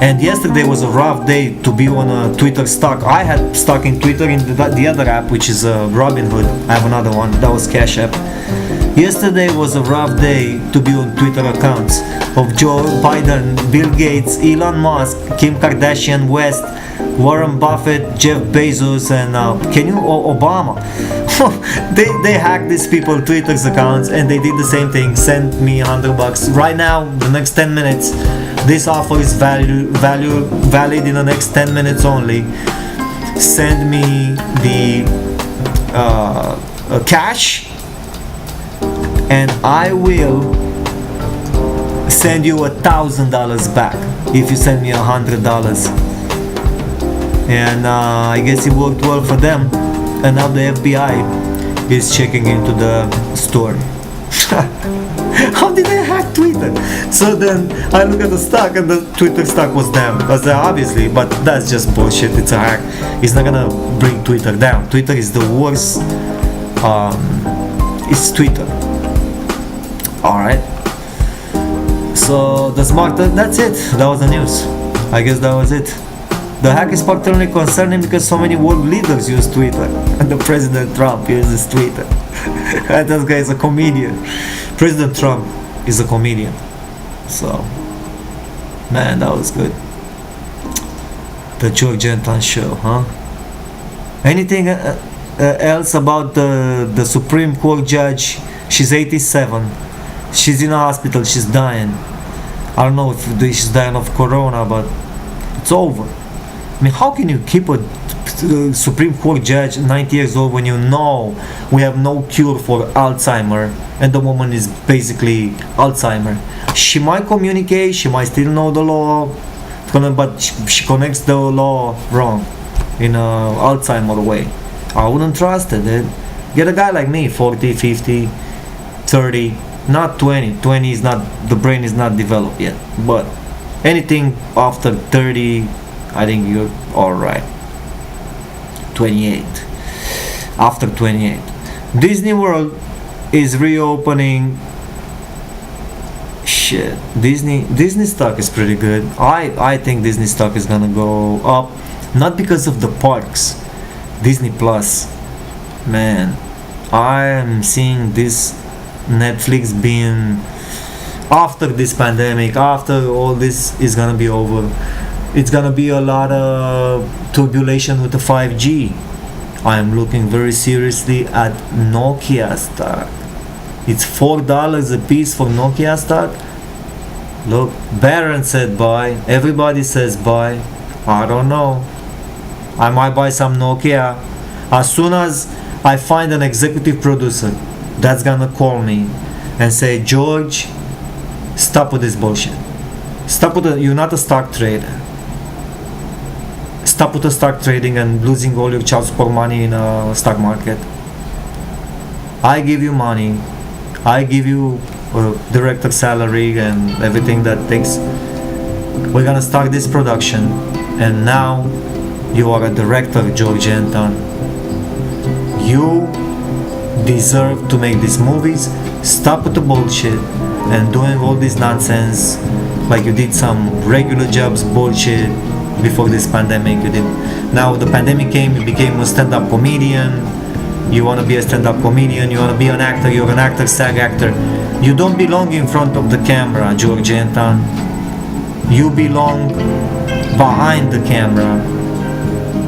A: And yesterday was a rough day to be on a Twitter stock. I had stock in Twitter in the other app, which is Robinhood. I have another one, that was Cash App. Yesterday was a rough day to be on Twitter accounts of Joe Biden, Bill Gates, Elon Musk, Kim Kardashian West, Warren Buffett, Jeff Bezos, and Obama. they hacked these people Twitter's accounts, and they did the same thing. Send me $100 right now. The next 10 minutes. This offer is valid in the next 10 minutes only. Send me the cash, and I will send you $1,000 back if you send me $100. And I guess it worked well for them, and now the FBI is checking into the store. How did they hack Twitter? So then I look at the stock, and the Twitter stock was down. Because obviously, but that's just bullshit. It's a hack. It's not gonna bring Twitter down. Twitter is the worst. It's Twitter. Alright. So the smart. That's it. That was the news. I guess that was it. The hack is particularly concerning because so many world leaders use Twitter, and the President Trump uses Twitter. And this guy is a comedian. President Trump is a comedian. So, man, that was good. The George Anton Show, huh? Anything else about the Supreme Court judge? She's 87. She's in a hospital. She's dying. I don't know if she's dying of corona, but it's over. I mean, how can you keep a Supreme Court judge 90 years old when you know we have no cure for Alzheimer, and the woman is basically Alzheimer? She might communicate, she might still know the law, but she connects the law wrong in a Alzheimer way. I wouldn't trust it. Get a guy like me, 40, 50, 30, not 20. 20 is not, the brain is not developed yet, but anything after 30, I think you're alright. 28. After 28. Disney World is reopening. Shit. Disney stock is pretty good. I think Disney stock is gonna go up. Not because of the parks. Disney Plus. Man. I am seeing this Netflix being, after this pandemic, after all this is gonna be over, it's gonna be a lot of turbulation with the 5G. I am looking very seriously at Nokia stock. It's $4 a piece for Nokia stock. Look, Barron said buy. Everybody says buy. I don't know. I might buy some Nokia as soon as I find an executive producer that's gonna call me and say, George, stop with this bullshit. Stop with you're not a stock trader. Stop with the stock trading and losing all your child support money in a stock market. I give you money. I give you a director salary and everything that takes. We're gonna start this production, and now you are a director, George Anton. You deserve to make these movies. Stop with the bullshit and doing all this nonsense like you did some regular jobs bullshit before this pandemic. You did. Now the pandemic came, you became a stand-up comedian, You want to be a stand-up comedian, you want to be an actor, you're an actor, SAG actor. You don't belong in front of the camera, George Anton. You belong behind the camera.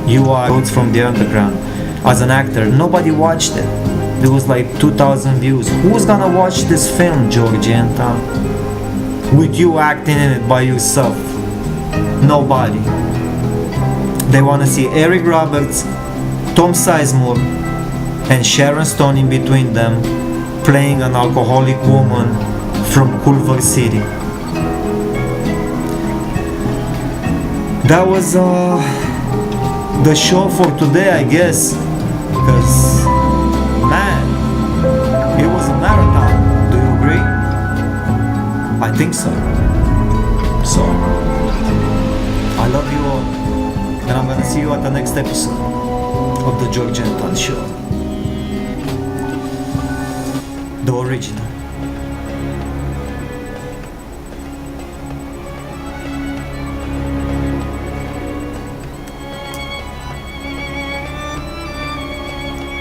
A: You are roots from the underground. As an actor, nobody watched it. There was like 2,000 views. Who's gonna watch this film, George Anton? With you acting in it by yourself? Nobody. They wanna see Eric Roberts, Tom Sizemore, and Sharon Stone in between them, playing an alcoholic woman from Culver City. That was the show for today, I guess, because man, it was a marathon. Do you agree? I think so. So I love you all, and I'm gonna see you at the next episode of the George Anton Show, the original.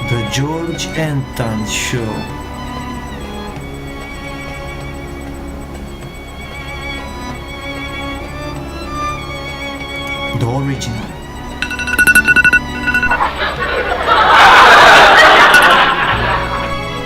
A: The George Anton Show. The original.